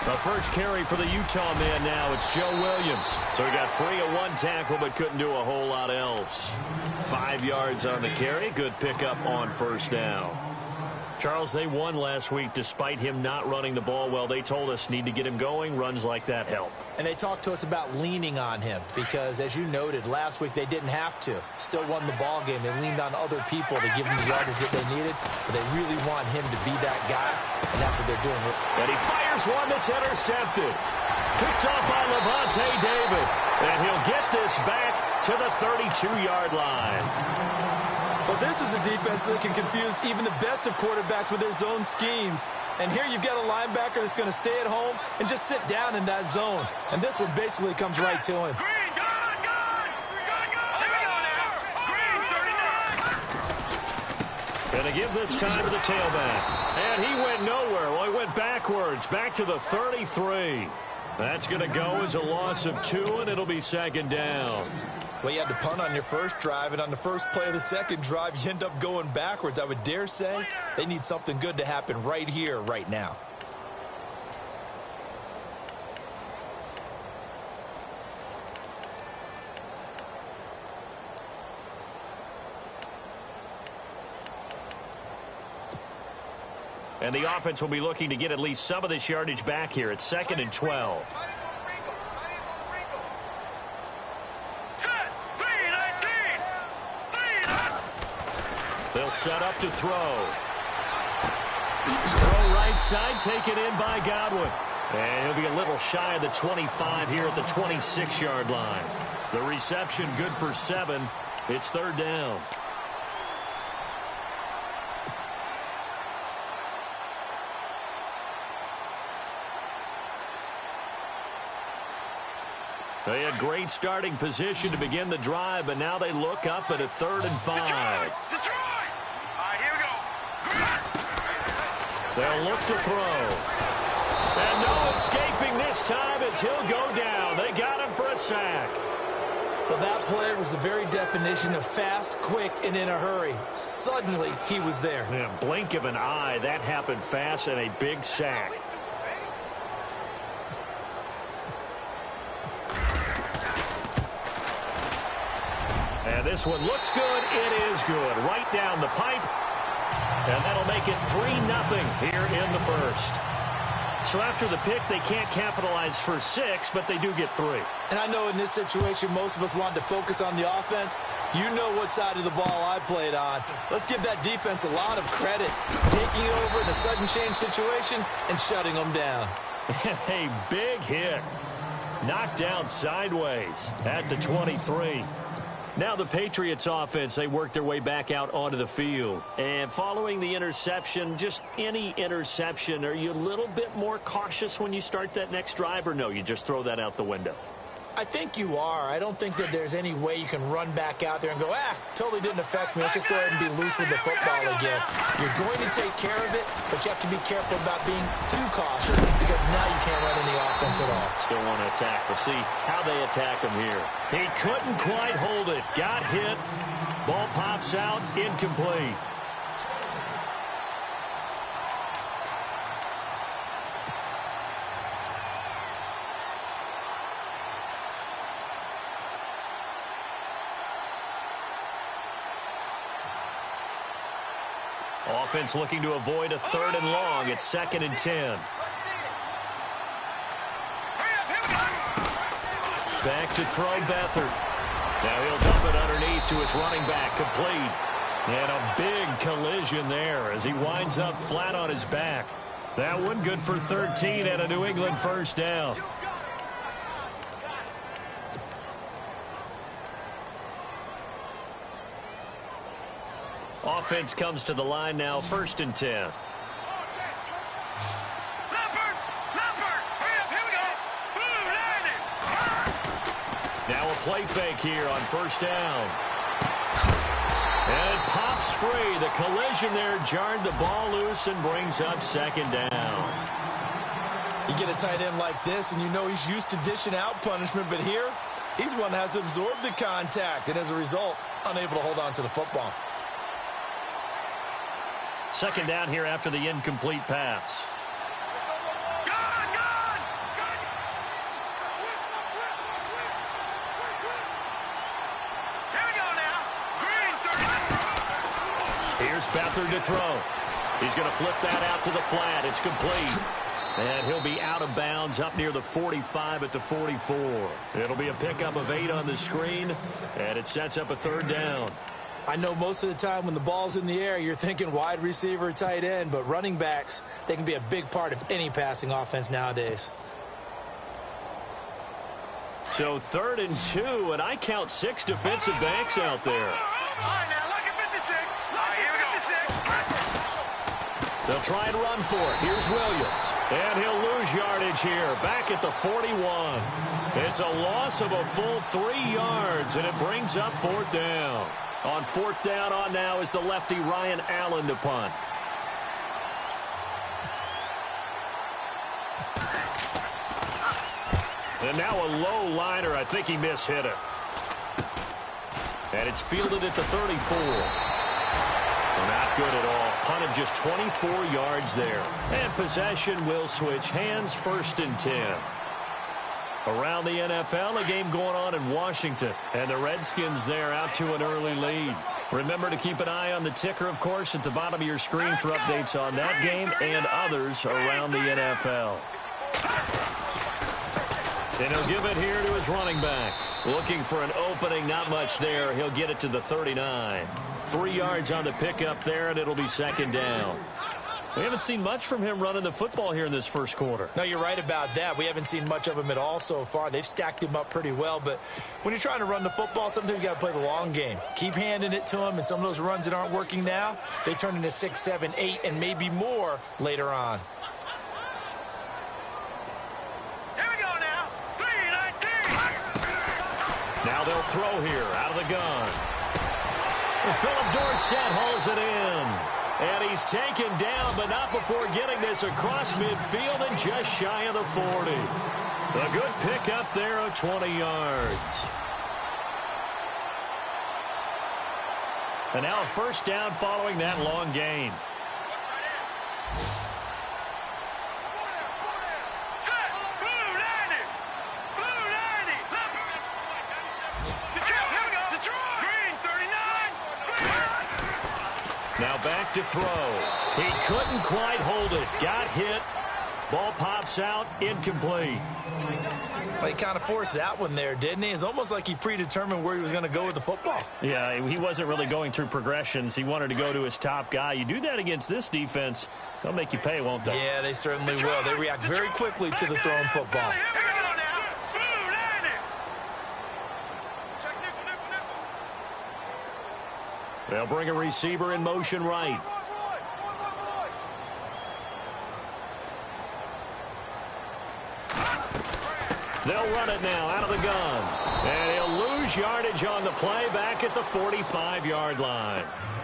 The first carry for the Utah man now. It's Joe Williams. So he got free of one tackle but couldn't do a whole lot else. 5 yards on the carry. Good pickup on first down. Charles, they won last week despite him not running the ball well. They told us need to get him going. Runs like that help. And they talked to us about leaning on him because, as you noted, last week they didn't have to. Still won the ball game. They leaned on other people to give them the yardage that they needed, but they really want him to be that guy, and that's what they're doing. And he fires one that's intercepted. Picked off by Levante David. And he'll get this back to the 32-yard line. Well, this is a defense that can confuse even the best of quarterbacks with their zone schemes. And here you've got a linebacker that's going to stay at home and just sit down in that zone. And this one basically comes right to him. Going to give this time to the tailback. And he went nowhere. Well, he went backwards, back to the 33. That's going to go as a loss of 2, and it'll be second down. Well, you had to punt on your first drive, and on the first play of the second drive, you end up going backwards. I would dare say they need something good to happen right here, right now. And the offense will be looking to get at least some of this yardage back here. It's 2nd and 12. They'll set up to throw. Throw right side, taken in by Godwin. And he'll be a little shy of the 25 here at the 26-yard line. The reception good for 7. It's 3rd down. They had great starting position to begin the drive, but now they look up at a 3rd and 5. Detroit! All right, here we go. They'll look to throw. And no escaping this time as he'll go down. They got him for a sack. Well, that play was the very definition of fast, quick, and in a hurry. Suddenly, he was there. Yeah, blink of an eye. That happened fast and a big sack. And this one looks good. It is good. Right down the pipe. And that'll make it 3-0 here in the first. So after the pick, they can't capitalize for 6, but they do get 3. And I know in this situation, most of us wanted to focus on the offense. You know what side of the ball I played on. Let's give that defense a lot of credit. Taking over in a sudden change situation and shutting them down. A big hit. Knocked down sideways at the 23. Now the Patriots offense, they work their way back out onto the field. And following the interception, just any interception, are you a little bit more cautious when you start that next drive, or no, you just throw that out the window? I think you are. I don't think that there's any way you can run back out there and go, totally didn't affect me. Let's just go ahead and be loose with the football again. You're going to take care of it, but you have to be careful about being too cautious because now you can't run any offense at all. Still want to attack. We'll see how they attack him here. He couldn't quite hold it. Got hit. Ball pops out. Incomplete. Offense looking to avoid a 3rd and long. It's 2nd and 10. Back to throw Beathard. Now he'll dump it underneath to his running back. Complete. And a big collision there as he winds up flat on his back. That one good for 13 and a New England first down. Offense comes to the line now, 1st and 10. Now a play fake here on 1st down. And it pops free. The collision there jarred the ball loose and brings up 2nd down. You get a tight end like this, and you know he's used to dishing out punishment, but here, he's one that has to absorb the contact, and as a result, unable to hold on to the football. 2nd down here after the incomplete pass. God! Here's Beathard to throw. He's going to flip that out to the flat. It's complete. And he'll be out of bounds up near the 45 at the 44. It'll be a pickup of 8 on the screen, and it sets up a third down. I know most of the time when the ball's in the air, you're thinking wide receiver, tight end, but running backs, they can be a big part of any passing offense nowadays. So 3rd and 2, and I count 6 defensive backs out there. All right, now look at 56. All right, here we go. They'll try and run for it. Here's Williams. And he'll lose yardage here, back at the 41. It's a loss of a full 3 yards, and it brings up 4th down. On 4th down on now is the lefty Ryan Allen to punt. And now a low liner. I think he mishit it. And it's fielded at the 34. Not good at all. Punted just 24 yards there. And possession will switch hands, 1st and 10. Around the NFL, a game going on in Washington. And the Redskins there out to an early lead. Remember to keep an eye on the ticker, of course, at the bottom of your screen for updates on that game and others around the NFL. And he'll give it here to his running back. Looking for an opening, not much there. He'll get it to the 39. 3 yards on the pickup there, and it'll be 2nd down. We haven't seen much from him running the football here in this first quarter. No, you're right about that. We haven't seen much of him at all so far. They've stacked him up pretty well, but when you're trying to run the football, sometimes you got to play the long game. Keep handing it to him, and some of those runs that aren't working now, they turn into 6, 7, 8, and maybe more later on. Here we go now. 3-19. Now they'll throw here out of the gun. And Philip Dorsett hauls it in. And he's taken down, but not before getting this across midfield and just shy of the 40. A good pickup there of 20 yards. And now a 1st down following that long gain. Set. Blue 90. Blue 90. Detroit. Here we go. Detroit. Green 39. Now back to throw. He couldn't quite hold it. Got hit. Ball pops out. Incomplete. Well, he kind of forced that one there, didn't he? It's almost like he predetermined where he was going to go with the football. Yeah, he wasn't really going through progressions. He wanted to go to his top guy. You do that against this defense, they'll make you pay, won't they? Yeah, they certainly will. They react very quickly to the thrown football. Here we go now. Blue 90. They'll bring a receiver in motion right. They'll run it now out of the gun. And he'll lose yardage on the play back at the 45-yard line.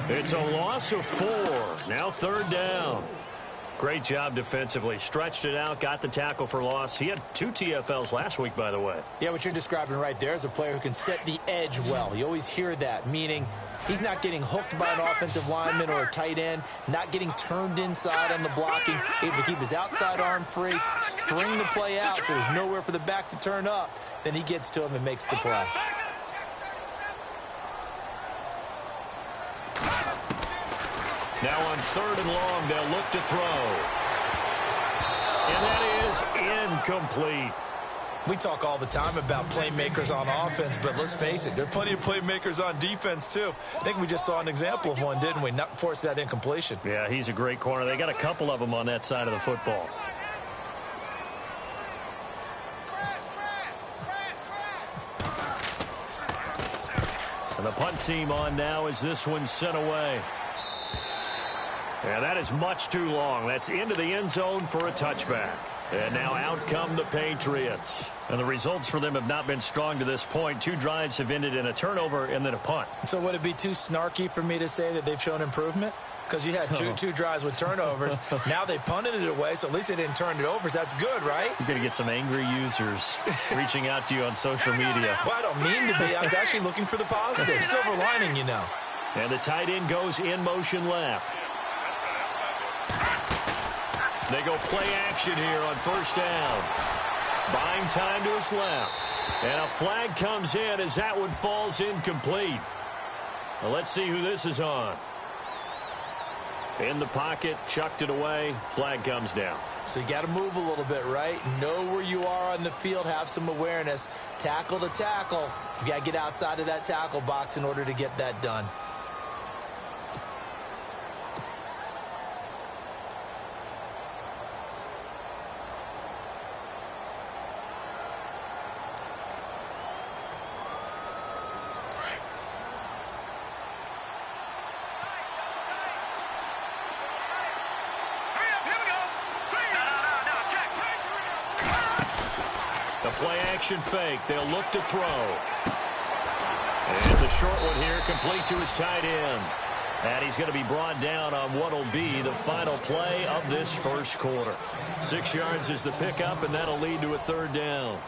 It's a loss of 4. Now 3rd down. Great job defensively. Stretched it out, got the tackle for loss. He had 2 TFLs last week, by the way. Yeah, what you're describing right there is a player who can set the edge well. You always hear that, meaning he's not getting hooked by an offensive lineman or a tight end, not getting turned inside on the blocking, able to keep his outside arm free, string the play out so there's nowhere for the back to turn up. Then he gets to him and makes the play. Now on 3rd and long, they'll look to throw. And that is incomplete. We talk all the time about playmakers on offense, but let's face it, there are plenty of playmakers on defense, too. I think we just saw an example of one, didn't we? Not force that incompletion. Yeah, he's a great corner. They got a couple of them on that side of the football. And the punt team on now as this one's sent away. Yeah, that is much too long. That's into the end zone for a touchback. And now out come the Patriots. And the results for them have not been strong to this point. 2 drives have ended in a turnover and then a punt. So would it be too snarky for me to say that they've shown improvement? Because you had two drives with turnovers. Now they punted it away, so at least they didn't turn it over. So that's good, right? You're going to get some angry users reaching out to you on social media. Well, I don't mean to be. I was actually looking for the positive. Silver lining, you know. And the tight end goes in motion left. They go play action here on 1st down. Buying time to his left. And a flag comes in as that one falls incomplete. Well, let's see who this is on. In the pocket, chucked it away, flag comes down. So you got to move a little bit, right? Know where you are on the field, have some awareness. Tackle to tackle. You got to get outside of that tackle box in order to get that done. Play-action fake. They'll look to throw. And it's a short one here, complete to his tight end. And he's going to be brought down on what will be the final play of this first quarter. 6 yards is the pickup, and that'll lead to a third down.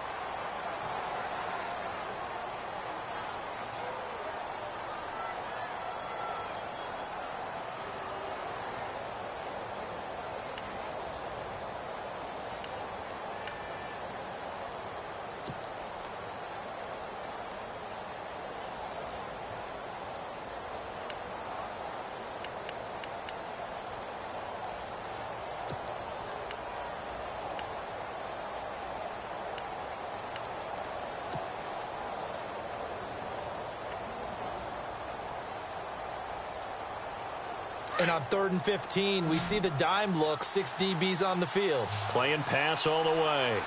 And on 3rd and 15, we see the dime look, 6 DBs on the field. Playing pass all the way.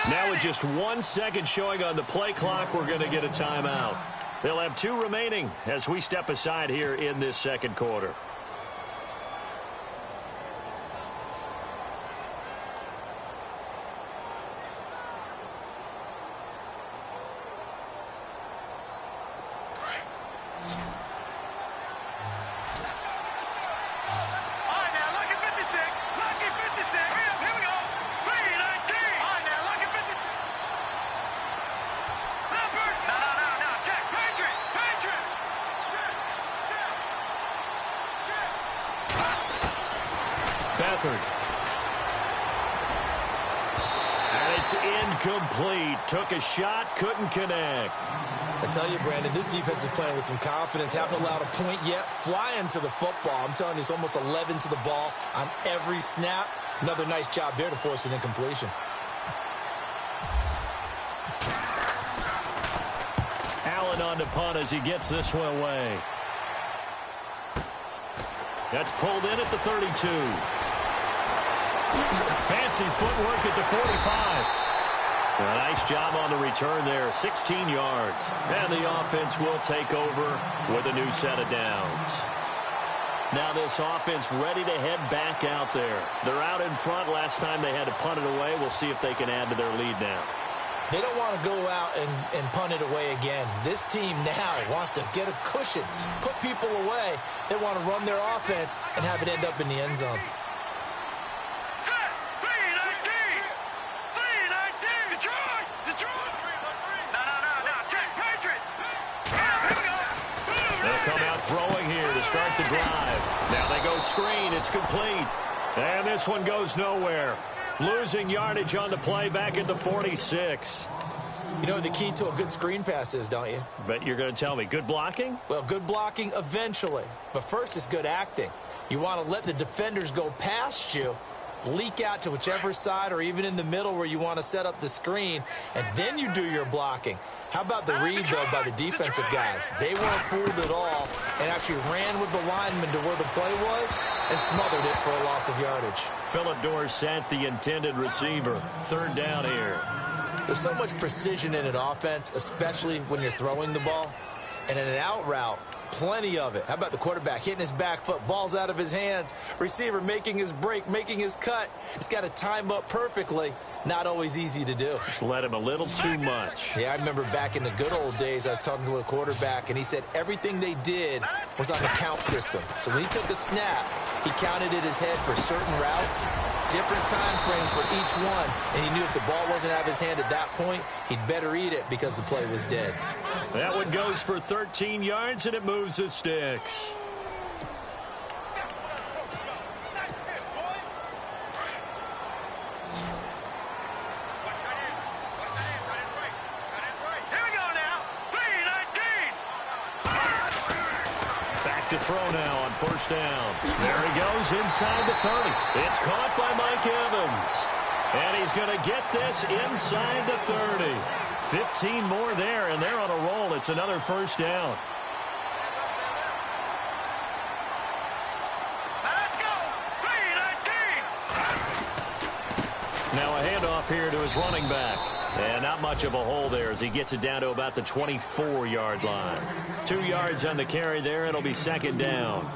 Now with just 1 second showing on the play clock, we're going to get a timeout. They'll have 2 remaining as we step aside here in this second quarter. And it's incomplete. Took a shot, couldn't connect. I tell you, Brandon, this defense is playing with some confidence. Haven't allowed a point yet. Flying to the football. I'm telling you, it's almost 11 to the ball on every snap. Another nice job there to force an incompletion. Allen on the punt as he gets this one away. That's pulled in at the 32. Fancy footwork at the 45. A nice job on the return there, 16 yards. And the offense will take over with a new set of downs. Now this offense ready to head back out there. They're out in front. Last time they had to punt it away. We'll see if they can add to their lead now. They don't want to go out and punt it away again. This team now wants to get a cushion, put people away. They want to run their offense and have it end up in the end zone. They'll come out throwing here to start the drive. Now they go screen. It's complete. And this one goes nowhere. Losing yardage on the play back at the 46. You know what the key to a good screen pass is, don't you? Bet you're going to tell me. Good blocking? Well, good blocking eventually. But first is good acting. You want to let the defenders go past you, leak out to whichever side or even in the middle where you want to set up the screen, and then you do your blocking. How about the read, though, by the defensive guys? They weren't fooled at all and actually ran with the lineman to where the play was and smothered it for a loss of yardage. Phillip Dorsett, the intended receiver. Third down here. There's so much precision in an offense, especially when you're throwing the ball. And in an out route, plenty of it. How about the quarterback hitting his back foot, ball's out of his hands, receiver making his break, making his cut. It's got to time up perfectly. Not always easy to do. Just let him a little too much. Yeah, I remember back in the good old days, I was talking to a quarterback, and he said everything they did was on the count system. So when he took a snap, he counted in his head for certain routes, different time frames for each one, and he knew if the ball wasn't out of his hand at that point, he'd better eat it because the play was dead. That one goes for 13 yards, and it moves the sticks. to throw now on first down. There he goes inside the 30. It's caught by Mike Evans. And he's going to get this inside the 30. 15 more there, and they're on a roll. It's another first down. Let's go. 3-19. Now a handoff here to his running back. And not much of a hole there as he gets it down to about the 24-yard line. 2 yards on the carry there. It'll be second down.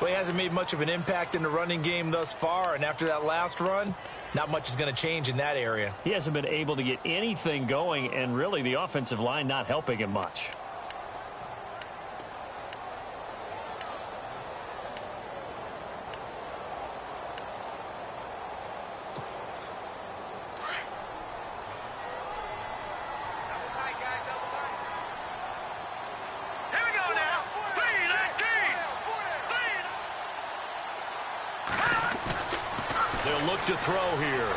Well, he hasn't made much of an impact in the running game thus far, and after that last run, not much is going to change in that area. He hasn't been able to get anything going, and really the offensive line not helping him much. To throw here.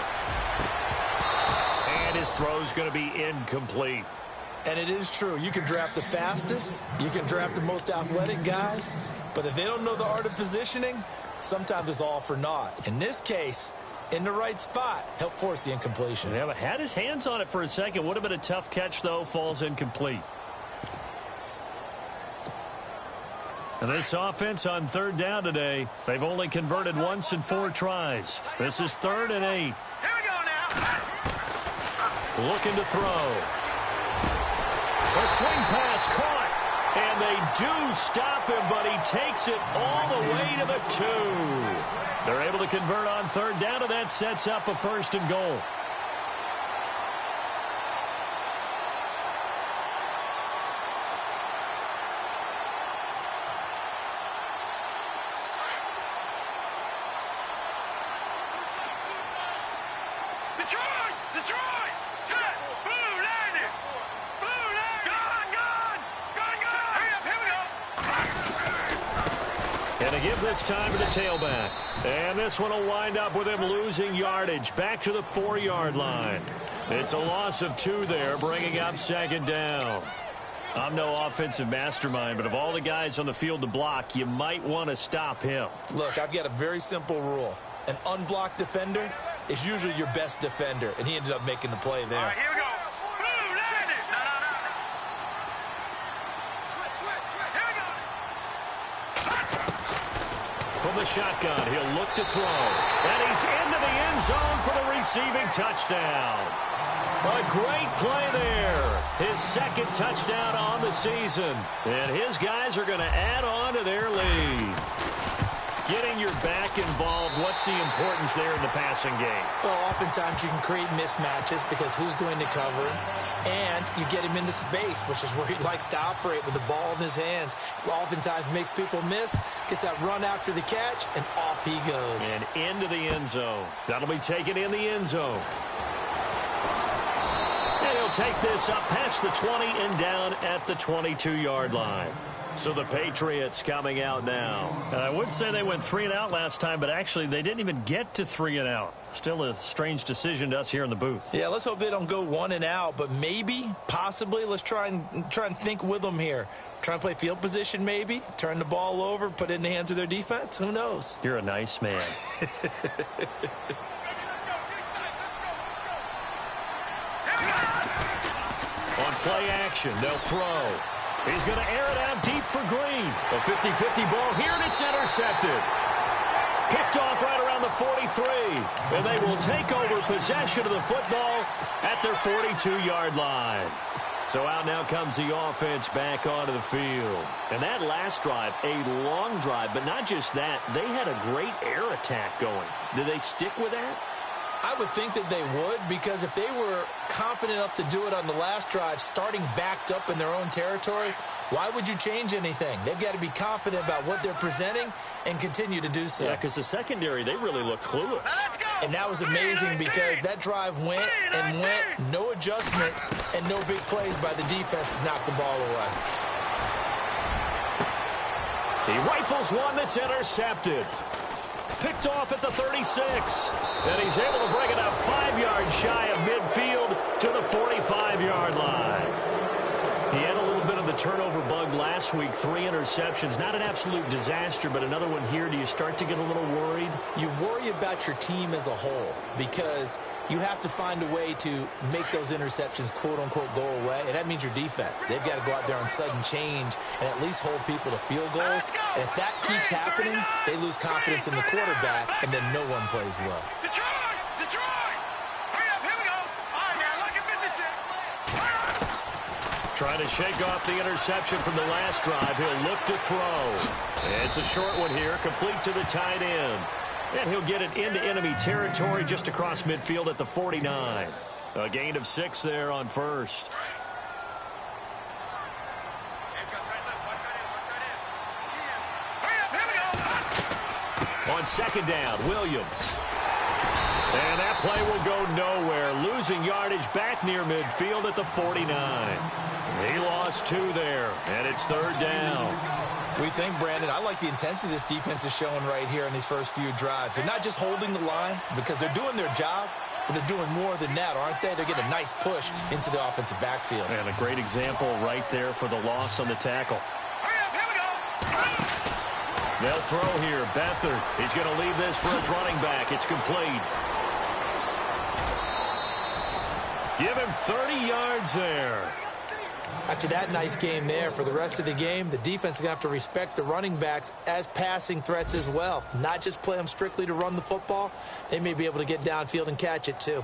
And his throw's going to be incomplete. And it is true. You can draft the fastest. You can draft the most athletic guys. But if they don't know the art of positioning, sometimes it's all for naught. In this case, in the right spot, help force the incompletion. Yeah, but had his hands on it for a second. Would have been a tough catch, though. Falls incomplete. And this offense on third down today, they've only converted once in 4 tries. This is 3rd and 8. Here we go now. Looking to throw. A swing pass caught. And they do stop him, but he takes it all the way to the 2. They're able to convert on third down, and that sets up a 1st and goal. Detroit! Set! Blue landing! Blue landing! Gone! Hurry up, here we go! And to give this time to the tailback. And this one will wind up with him losing yardage back to the 4-yard line. It's a loss of 2 there, bringing up second down. I'm no offensive mastermind, but of all the guys on the field to block, you might want to stop him. Look, I've got a very simple rule. An unblocked defender is usually your best defender, and he ended up making the play there. All right, here we go. Blue landing! No. Here we go. From the shotgun, he'll look to throw. And he's into the end zone for the receiving touchdown. A great play there. His 2nd touchdown on the season. And his guys are going to add on to their lead. Getting your back involved, what's the importance there in the passing game? Well, oftentimes you can create mismatches because who's going to cover him, and you get him into space, which is where he likes to operate with the ball in his hands. Oftentimes makes people miss, gets that run after the catch, and off he goes. And into the end zone. That'll be taken in the end zone. And he'll take this up past the 20 and down at the 22-yard line. So the Patriots coming out now. And I would say they went 3 and out last time, but actually they didn't even get to 3 and out. Still a strange decision to us here in the booth. Yeah, let's hope they don't go 1 and out, but maybe, possibly, let's try and think with them here. Try and play field position maybe, turn the ball over, put it in the hands of their defense. Who knows? You're a nice man. On play action, they'll throw. He's going to air it out deep for Green. A 50-50 ball here, and it's intercepted. Picked off right around the 43. And they will take over possession of the football at their 42-yard line. So out now comes the offense back onto the field. And that last drive, a long drive, but not just that. They had a great air attack going. Did they stick with that? I would think that they would, because if they were confident enough to do it on the last drive, starting backed up in their own territory, why would you change anything? They've got to be confident about what they're presenting and continue to do so. Yeah, because the secondary, they really look clueless. And that was amazing because that drive went and went, no adjustments and no big plays by the defense to knock the ball away. He rifles one that's intercepted. Picked off at the 36. And he's able to bring it up 5 yards shy of midfield to the 45-yard line. He had a little bit of the turnover bug last week, 3 interceptions. Not an absolute disaster, but another one here. Do you start to get a little worried? You worry about your team as a whole because you have to find a way to make those interceptions, quote-unquote, go away, and that means your defense. They've got to go out there on sudden change and at least hold people to field goals. And if that keeps happening, they lose confidence in the quarterback, and then no one plays well. Trying to shake off the interception from the last drive. He'll look to throw. It's a short one here, complete to the tight end. And he'll get it into enemy territory just across midfield at the 49. A gain of 6 there on first. On second down, Williams. And that play will go nowhere. Losing yardage back near midfield at the 49. He lost 2 there, and it's third down. We think, Brandon, I like the intensity this defense is showing right here in these first few drives. They're not just holding the line because they're doing their job, but they're doing more than that, aren't they? They're getting a nice push into the offensive backfield. And a great example right there for the loss on the tackle. They'll throw here. Beathard. He's going to leave this for his running back. It's complete. Give him 30 yards there. After that nice game there, for the rest of the game, the defense is going to have to respect the running backs as passing threats as well. Not just play them strictly to run the football. They may be able to get downfield and catch it too.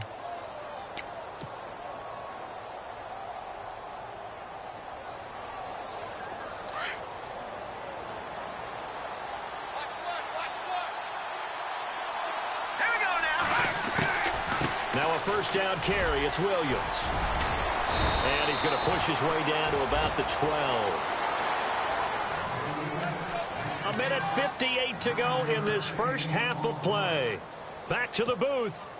Now a first down carry. It's Williams. And he's going to push his way down to about the 12. A minute 58 to go in this first half of play. Back to the booth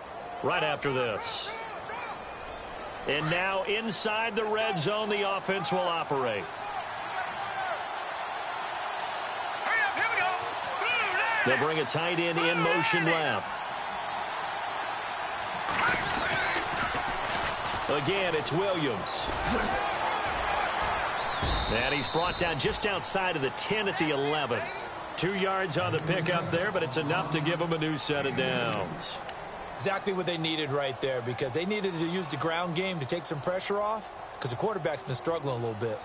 right after this. And now inside the red zone, the offense will operate. They'll bring a tight end in motion left. Again, it's Williams. And he's brought down just outside of the 10 at the 11. 2 yards on the pickup there, but it's enough to give him a new set of downs. Exactly what they needed right there, because they needed to use the ground game to take some pressure off, because the quarterback's been struggling a little bit.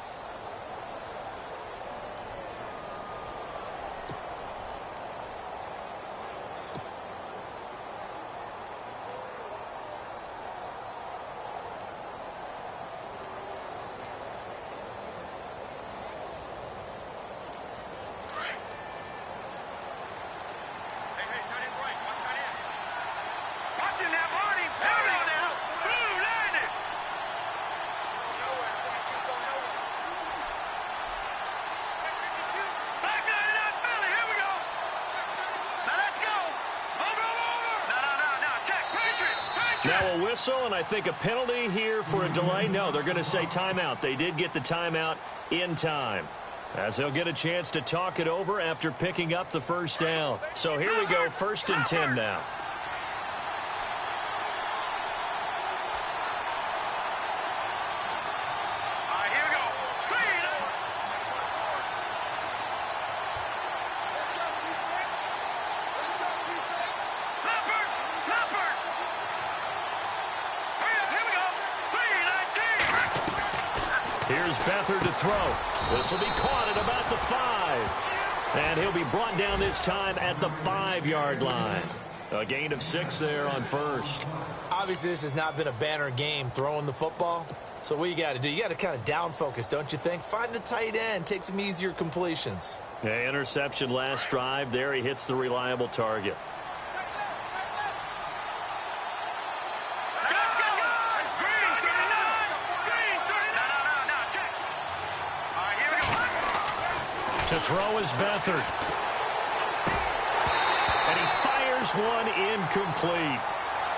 Now a whistle, and I think a penalty here for a delay. No, they're going to say timeout. They did get the timeout in time, as they'll get a chance to talk it over after picking up the first down. So here we go, 1st and 10 now. Here's Beathard to throw. This will be caught at about the 5. And he'll be brought down this time at the 5-yard line. A gain of 6 there on first. Obviously, this has not been a banner game throwing the football. So what you got to do, you got to kind of down focus, don't you think? Find the tight end, take some easier completions. Yeah, interception last drive. There he hits the reliable target. To throw is Beathard. And he fires one incomplete.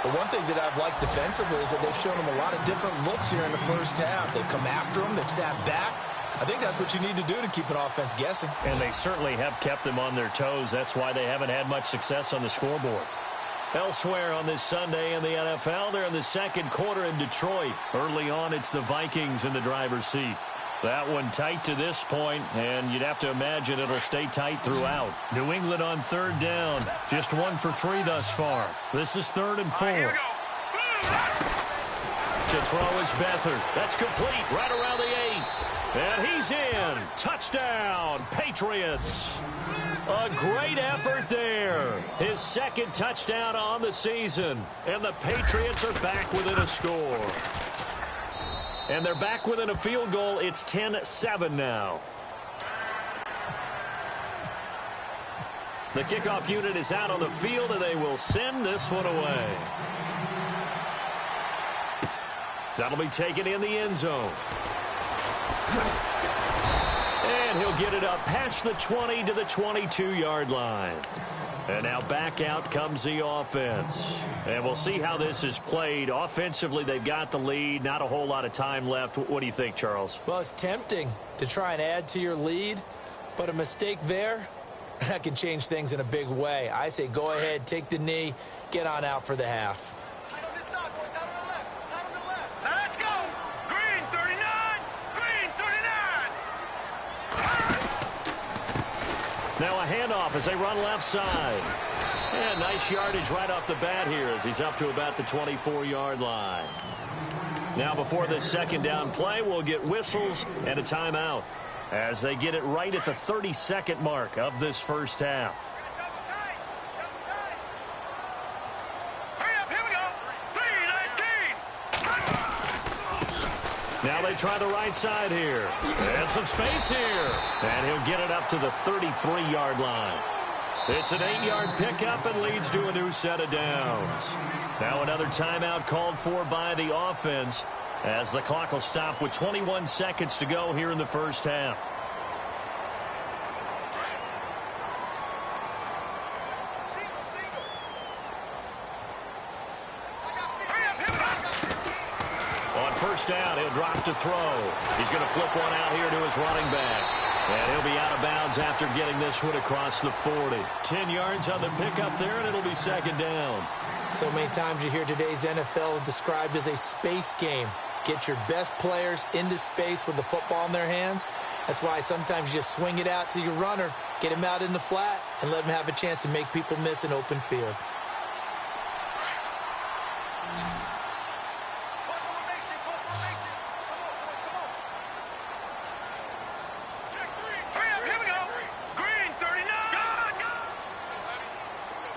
But one thing that I've liked defensively is that they've shown him a lot of different looks here in the first half. They've come after him. They've sat back. I think that's what you need to do to keep an offense guessing. And they certainly have kept them on their toes. That's why they haven't had much success on the scoreboard. Elsewhere on this Sunday in the NFL, they're in the second quarter in Detroit. Early on, it's the Vikings in the driver's seat. That one tight to this point, and you'd have to imagine it'll stay tight throughout. New England on third down. Just 1 for 3 thus far. This is 3rd and 4. Here we go. To throw is Beathard. That's complete right around the 8. And he's in. Touchdown, Patriots. A great effort there. His 2nd touchdown on the season. And the Patriots are back within a score. And they're back within a field goal. It's 10-7 now. The kickoff unit is out on the field, and they will send this one away. That'll be taken in the end zone. And he'll get it up past the 20 to the 22-yard line. And now back out comes the offense. And we'll see how this is played. Offensively, they've got the lead. Not a whole lot of time left. What do you think, Charles? Well, it's tempting to try and add to your lead, but a mistake there, that can change things in a big way. I say go ahead, take the knee, get on out for the half. Now let's go. Green 39. Green 39. Now a handoff as they run left side. And nice yardage right off the bat here as he's up to about the 24-yard line. Now before this 2nd down play, we'll get whistles and a timeout as they get it right at the 32nd mark of this first half. Hurry up. Here we go. 3-19. Now they try the right side here. And some space here. And he'll get it up to the 33-yard line. It's an 8-yard pickup and leads to a new set of downs. Now another timeout called for by the offense as the clock will stop with 21 seconds to go here in the first half. On first down, he'll drop to throw. He's going to flip one out here to his running back. And he'll be out of bounds after getting this one across the 40. 10 yards on the pickup there, and it'll be 2nd down. So many times you hear today's NFL described as a space game. Get your best players into space with the football in their hands. That's why sometimes you just swing it out to your runner, get him out in the flat, and let him have a chance to make people miss an open field.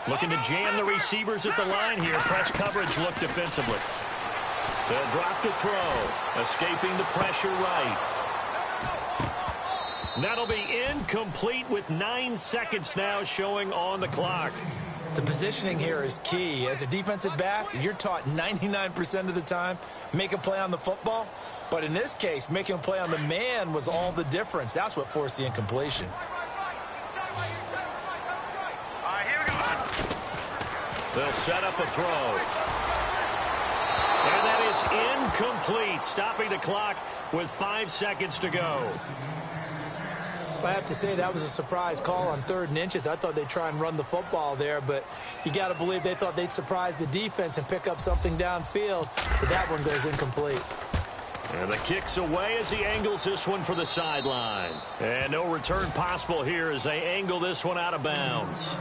Looking to jam the receivers at the line here. Press coverage look defensively. They'll drop to throw. Escaping the pressure right. That'll be incomplete with 9 seconds now showing on the clock. The positioning here is key. As a defensive back, you're taught 99% of the time, make a play on the football. But in this case, making a play on the man was all the difference. That's what forced the incompletion. They'll set up a throw. And that is incomplete, stopping the clock with 5 seconds to go. I have to say that was a surprise call on 3rd and inches. I thought they'd try and run the football there, but you got to believe they thought they'd surprise the defense and pick up something downfield. But that one goes incomplete. And the kick's away as he angles this one for the sideline. And no return possible here as they angle this one out of bounds.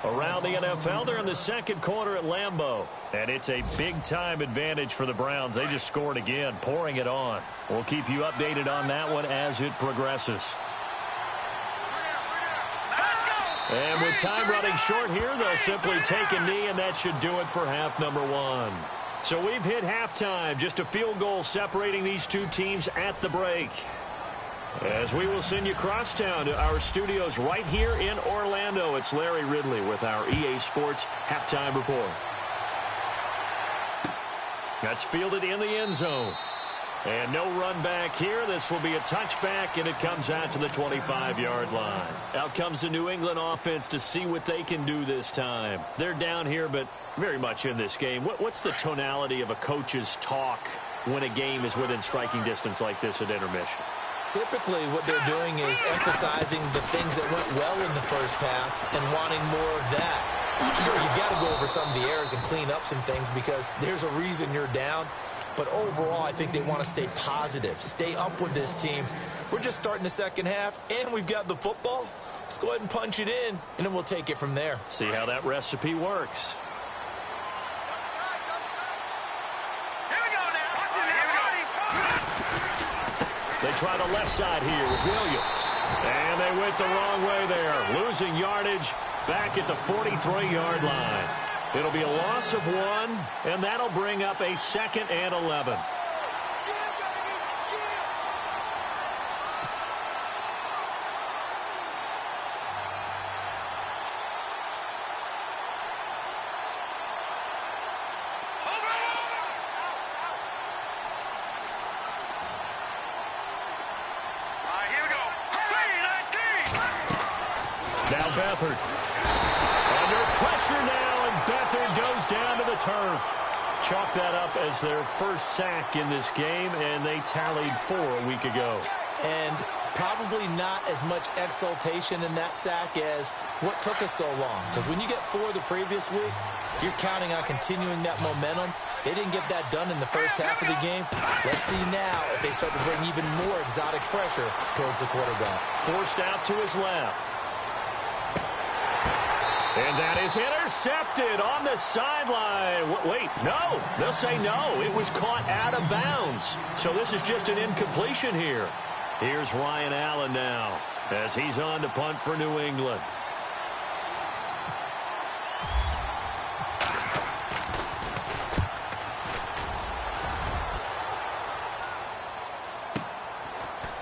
Around the NFL, they're in the 2nd quarter at Lambeau. And it's a big-time advantage for the Browns. They just scored again, pouring it on. We'll keep you updated on that one as it progresses. And with time running short here, they'll simply take a knee, and that should do it for half number 1. So we've hit halftime, just a field goal separating these two teams at the break. As we will send you crosstown to our studios right here in Orlando, it's Larry Ridley with our EA Sports Halftime Report. That's fielded in the end zone. And no run back here. This will be a touchback, and it comes out to the 25-yard line. Out comes the New England offense to see what they can do this time. They're down here, but very much in this game. What's the tonality of a coach's talk when a game is within striking distance like this at intermission? Typically, what they're doing is emphasizing the things that went well in the first half and wanting more of that. Sure, you've got to go over some of the errors and clean up some things because there's a reason you're down. But overall, I think they want to stay positive, stay up with this team. We're just starting the second half, and we've got the football. Let's go ahead and punch it in, and then we'll take it from there. See how that recipe works. They try the left side here with Williams. And they went the wrong way there. Losing yardage back at the 43-yard line. It'll be a loss of 1, and that'll bring up a 2nd and 11. Now Beathard. Under pressure now, and Beathard goes down to the turf. Chalk that up as their first sack in this game, and they tallied 4 a week ago. And probably not as much exultation in that sack as what took us so long. Because when you get 4 the previous week, you're counting on continuing that momentum. They didn't get that done in the first half of the game. Let's see now if they start to bring even more exotic pressure towards the quarterback. Forced out to his left. And that is intercepted on the sideline. Wait, no. They'll say no. It was caught out of bounds. So this is just an incompletion here. Here's Ryan Allen now as he's on to punt for New England.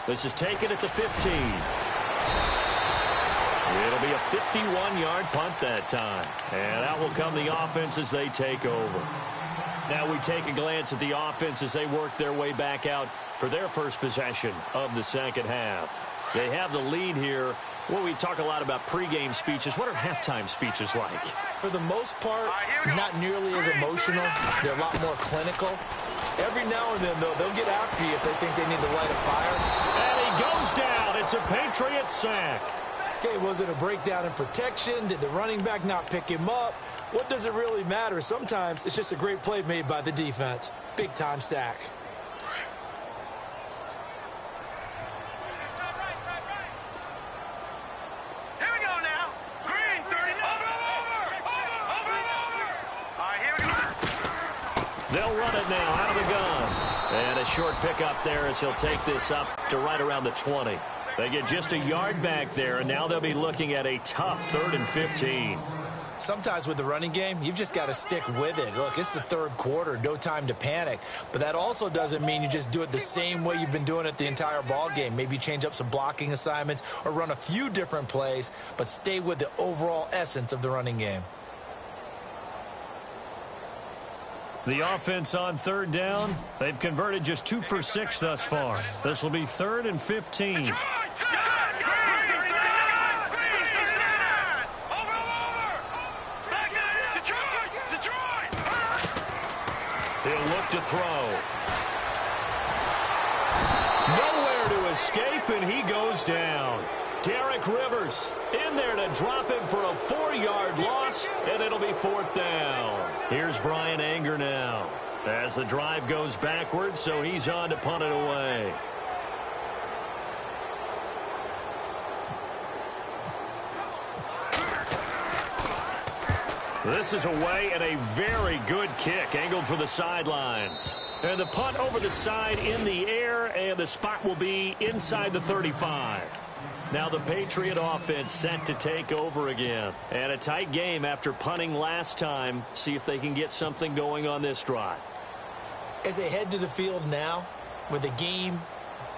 This is taken at the 15. It'll be a 51-yard punt that time. And out will come the offense as they take over. Now we take a glance at the offense as they work their way back out for their first possession of the second half. They have the lead here. Well, we talk a lot about pregame speeches. What are halftime speeches like? For the most part, not nearly as emotional. They're a lot more clinical. Every now and then, though, they'll get after you if they think they need to light a fire. And he goes down. It's a Patriot sack. Okay, was it a breakdown in protection? Did the running back not pick him up? What does it really matter? Sometimes it's just a great play made by the defense. Big-time sack. Here we go now. Green, 30. They'll run it now out of the gun. And a short pickup there as he'll take this up to right around the 20. They get just a yard back there, and now they'll be looking at a tough 3rd and 15. Sometimes with the running game, you've just got to stick with it. Look, it's the third quarter, no time to panic. But that also doesn't mean you just do it the same way you've been doing it the entire ball game. Maybe change up some blocking assignments or run a few different plays, but stay with the overall essence of the running game. The offense on 3rd down, they've converted just 2 for 6 thus far. This will be 3rd and 15. He'll look to throw. Nowhere to escape, and he goes down. Derek Rivers in there to drop him for a 4-yard loss, and it'll be 4th down. Here's Brian Anger now as the drive goes backwards, so he's on to punt it away. This is away, and a very good kick angled for the sidelines. And the punt over the side in the air, and the spot will be inside the 35. Now the Patriot offense set to take over again. And a tight game after punting last time. See if they can get something going on this drive. As they head to the field now, with the game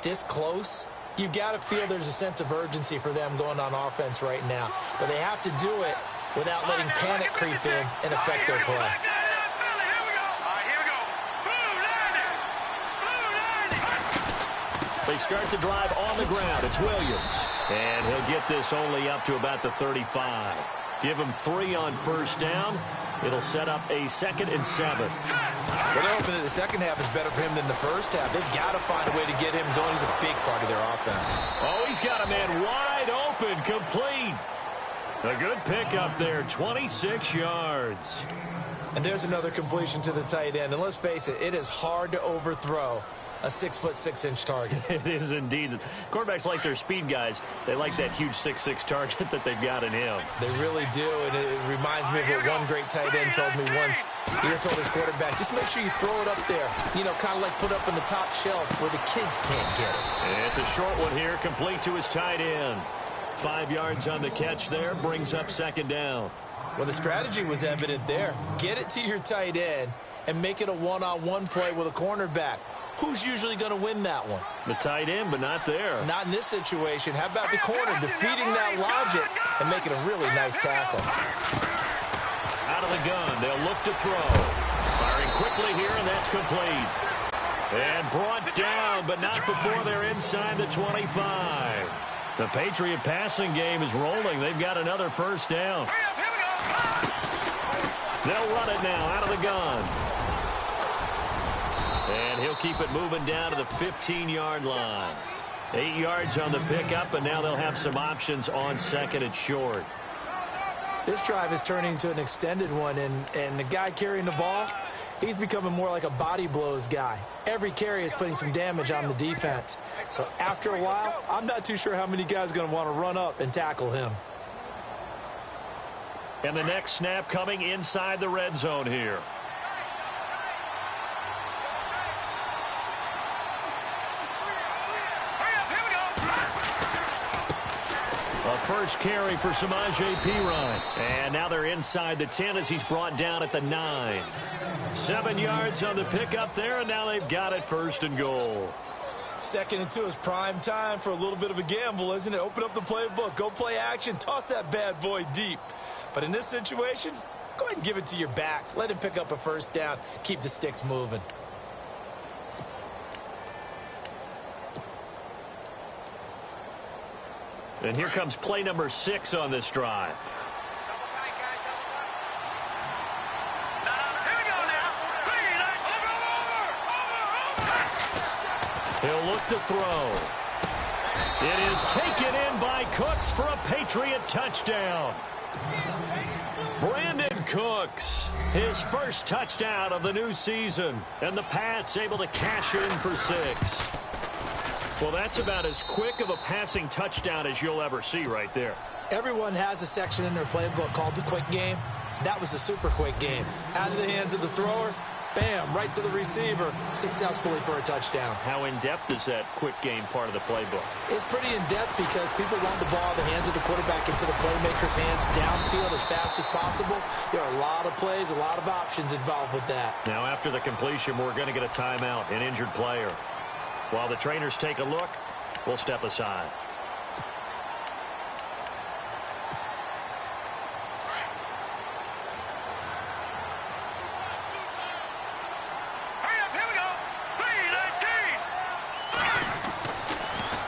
this close, you've got to feel there's a sense of urgency for them going on offense right now. But they have to do it without letting panic creep in and affect their play. They start the drive on the ground. It's Williams. And he'll get this only up to about the 35. Give him 3 on 1st down. It'll set up a 2nd and 7. Well, they're hoping that the second half is better for him than the first half. They've got to find a way to get him going. He's a big part of their offense. Oh, he's got a man wide open, complete. A good pickup there, 26 yards. And there's another completion to the tight end. And let's face it, it is hard to overthrow a 6'6" target. It is indeed. Quarterbacks like their speed guys. They like that huge 6'6" target that they've got in him. They really do, and it reminds me of what one great tight end told me once. He had told his quarterback, just make sure you throw it up there, you know, kind of like put up in the top shelf where the kids can't get it. It's a short one here, complete to his tight end. 5 yards on the catch there, brings up second down. Well, the strategy was evident there. Get it to your tight end and make it a one-on-one play with a cornerback. Who's usually going to win that one? The tight end, but not there. Not in this situation. How about the corner defeating that logic and making a really nice tackle? Out of the gun, they'll look to throw. Firing quickly here, and that's complete. And brought down, but not before they're inside the 25. The Patriot passing game is rolling. They've got another first down. They'll run it now out of the gun. And he'll keep it moving down to the 15-yard line. 8 yards on the pickup, and now they'll have some options on second and short. This drive is turning into an extended one, and the guy carrying the ball, he's becoming more like a body blows guy. Every carry is putting some damage on the defense. So after a while, I'm not too sure how many guys are going to want to run up and tackle him. And the next snap coming inside the red zone here. A first carry for Samaje Perine. And now they're inside the 10 as he's brought down at the 9. 7 yards on the pickup there, and now they've got it first and goal. 2nd and 2 is prime time for a little bit of a gamble, isn't it? Open up the playbook, go play action, toss that bad boy deep. But in this situation, go ahead and give it to your back. Let him pick up a first down, keep the sticks moving. And here comes play number 6 on this drive. He'll look to throw. It is taken in by Cooks for a Patriot touchdown. Brandon Cooks, his first touchdown of the new season. And the Pats able to cash in for 6. Well, that's about as quick of a passing touchdown as you'll ever see right there. Everyone has a section in their playbook called the quick game. That was a super quick game. Out of the hands of the thrower, bam, right to the receiver, successfully for a touchdown. How in-depth is that quick game part of the playbook? It's pretty in-depth because people want the ball in the hands of the quarterback into the playmaker's hands downfield as fast as possible. There are a lot of plays, a lot of options involved with that. Now, after the completion, we're going to get a timeout, an injured player. While the trainers take a look, we'll step aside.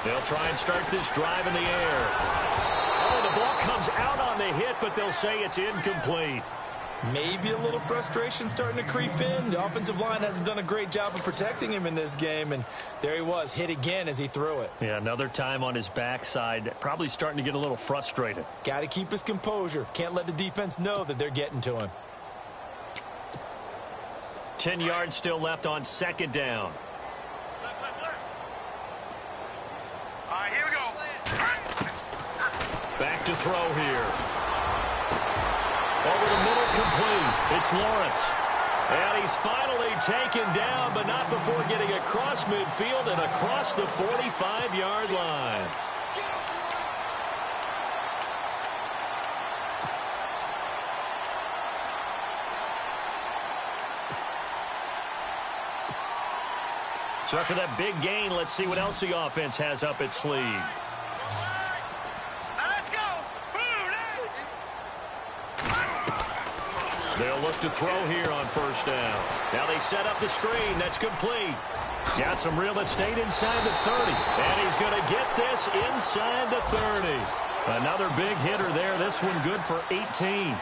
They'll try and start this drive in the air. Oh, the ball comes out on the hit, but they'll say it's incomplete. Maybe a little frustration starting to creep in. The offensive line hasn't done a great job of protecting him in this game, and there he was, hit again as he threw it. Yeah, another time on his backside, probably starting to get a little frustrated. Got to keep his composure. Can't let the defense know that they're getting to him. 10 yards still left on second down. All right, here we go. Back to throw here. Over the middle, complete. It's Lawrence. And he's finally taken down, but not before getting across midfield and across the 45-yard line. So after that big gain, let's see what else the offense has up its sleeve. They'll look to throw here on first down. Now they set up the screen. That's complete. Got some real estate inside the 30. And he's going to get this inside the 30. Another big hitter there. This one good for 18.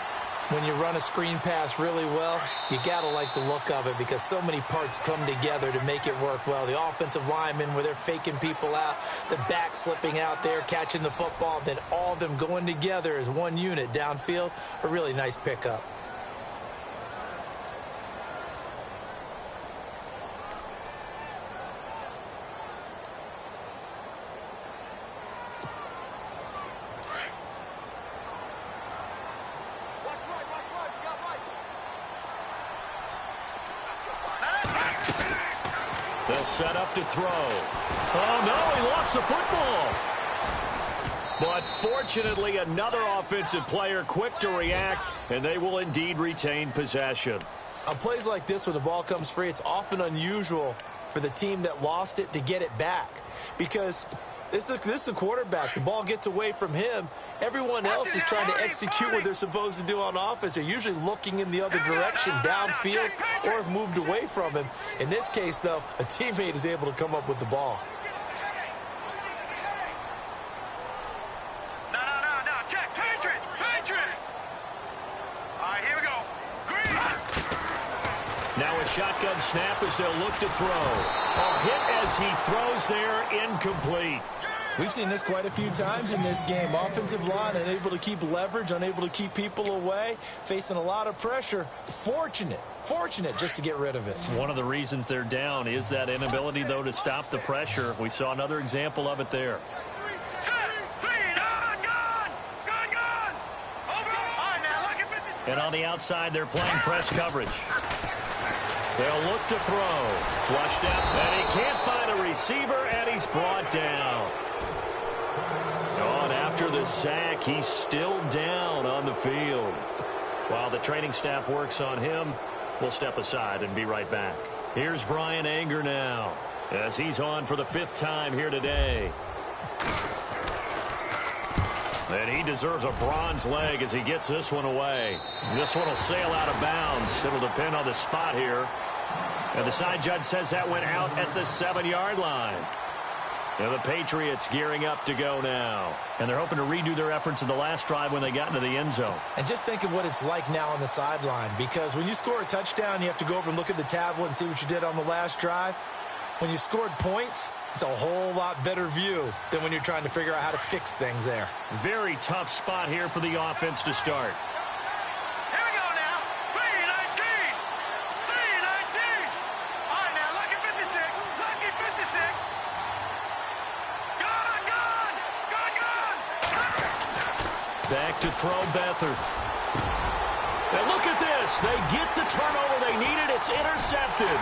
When you run a screen pass really well, you got to like the look of it because so many parts come together to make it work well. The offensive linemen, where they're faking people out, the back slipping out there, catching the football, then all of them going together as one unit downfield, a really nice pickup. They'll set up to throw. Oh, no, he lost the football. But fortunately, another offensive player quick to react, and they will indeed retain possession. On plays like this, when the ball comes free, it's often unusual for the team that lost it to get it back because this is the quarterback. The ball gets away from him. Everyone else is trying to execute what they're supposed to do on offense. They're usually looking in the other direction, downfield, or have moved away from him. In this case, though, a teammate is able to come up with the ball. No. Check. Patriot. All right, here we go. Green. Now a shotgun snap as they'll look to throw. A hit as he throws there, incomplete. We've seen this quite a few times in this game. Offensive line unable to keep leverage, unable to keep people away, facing a lot of pressure. Fortunate just to get rid of it. One of the reasons they're down is that inability, though, to stop the pressure. We saw another example of it there. And on the outside, they're playing press coverage. They'll look to throw. Flushed out, and he can't find a receiver, and he's brought down. And after the sack, he's still down on the field. While the training staff works on him, we'll step aside and be right back. Here's Brian Anger now, as he's on for the 5th time here today. And he deserves a bronze leg as he gets this one away. This one will sail out of bounds. It'll depend on the spot here. And the side judge says that went out at the 7-yard line. And the Patriots gearing up to go now. And they're hoping to redo their efforts in the last drive when they got into the end zone. And just think of what it's like now on the sideline. Because when you score a touchdown, you have to go over and look at the tablet and see what you did on the last drive. When you scored points, it's a whole lot better view than when you're trying to figure out how to fix things there. Very tough spot here for the offense to start. Here we go now. 3-19. All right, now, lucky 56. Lucky 56. Gone. Back to throw Beathard. And look at this. They get the turnover they needed. It's intercepted.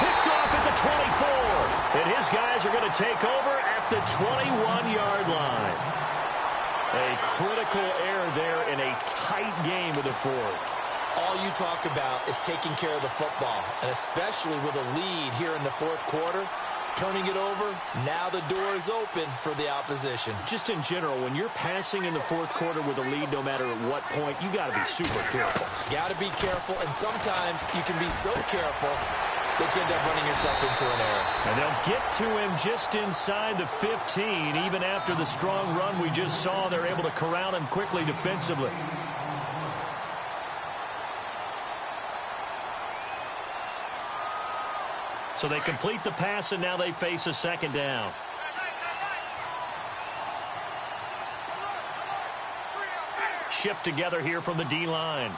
Picked off at the 24. And his guys are going to take over at the 21-yard line. A critical error there in a tight game with the 4th. All you talk about is taking care of the football, and especially with a lead here in the 4th quarter. Turning it over, now the door is open for the opposition. Just in general, when you're passing in the 4th quarter with a lead, no matter at what point, you got to be super careful. Got to be careful, and sometimes you can be so careful that you end up running yourself into an error. And they'll get to him just inside the 15. Even after the strong run we just saw, they're able to corral him quickly defensively. So they complete the pass, and now they face a 2nd down. Shift together here from the D-line.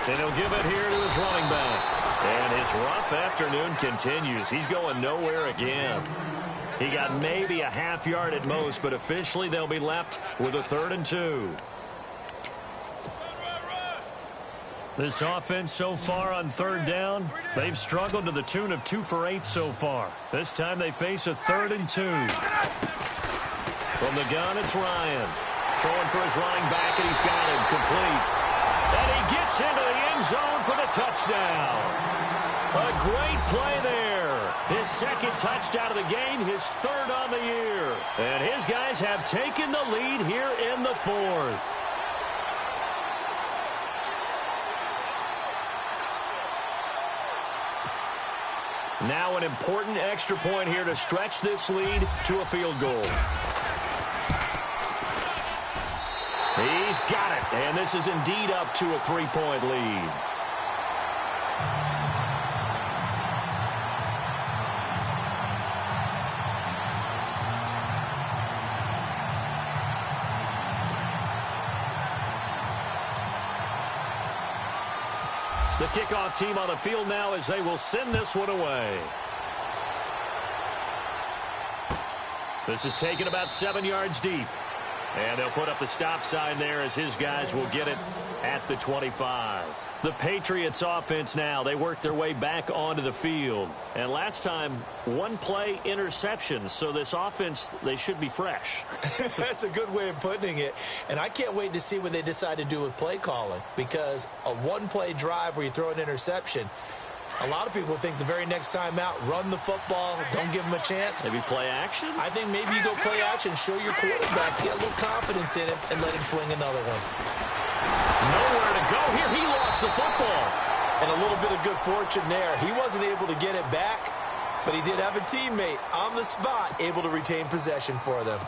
And he'll give it here to his running back. And his rough afternoon continues. He's going nowhere again. He got maybe a half yard at most, but officially they'll be left with a 3rd and 2. This offense so far on 3rd down, they've struggled to the tune of 2 for 8 so far. This time they face a 3rd and 2. From the gun, it's Ryan. Throwing for his running back, and he's got him complete. And he gets into the end zone for the touchdown. A great play there. His 2nd touchdown of the game, his 3rd on the year. And his guys have taken the lead here in the 4th. Now an important extra point here to stretch this lead to a field goal. He He's got it, and this is indeed up to a 3-point lead. The kickoff team on the field now as they will send this one away. This is taken about 7 yards deep. And they'll put up the stop sign there as his guys will get it at the 25. The Patriots offense now, they work their way back onto the field. And last time, one play interception. So this offense, they should be fresh. That's a good way of putting it. And I can't wait to see what they decide to do with play calling. Because a one-play drive where you throw an interception, a lot of people think the very next time out, run the football, don't give them a chance. Maybe play action? I think maybe you go play action, show your quarterback, get a little confidence in him, and let him fling another one. Nowhere to go here. He lost the football. And a little bit of good fortune there. He wasn't able to get it back, but he did have a teammate on the spot able to retain possession for them.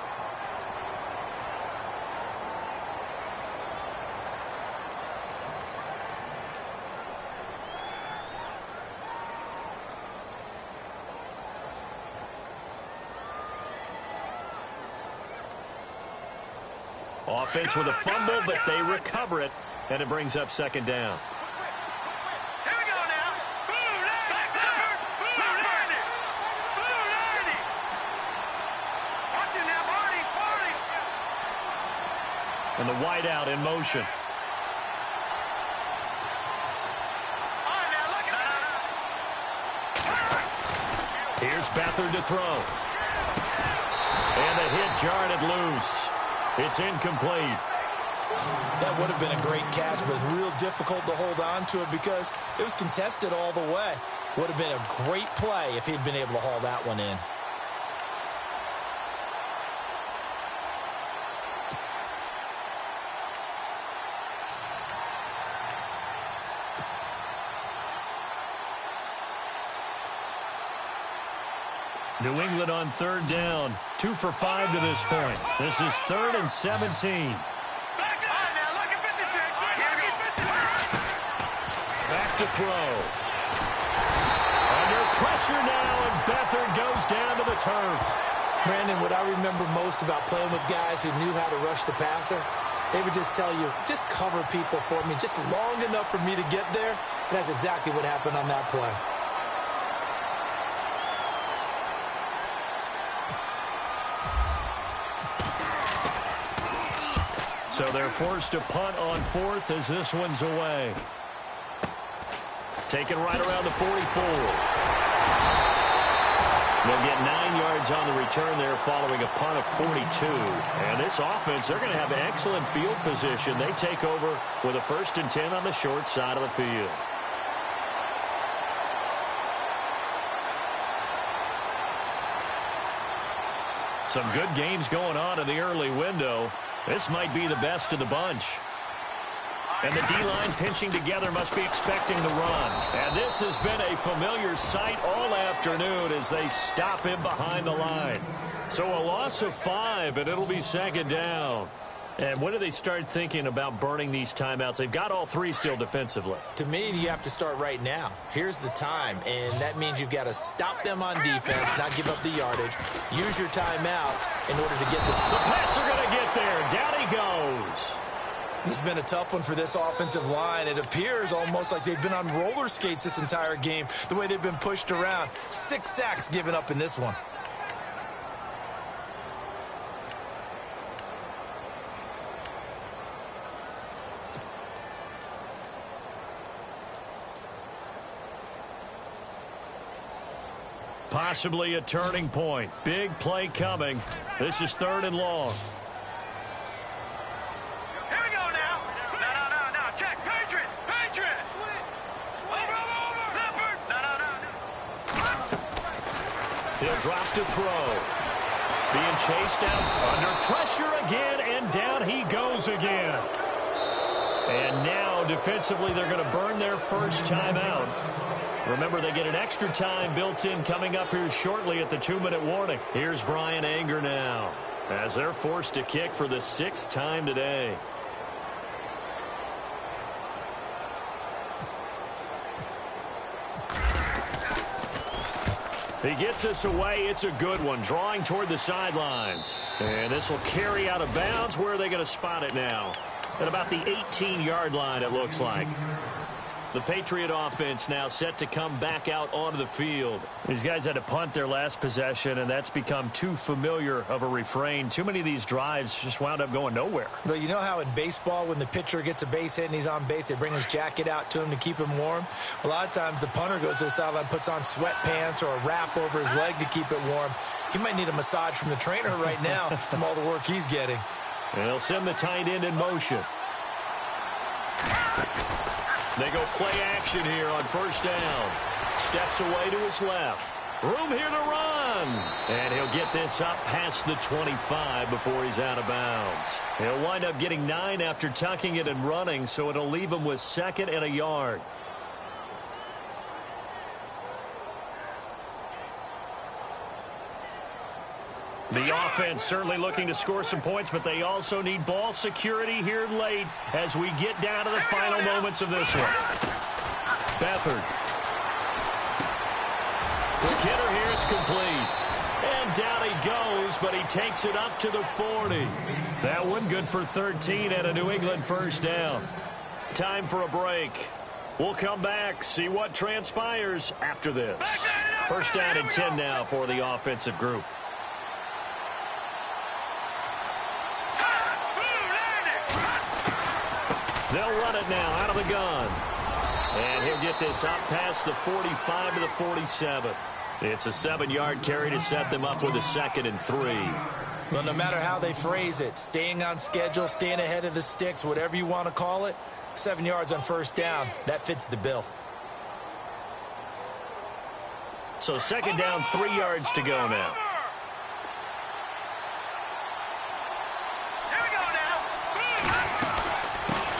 Offense with a fumble, but they recover it, and it brings up second down. Here we go now. Back cover. Watch it now, Marty. And the wideout in motion. All right, now, look at that. Here's Beathard to throw. And the hit jarred it loose. It's incomplete. That would have been a great catch, but it's real difficult to hold on to it because it was contested all the way. Would have been a great play if he'd been able to haul that one in. New England on third down. 2 for 5 to this point. This is 3rd and 17. Back up. All right, now, look at 56. Here we go. Back to throw. Under pressure now, and Beathard goes down to the turf. Brandon, what I remember most about playing with guys who knew how to rush the passer, they would just tell you, just cover people for me, just long enough for me to get there. And that's exactly what happened on that play. So they're forced to punt on 4th as this one's away. Taken right around the 44. They'll get 9 yards on the return there following a punt of 42. And this offense, they're going to have excellent field position. They take over with a 1st and 10 on the short side of the field. Some good games going on in the early window. This might be the best of the bunch. And the D-line pinching together must be expecting the run. And this has been a familiar sight all afternoon as they stop him behind the line. So a loss of 5, and it'll be second down. And when do they start thinking about burning these timeouts? They've got all 3 still defensively. To me, you have to start right now. Here's the time, and that means you've got to stop them on defense, not give up the yardage. Use your timeouts in order to get The Pats are going to get there. Down he goes. This has been a tough one for this offensive line. It appears almost like they've been on roller skates this entire game, the way they've been pushed around. 6 sacks given up in this one. Possibly a turning point. Big play coming. This is 3rd and long. Here we go now. No. Check. Patriot. Over. Leopard. No. He'll drop to throw. Being chased out under pressure again, and down he goes again. And now defensively they're going to burn their first timeout. Remember, they get an extra time built in coming up here shortly at the 2-minute warning. Here's Brian Anger now as they're forced to kick for the 6th time today. He gets this away. It's a good one, drawing toward the sidelines. And this will carry out of bounds. Where are they going to spot it now? At about the 18-yard line, it looks like. The Patriot offense now set to come back out onto the field. These guys had to punt their last possession, and that's become too familiar of a refrain. Too many of these drives just wound up going nowhere. But you know how in baseball, when the pitcher gets a base hit and he's on base, they bring his jacket out to him to keep him warm? A lot of times the punter goes to the sideline, puts on sweatpants or a wrap over his leg to keep it warm. He might need a massage from the trainer right now from all the work he's getting. And they'll send the tight end in motion. They go play action here on first down. Steps away to his left. Room here to run. And he'll get this up past the 25 before he's out of bounds. He'll wind up getting 9 after tucking it and running, so it'll leave him with 2nd and a yard. The offense certainly looking to score some points, but they also need ball security here late as we get down to the final moments of this one. Beathard. Quick hitter here, it's complete. And down he goes, but he takes it up to the 40. That one good for 13 and a New England first down. Time for a break. We'll come back, see what transpires after this. First down and 10 now for the offensive group. They'll run it now out of the gun. And he'll get this up past the 45 to the 47. It's a 7-yard carry to set them up with a 2nd and 3. Well, no matter how they phrase it, staying on schedule, staying ahead of the sticks, whatever you want to call it, 7 yards on first down, that fits the bill. So 2nd down, 3 yards to go now.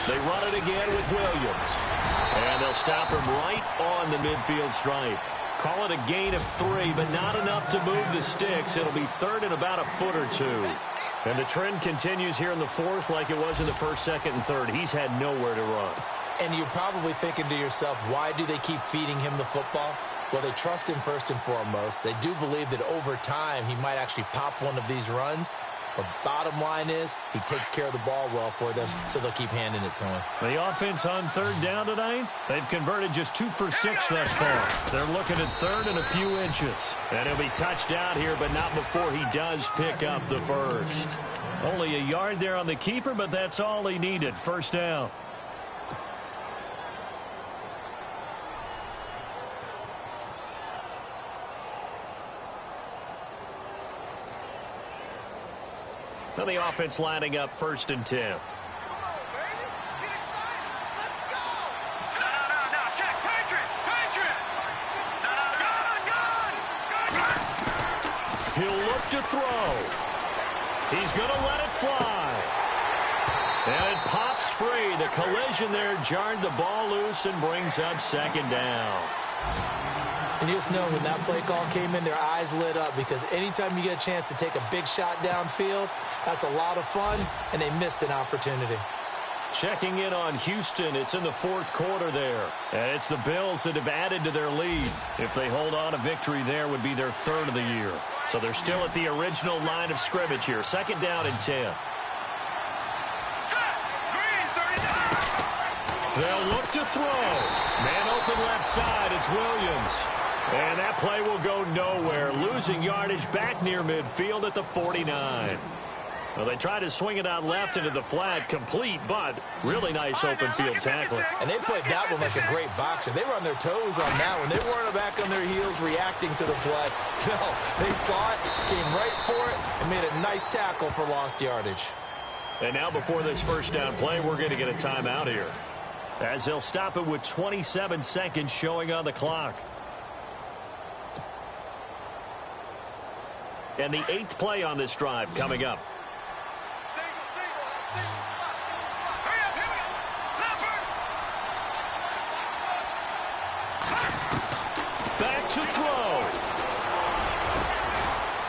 They run it again with Williams. And they'll stop him right on the midfield stripe. Call it a gain of 3, but not enough to move the sticks. It'll be 3rd and about a foot or 2. And the trend continues here in the 4th like it was in the 1st, 2nd, and 3rd. He's had nowhere to run. And you're probably thinking to yourself, why do they keep feeding him the football? Well, they trust him first and foremost. They do believe that over time he might actually pop one of these runs. But bottom line is, he takes care of the ball well for them, so they'll keep handing it to him. The offense on 3rd down tonight, they've converted just 2 for 6 thus far. They're looking at 3rd and a few inches. And he'll be touched down here, but not before he does pick up the first. Only a yard there on the keeper, but that's all he needed. First down. Now the offense lining up 1st and 10. He'll look to throw. He's going to let it fly. And it pops free. The collision there jarred the ball loose and brings up 2nd down. And you just know when that play call came in, their eyes lit up, because anytime you get a chance to take a big shot downfield, that's a lot of fun, and they missed an opportunity. Checking in on Houston, it's in the 4th quarter there. And it's the Bills that have added to their lead. If they hold on, a victory there would be their 3rd of the year. So they're still at the original line of scrimmage here. 2nd down and 10. They'll look to throw. Man open left side, it's Williams. And that play will go nowhere. Losing yardage back near midfield at the 49. Well, they tried to swing it out left into the flat, complete, but really nice open field tackle. And they played that one like a great boxer. They were on their toes on that one. They weren't back on their heels reacting to the play. No, they saw it, came right for it, and made a nice tackle for lost yardage. And now before this first down play, we're going to get a timeout here, as they'll stop it with 27 seconds showing on the clock. And the 8th play on this drive coming up. Back to throw.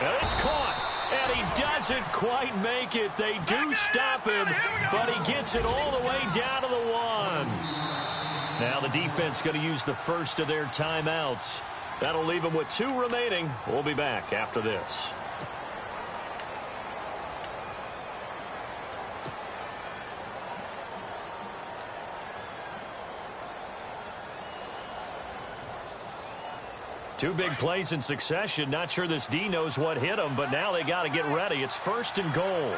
And it's caught. And he doesn't quite make it. They do stop him, but he gets it all the way down to the 1. Now the defense going to use the first of their timeouts. That'll leave them with 2 remaining. We'll be back after this. Two big plays in succession. Not sure this D knows what hit him, but now they got to get ready. It's 1st and goal.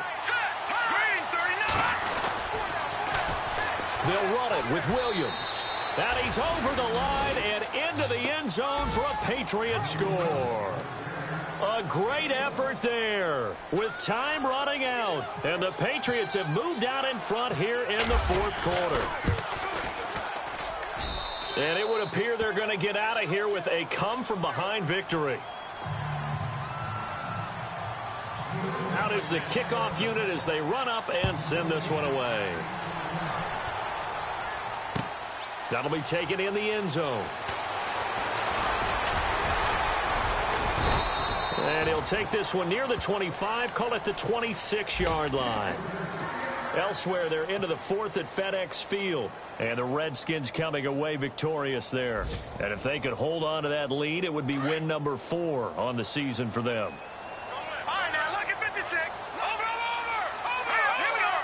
They'll run it with Williams. And he's over the line and into the end zone for a Patriot score. A great effort there with time running out. And the Patriots have moved out in front here in the 4th quarter. And it would appear they're going to get out of here with a come-from-behind victory. Out is the kickoff unit as they run up and send this one away. That'll be taken in the end zone. And he'll take this one near the 25, call it the 26-yard line. Elsewhere, they're into the 4th at FedEx Field. And the Redskins coming away victorious there. And if they could hold on to that lead, it would be win number 4 on the season for them. All right, now look at 56. Over. Here we go.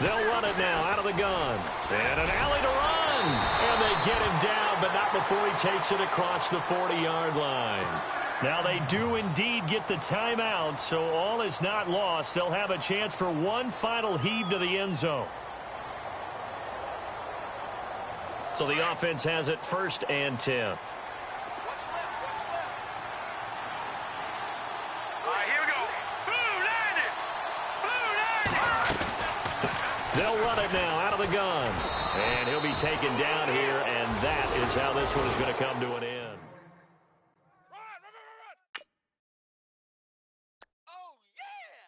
They'll run it now out of the gun. And an alley to run. And they get him down, but not before he takes it across the 40-yard line. Now they do indeed get the timeout, so all is not lost. They'll have a chance for one final heave to the end zone. So the offense has it 1st and 10. All right, here we go. Blue landed. They'll run it now out of the gun. And he'll be taken down here, and that is how this one is going to come to an end. Oh, yeah.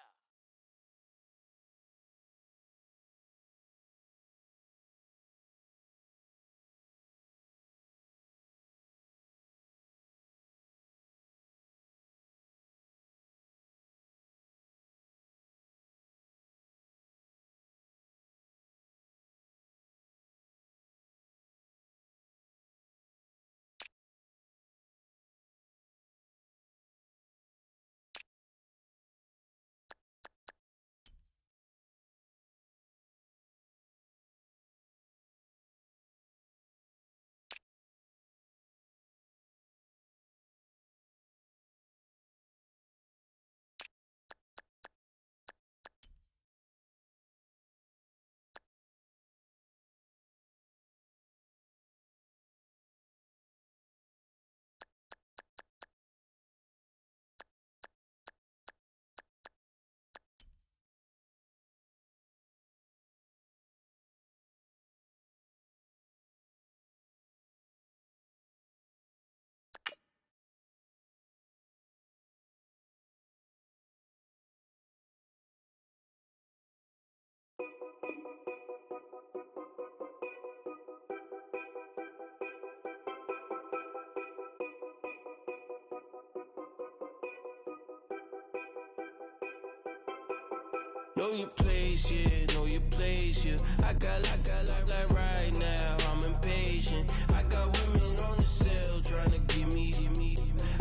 Know your place, yeah, know your place, yeah. I got like right now, I'm impatient. I got women on the cell trying to give me.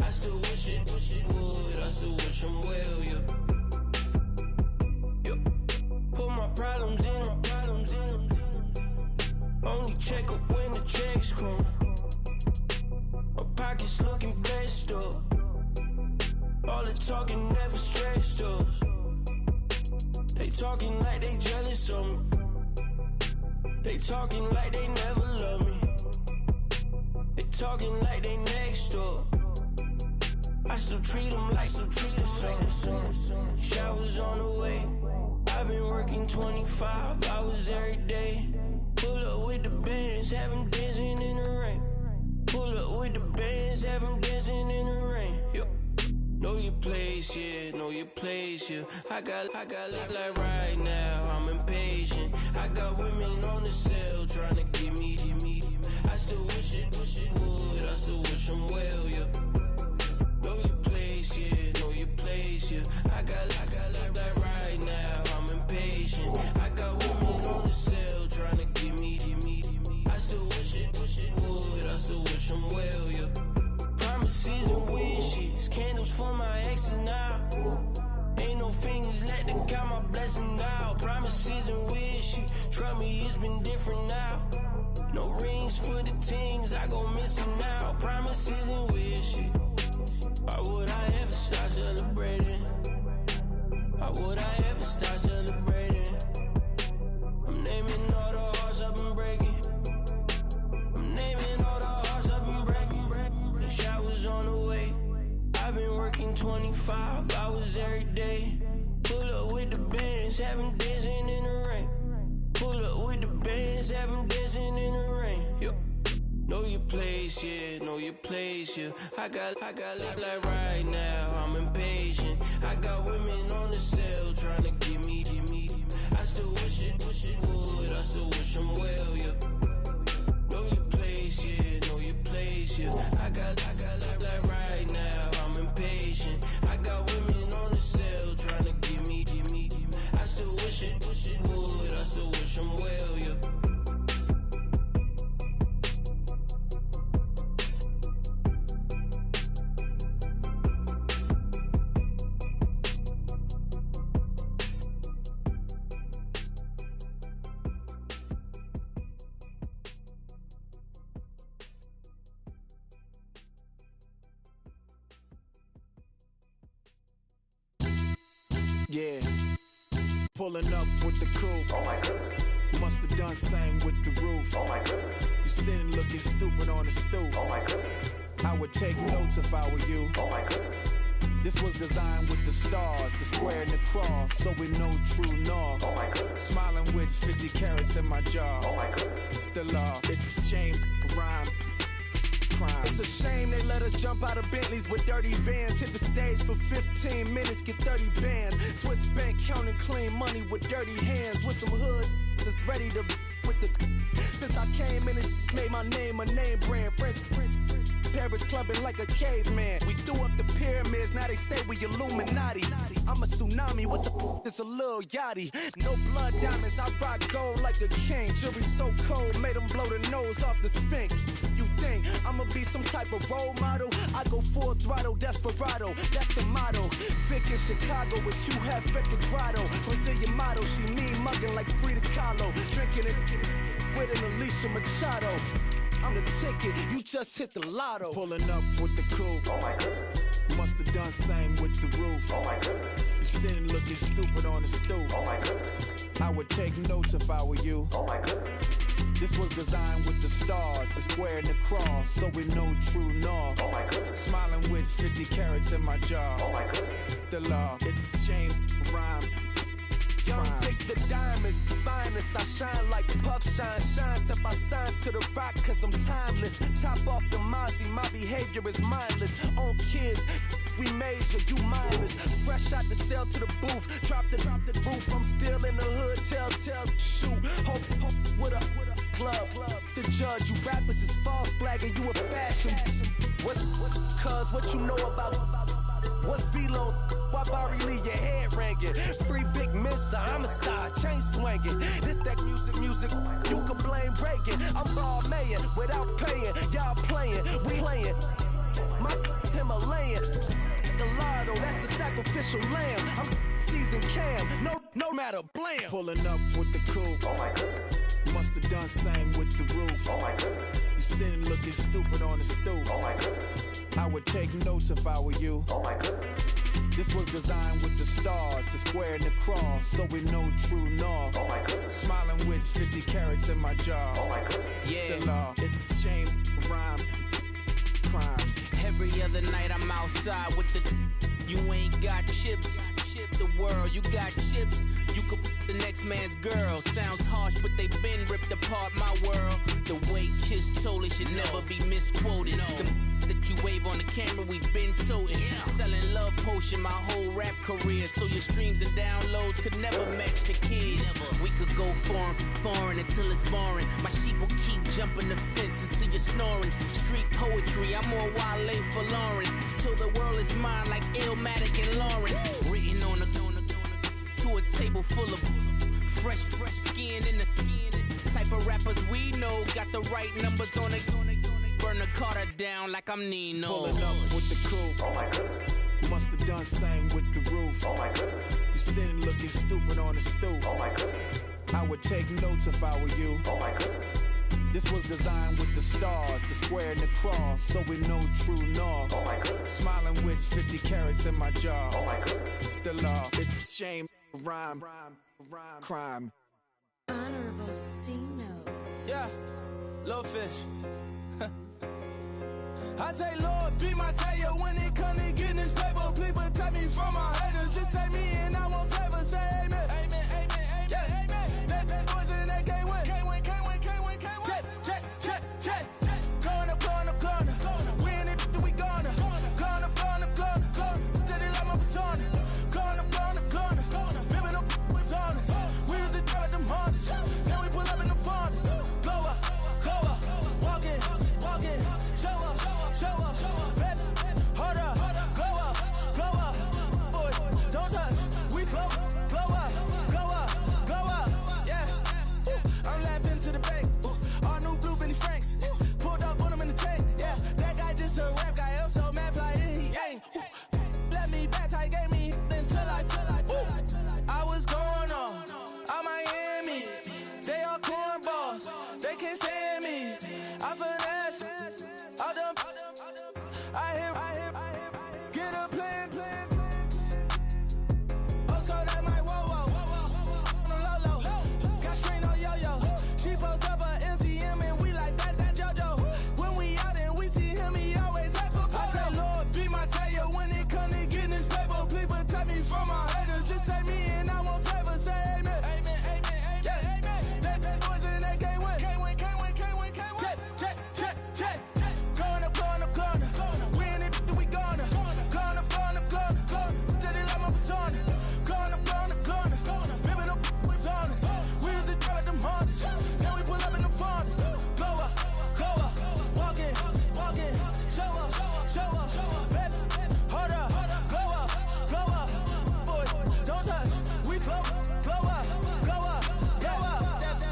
I still wish it would, I still wish them well, yeah. Put my problems in them. Only check up when the checks come. My pockets looking blessed up. All the talking never stressed us. They talking like they jealous of me. They talking like they never love me. They talking like they next door. I still treat them like son. Showers on the way. I've been working 25 hours every day. Pull up with the bands, have them dancing in the rain. Pull up with the bands, have them dancing in the rain. Yo. Know your place, yeah, know your place, yeah. I got like right now, I'm impatient. I got women on the cell trying to give me. I still wish it would, I still wish them well, yeah. Know your place, yeah, know your place, yeah. I got like right now, I'm impatient. I got women on the cell trying to give me. I still wish it would, I still wish them well. for my exes now. Ain't no fingers, let them count my blessings now. Promises and wish you, trust me, it's been different now. No rings for the things I go missing now. Promises and wish you. Why would I ever start celebrating? Why would I ever start celebrating? I'm naming all the hearts I've been breaking. I'm naming all the hearts I've been breaking. The shower's on the way. I've been working 25 hours every day. Pull up with the bands, have them dancing in the rain. Pull up with the bands, have them dancing in the rain. Yo. Know your place, yeah, know your place, yeah. I got like right now, I'm impatient. I got women on the cell trying to give me. I still wish it would, I still wish I'm well, yeah. Know your place, yeah, know your place, yeah. I got like right now, I'm impatient. I got women on the cell trying to give me. I still wish it would, I still wish I'm well, yeah. Yeah, pulling up with the coupe. Oh my goodness. Must have done same with the roof. Oh my goodness. You sitting looking stupid on the stoop. Oh my goodness. I would take notes if I were you. Oh my goodness. This was designed with the stars, the square and the cross, so we know true north. Oh my goodness. Smiling with 50 carats in my jaw. Oh my goodness. The law, it's a shame, rhyme. Crime. It's a shame they let us jump out of Bentleys with dirty vans. Hit the stage for 15 minutes, get 30 bands. Swiss bank counting clean money with dirty hands. With some hood that's ready to with the. Since I came in, it made my name a name brand. French. Paris clubbing like a caveman. We threw up the pyramids, now they say we Illuminati. I'm a tsunami, what the it's a little yachty. No blood diamonds, I rock gold like a king. Jury so cold, made them blow the nose off the Sphinx. You think I'ma be some type of role model? I go full throttle, desperado, that's the motto. Vic in Chicago is Hugh Hef at the grotto. Brazilian model, she mean mugging like Frida Kahlo. Drinking it with an Alicia Machado. I'm the ticket, you just hit the lotto. Pulling up with the coupe. Oh my goodness. Must have done same with the roof. Oh my goodness. You sitting looking stupid on the stoop. Oh my goodness. I would take notes if I were you. Oh my goodness. This was designed with the stars, the square and the cross, so we know true north. Oh my goodness. Smiling with 50 carats in my jaw. Oh my goodness. The law, it's a shame, rhyme. Young Vic the diamonds, finest. I shine like puff shine. Shines if I sign to the rock, cause I'm timeless. Top off the Mozzie, my behavior is mindless. On kids, we major, you mindless. Fresh out the cell to the booth. Drop the roof, I'm still in the hood. Tell, shoot. Hope with a club. The judge, you rappers is false flagging, you a fashion. What's cuz, what you know about? What's Velo? Why Barry Lee, your head ringing? Free Vic Mensa, I'm a star, chain swinging. This that music, you can blame Reagan. I'm ball mayin' without paying. Y'all playing, we playing. My Himalayan. The lotto, that's a sacrificial lamb. I'm season cam, no matter, blam. Pulling up with the coupe. Oh my goodness. Must have done same with the roof. Oh my goodness. You sitting looking stupid on the stoop. Oh my goodness. I would take notes if I were you. Oh my goodness. This was designed with the stars, the square and the cross, so we know true north. Oh my goodness. Smiling with 50 carats in my jaw. Oh my goodness. Yeah. The law, it's a shame, rhyme, crime. Every other night I'm outside with the. You ain't got chips. The world, you got chips. You could the next man's girl. Sounds harsh, but they been ripped apart my world. The way Kiss told it should never be misquoted. The that you wave on the camera, we been toting. Selling love potion my whole rap career. So your streams and downloads could never match the kids. We could go foreign until it's boring. My sheep will keep jumping the fence until you're snoring. Street poetry, I'm more Wale for Lauren. Till the world is mine like Illmatic and Lauren. Written on to a table full of fresh skin in the type of rappers we know. Got the right numbers on it. Burn the Carter down like I'm Nino. Pulling up with the coupe. Oh my goodness. Must have done same with the roof. Oh my goodness. You sitting looking stupid on the stoop. Oh my goodness. I would take notes if I were you. Oh my goodness. This was designed with the stars, the square and the cross, so we know true north. Oh my goodness. Smiling with 50 carats in my jaw. Oh my goodness. The law, it's a shame, rhyme, crime. Honorable C notes. Yeah, little fish. I say, Lord, be my savior when it comes to getting this paper. Please protect me from my haters. Just say me and I won't save us. Say amen. Amen, amen, amen. Yeah, amen. That boys and they can't win. Can't win, can't win, can't win, can't win. Check. Going up. Win it, we gonna. Going up. Did it like my persona. Going up. Remember them was honest. We was the devil, them hunters. Then we pull up in the furnace. Glow up. Walking. Show up. Baby, hold up. Glow up. Boy, don't touch. We glow up. Yeah. Ooh, I'm laughing to the bank. Ooh, all new blue Benny Franks. Pulled up on him in the tank. Yeah, that guy just a rap guy. I'm so mad fly and he ain't. Ooh, let me back, I gave me until I was going on Miami. They all cornballs. They can't stand me. I finesse. All them. I hear. Get a plan. Oscar, that my whoa. On the low. Got strain on yo-yo. She post up a MCM and we like that JoJo. When we out and we see him, he always ask for photo. I say, Lord, be my savior when it come to getting this paper. Please protect me from my haters. Just say me and I won't save us. Say amen. Amen. Yeah. That boys and they can't win. Can't win. Check. Going up. Win it, we gonna. Going up. Did it like my persona. Going up. Remember them was honest. We was the devil, them hunters. Then we pull up in the furnace. Glow up. Walking. Show up. Baby, hold up. Glow up. Boy, don't touch. We glow up.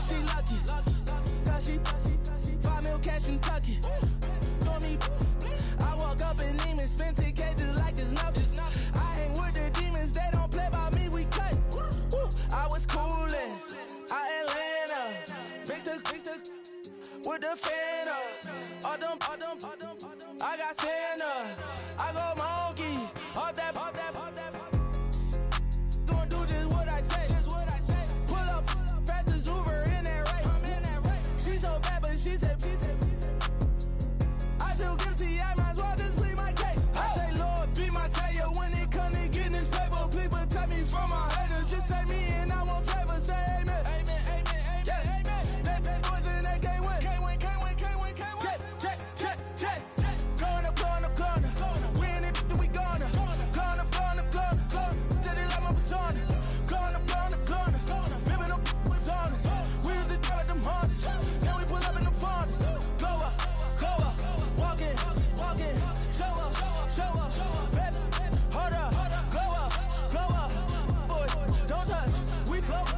She lucky. Cause she 5 mil cash in Kentucky. Told me I walk up in Neiman, spend 10K just like it's nothing. I hang with the demons, they don't play by me, we cut. I was coolin', Atlanta, mixed with the Fanta. All them, I got Santa, I go monkey, all that. Gonna do just what I say. Pull up, fast as Uber in that race. She so bad, but she said. I feel guilty, I might as well just plead my case. I say, Lord, be my savior when it come to getting this paper. Please protect me from my haters. Just say me and I won't save us. Say amen. Amen. Yeah. That boys and they can't win. Can't win. Check. Going up. Win it, we gonna. Going up. Did it like my persona. Going up. Remember them was honest. We was the devil, them hunters. Then we pull up in the furnace. Glow up. Walking. Show up. Baby, hold up. Glow up. Boy, don't touch. We glow up.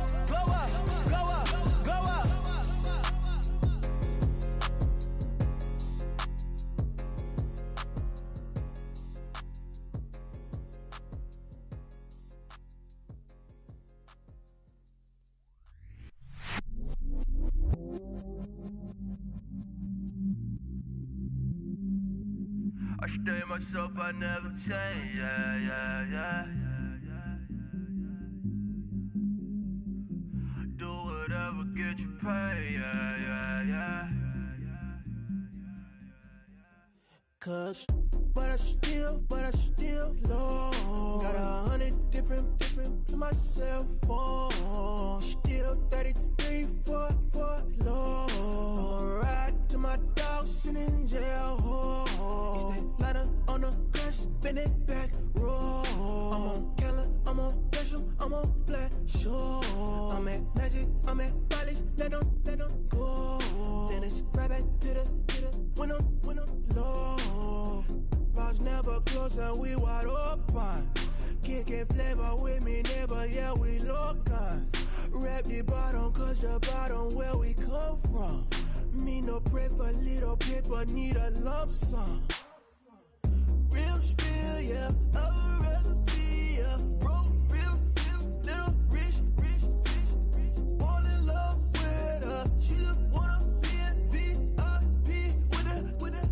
I stay myself, I never change, yeah. Do whatever, get you paid, yeah. Cause, but I still low. Got 100 different to my cell phone. Still 33 for low. I'ma ride to my dog sitting in jail. He stay lighter on the grass, bend it back, roll. I'm on Keller, I'm on Gresham, I'm on Flat Shore. I'm at Magic, I'm at Bally's, let them go. Then it's right back to the when I'm low. Bars never close and we wide open. Kicking flavor with me, neighbor, yeah, we local. Rap the bottom, cause the bottom where we come from. Me no pray for little paper, need a lump sum. Real spill, yeah. I would rather be a broke, real, little rich. Fall in love with her. She just wanna be a VIP with her.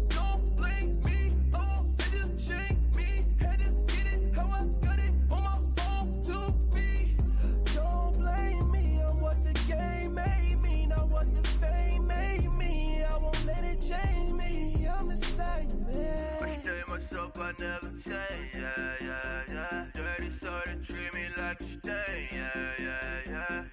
Don't blame me, oh, they just shame me. Had to get it how I got it on my own 2 feet. Don't blame me, I'm what the game made me, not what the fame made me. I won't let it change me, I'm the same man. I tell myself I never change, yeah. Dirty sort of treat me like a stain, yeah.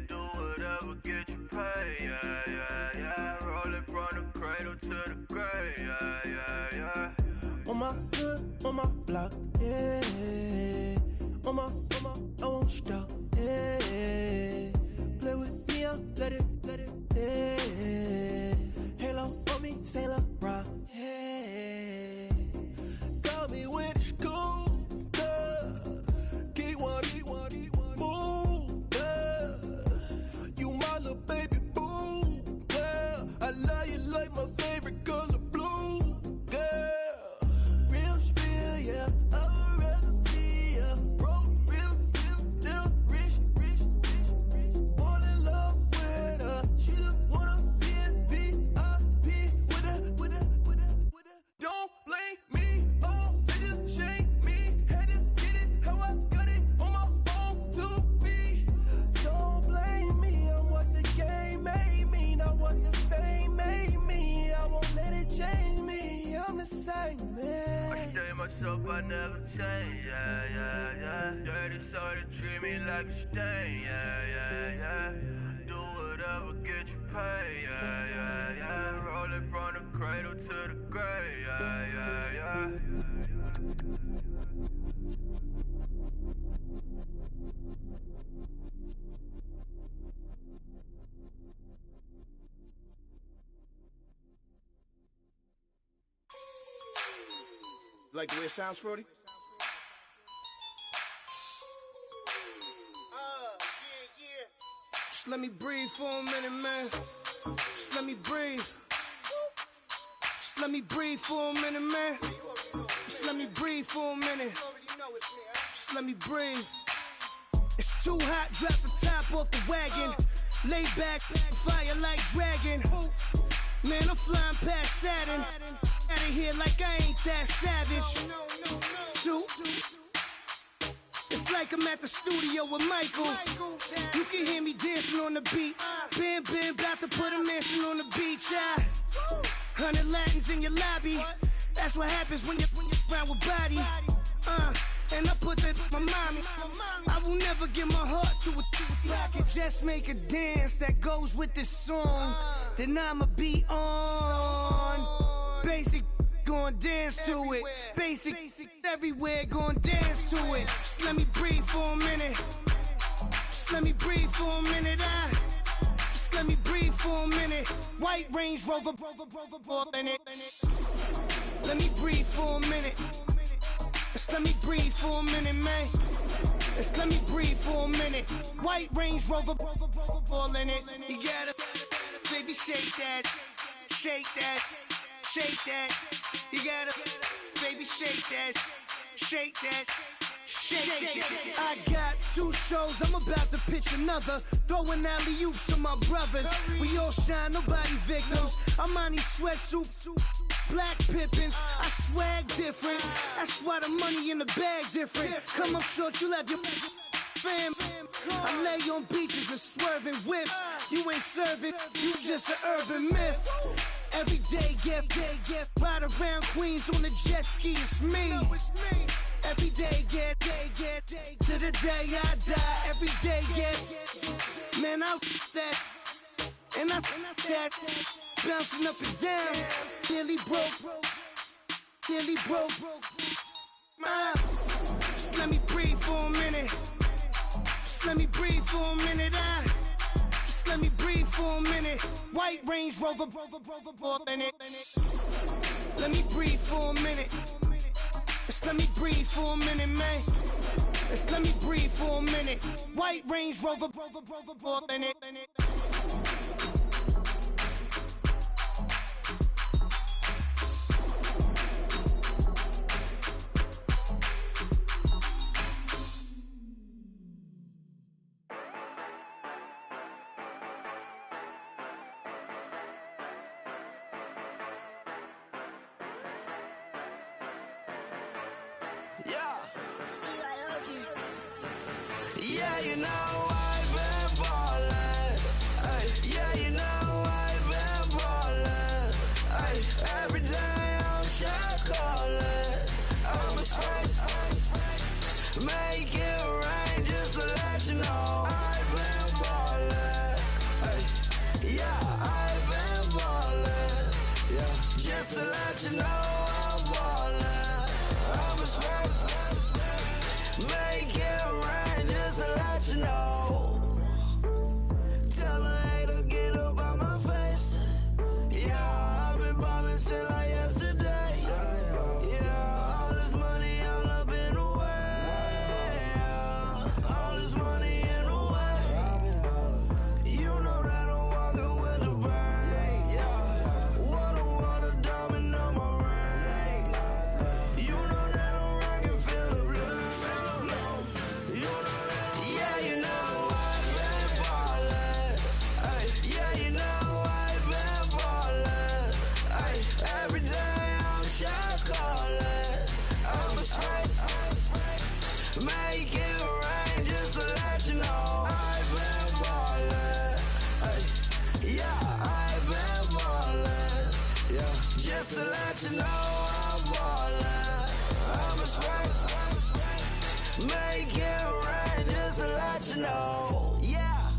Do whatever, get you paid, yeah. Rolling from the cradle to the grave, yeah. On my hood, on my block, yeah. On my, I won't stop, yeah. Play with me, I'll let it, yeah. Halo on me, Saint Laurent, yeah. Got me with the school, yeah. Keep one, move, yeah. You my little baby boo, yeah. I love you like my favorite color blue, girl. Real spill, yeah. I would rather be a broke, real, little rich. Fall in love with her. She just wanna be a VIP with her. Don't blame me, oh, they just shame me. Had to get it how I got it on my own 2 feet. Don't blame me, I'm what the game made me, not what the fame made me. I won't let it change me, I'm the same man. I tell myself I never change, yeah. Dirty sort of treat me like a stain, yeah. Do whatever, get you paid, yeah. Rolling from the cradle to the grave, yeah. Like the way it sounds, Frody? Yeah. Just let me breathe for a minute, man. Just let me breathe. Just let me breathe for a minute, man. Just let me breathe for a minute. Just let me breathe. It's too hot, drop the top off the wagon. Lay back, fire like dragon. Man, I'm flying past Saturn. Out of here like I ain't that savage. Two. It's like I'm at the studio with Michael. You can hear me dancing on the beat. Bam, about to put a mansion on the beach. 100 Latins in your lobby. That's what happens when you're around with body. And I put that in my mommy. I will never give my heart to a rocket. Just make a dance that goes with this song. Then I'ma be on. Basic, gon' dance to it. Basic, everywhere, gon' dance to it. Just let me breathe for a minute. Just let me breathe for a minute. Just let me breathe for a minute. White Range Rover, in it. Let me breathe for a minute. Just let me breathe for a minute, man. Just let me breathe for a minute. White Range Rover, ball in it. You gotta, baby, shake that, shake that. Shake that, you gotta, baby, shake that, shake that, shake that. I got 2 shows, I'm about to pitch another. Throwing alley-oops to my brothers. We all shine, nobody victims. I'm on these sweatsuits, black Pippins. I swag different, that's why the money in the bag different. Come up short, you have your fam. I lay on beaches and swerving whips. You ain't serving, you just an urban myth. Every day, get ride around Queens on a jet ski, it's me. Every day, get to the day I die. Every day, get, man, I that, and I that, bouncing up and down, nearly broke. Just let me breathe for a minute. Just let me breathe for a minute. Just let me breathe for a minute. White Range Rover, in it. Let me breathe for a minute. Just let me breathe for a minute, man. Just let me breathe for a minute. White Range Rover, in it. Yeah. Yeah, you know I've been ballin'. Ay, yeah, you know I've been ballin'. Ay, every day I'm shot callin'. I'm a spray. Make it rain just to let you know I've been ballin'. Ay, yeah, I've been ballin'. Yeah, just to let you know I'm ballin'. I'm a spray. Make it rain just to let you know. Tell a hater get up on my face. Yeah, I've been ballin' since like yesterday. Yeah, all this money all up in the way. Yeah, all this money in the way. You know that I'm walking with the bank. Yeah, water, diamond on my ring. You know that I'm rockin', feel the blue. You know that, yeah, you know I've been ballin'. Ay, yeah, you know I've been ballin'. Ay, every day I'm shot callin'. I'm a spray. Make it rain just to let you know I've been ballin'. Ay, yeah, I've been ballin'. Yeah, just to let you know I'm ballin'. I'm a spray. Make it rain just to let you know. Yeah,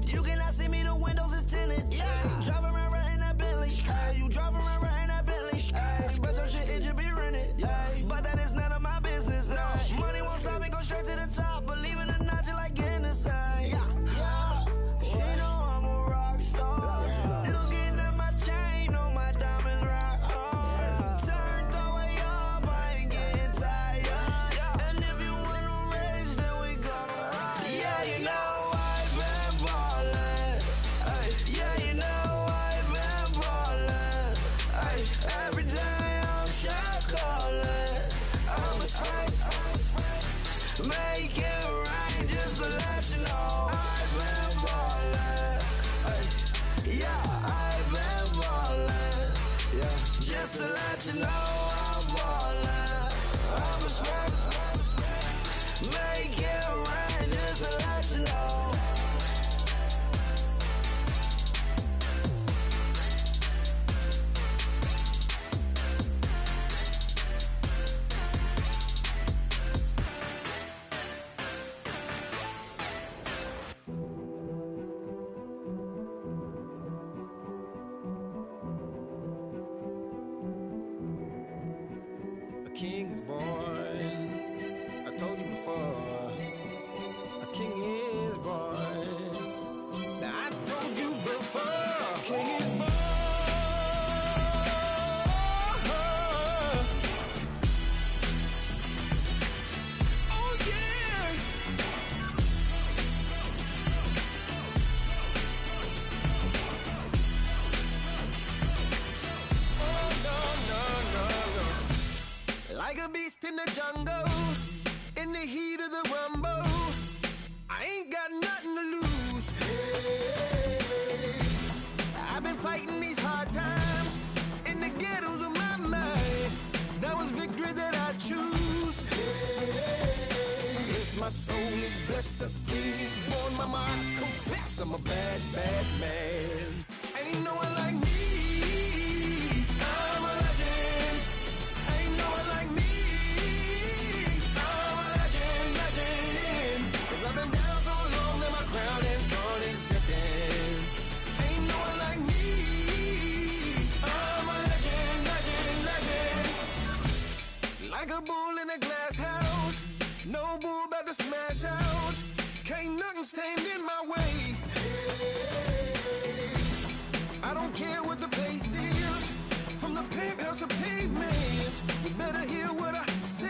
you cannot see me, the windows is tinted. Yeah, drive around right in that Bentley. Ay, you drive around right in that Bentley. Ay, but your shit, it should be rented. Yeah, but that is none of my business. Ay, money won't stop me, go straight to the top. Believe it or not, you like getting the same. Yeah, she know I'm a rock star. Looking at my chain, on my diamonds rock hard. Turned the way up, I ain't getting tired. And if you wanna race, then we gonna ride. Yeah, you know I've been ballin'. Ay, yeah, you know I've been ballin'. Ay, every day I'm shot callin'. I'm a spray. Make it rain just to let you know I've been ballin'. Ay, yeah, I've been ballin'. Yeah, just to let you know I'm ballin'. I'm a spray. Make it rain just to let you know. A king is born. I told you before. A king is born. Now I told you before. A king is born. Oh yeah. Oh no. Like a beast in the jungle, in the heat of the rumble, I ain't got nothing to lose. Hey, I've been fighting these hard times in the ghettos of my mind. Now it's victory that I choose. Hey, yes, my soul is blessed, the king is born. Mama, I confess I'm a bad man. Ain't no one like me. I'm a legend. Ain't no one like me. I'm a legend. 'Cause I've been down so long that my crown and throne is destined. Ain't no one like me. I'm a legend. Like a bull in a glass house. No bull about to smash out. Can't nothing stand in my way. I don't care what the place is, from the penthouse to pavement. You better hear what I say.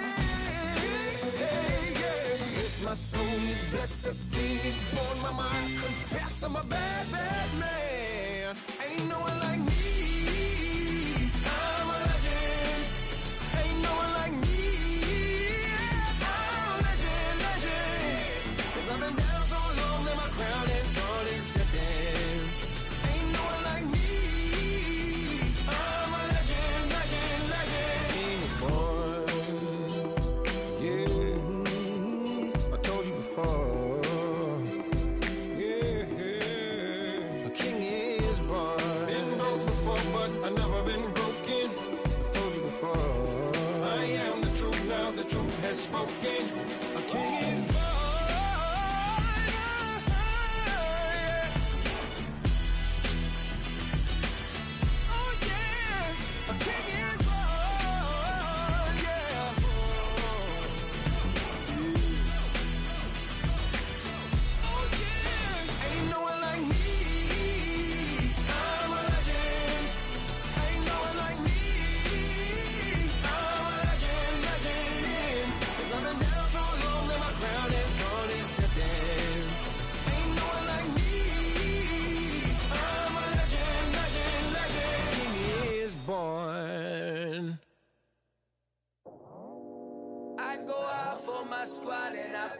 Hey, yeah. Yes, my soul is blessed, the king is born. Mama, I confess I'm a bad man. Ain't no one like me. I'm a legend. Ain't no one like me. I'm a legend. 'Cause I've been down so long that my crown and throne is destined. Ain't no one like me. I'm a legend. King is born. Yeah.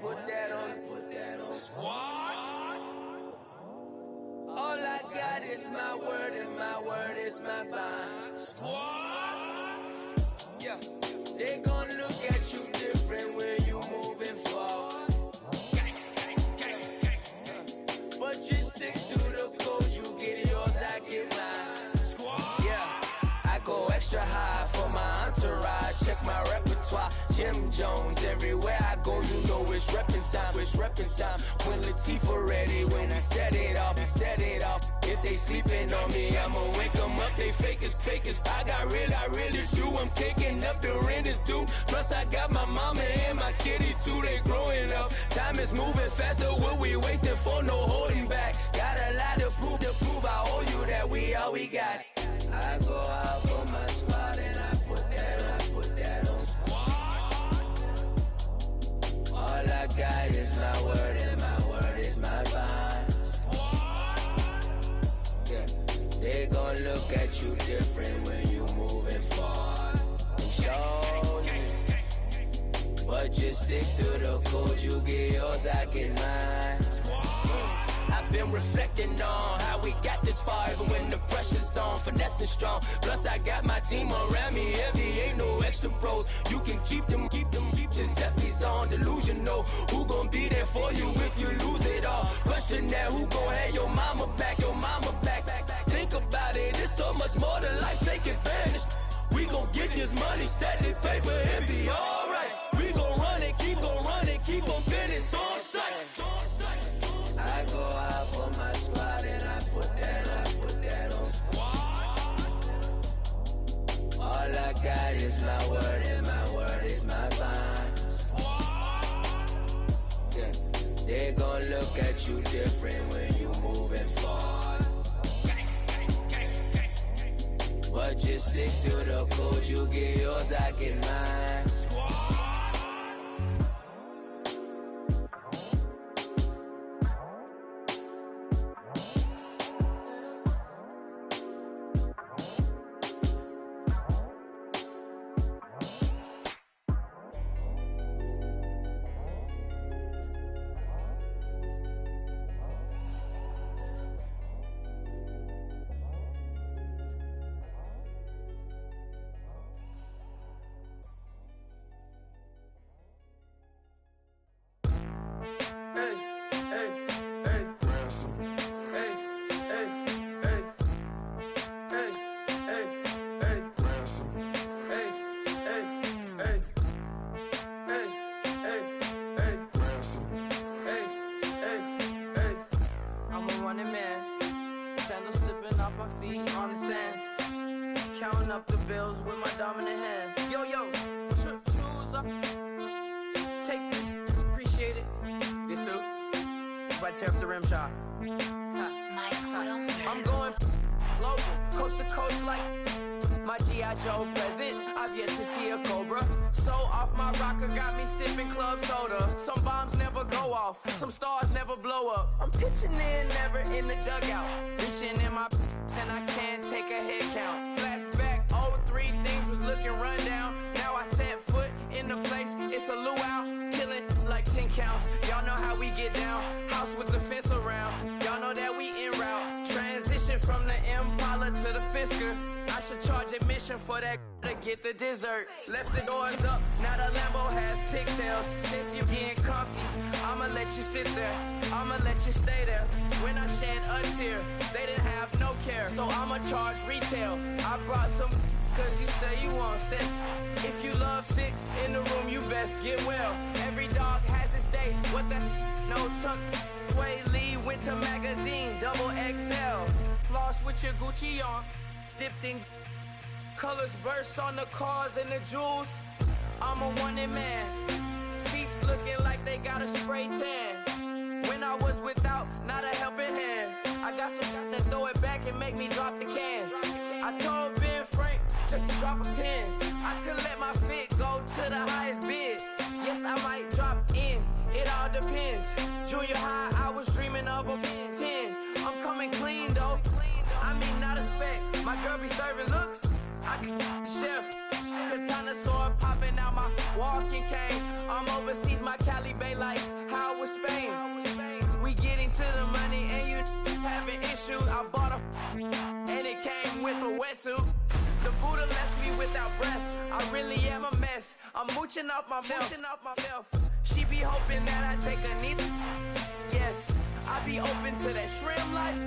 put that on. Squad. All I got is my word, and my word is my bond. Squad. Yeah, they gon' look at you different when you moving forward. But you stick to the code, you get yours, I get mine. Squad. Yeah, I go extra high for my entourage. Check my repertoire, Jim Jones. Everywhere I go, you know it's reppin' time. It's reppin' time. When Latifah ready, when we set it off, we set it off. If they sleeping on me, I'ma wake them up. They fakers. I really do. I'm caking up, the rent is due. Plus I got my mama and my kiddies too. They growing up. Time is moving faster. What we wasting for? No holding back. Got a lot to prove. I owe you that we all we got. I go out for my squad and I put that on. Squad. All I got is my word, and my word is my bond. Squad. Yeah, they gon' look at you different when you moving forward. And show this. But just stick to the code, you get yours, I get mine. Squad. I've been reflecting on how we got this far, even when the pressure's on, finessing strong. Plus I got my team around me heavy, ain't no extra bros. You can keep them. Giuseppe's on delusional. Who gon' be there for you if you lose it all? Question that, who gon' have your mama back? Think about it, it's so much more to life, take advantage. We gon' get this money, stack this paper, and be alright. We gon' run it, keep on finish on sight. I go out for my squad and I put that on. Squad. All I got is my word, and my word is my bond. Squad. Yeah, they gon' look at you different when you moving forward. But just stick to the code, you get yours, I get mine. Squad. Counting up the bills with my dominant hand. Yo, choose up. Take this, appreciate it. This too. If I tear up the rim shot. I'm going global, coast to coast like my G.I. Joe present. I've yet to see a Cobra. So off my rocker, got me sipping club soda. Some bombs never go off, some stars never blow up. I'm pitching in, never in the dugout. Reaching in my and I can't take a head count. Flashback, 03, things was looking run down. Now I set foot in the place, it's a luau. Killing like 10 counts, y'all know how we get down. House with the fence around, y'all know that we en route. Transition from the Impala to the Fisker. I should charge admission for that to get the dessert. Left the doors up, now the Lambo has pigtails. Since you getting comfy, I'ma let you sit there, I'ma let you stay there. When I shed a tear, they didn't have no care, so I'ma charge retail. I brought some cause you say you want sick. If you love sick in the room, you best get well. Every dog has its day, what the no tuck. Sway Lee, Winter Magazine, double XL. Floss with your Gucci on, dipped in colors burst on the cars and the jewels. I'm a wanted man. Seats looking like they got a spray tan. When I was without, not a helping hand. I got some guys that throw it back and make me drop the cans. I told Ben Frank just to drop a pin. I could let my fit go to the highest bid. Yes, I might drop in, it all depends. Junior high, I was dreaming of a 10. I'm coming clean though. I mean, not a spec. My girl be serving looks. I can the chef. katana sword popping out my walking cane. I'm overseas, my Cali Bay life, how was Spain? We getting to the money and you having issues. I bought a and it came with a wetsuit. The Buddha left me without breath. I really am a mess. I'm mooching off myself. She be hoping that I take a knee. Yes, I be open to that shrimp life.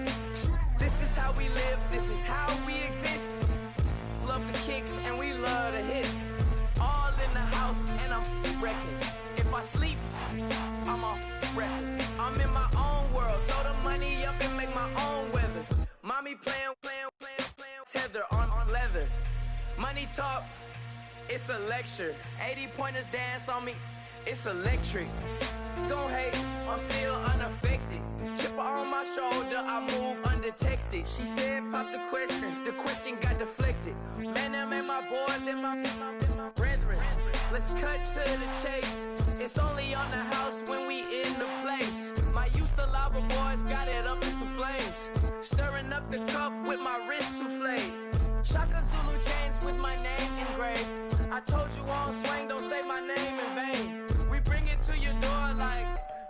This is how we live, this is how we exist. Love the kicks and we love the hits. All in the house and I'm wrecking. If I sleep, I'm off record. I'm in my own world, throw the money up and make my own weather. Mommy playing, tether on leather. Money talk, it's a lecture. 80 pointers dance on me, it's electric. Don't hate, I'm still unaffected. Chipper on my shoulder, I move undetected. She said pop the question got deflected. Man, that made my boy, then my brethren. Let's cut to the chase. It's only on the house when we in the place. My used to lava boys got it up in some flames. Stirring up the cup with my wrist souffle. Shaka Zulu chains with my name engraved. I told you on swing, don't say my name in vain. We bring it to your door like,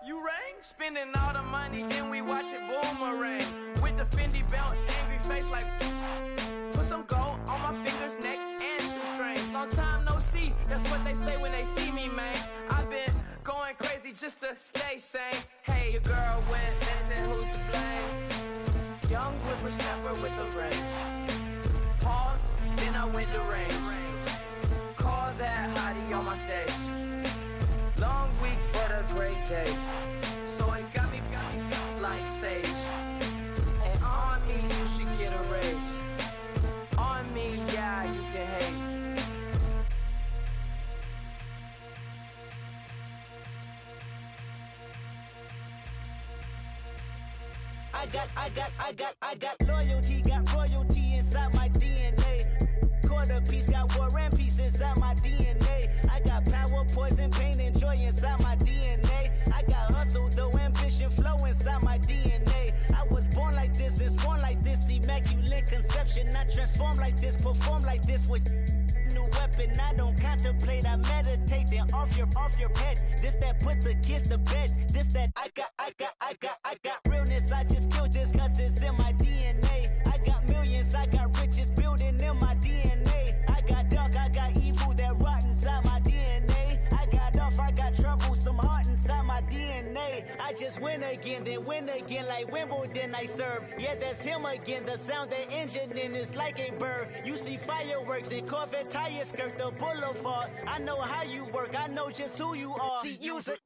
you rang? Spending all the money, then we watch it boomerang. With the Fendi belt, angry face like, put some gold on my fingers, neck, and shoestrings. Long time no see, that's what they say when they see me, man. I've been going crazy just to stay sane. Hey, your girl went missing, who's to blame? Young whippersnapper with a range. Pause, then I went to range. Call that hottie on my stage. Long week, but a great day. So it got me like sage. And on me, you should get a raise. On me, yeah, you can hate. I got loyalty, got royalty inside my DNA. Quarter piece, got war and peace inside my DNA. I got power, poison, pain, and joy inside my DNA. I got hustle, though ambition, flow inside my DNA. I was born like this, it's born like this, immaculate conception. I transform like this, perform like this with new weapon. I don't contemplate, I meditate. Then off your head. This that put the kids to bed. This that I got realness. I just killed this cause it's in my DNA. I got millions, I got riches building in my DNA. I got dark, I got evil that rot inside my DNA. I got off, I got trouble, some heart inside my DNA. I just win again, then win again like Wimbledon I serve. Yeah, that's him again. The sound that engine in is like a bird. You see fireworks and Corvette tires skirt the boulevard. I know how you work, I know just who you are. See, use it.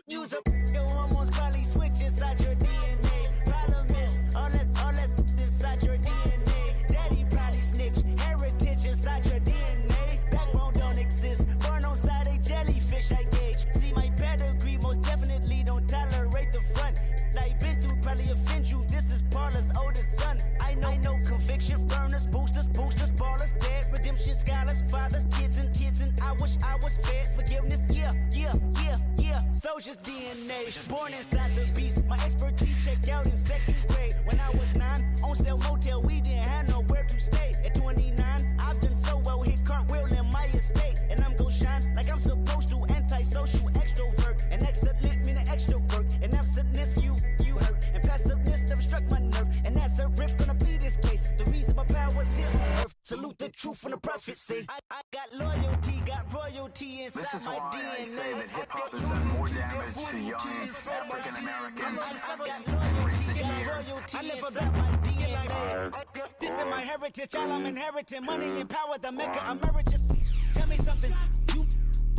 Your hormones probably switch inside your DNA. Problem is, all that inside your DNA. Daddy probably snitch, heritage inside your DNA. Backbone don't exist, born on side a jellyfish I gauge. See my pedigree, most definitely don't tolerate the front. Like been through probably offend you, this is Paula's oldest son. I know conviction, burners, boosters, ballers, dead, redemption, scholars, fathers, kids and I wish I was fed. Forgiveness, yeah. Soldier's DNA, born inside the beast. My expertise checked out in second grade. When I was 9, on sale motel, we didn't have nowhere to stay. At 29, I've done so well, hit cartwheel in my estate. And I'm gon' shine like I'm supposed to, antisocial extrovert. And excellent meaning extra work. And absentness, you hurt. And passiveness never struck my nerve. And that's a riff gonna be this case. The reason my power's here on earth. Salute the truth from the prophecy. I got loyalty, got royalty inside This is my why DNA. I say that hip-hop has done more damage to young African Americans in recent years. I live about my DNA. This is my heritage, all I'm inheriting. Money and power, the maker emeritus. Tell me something, you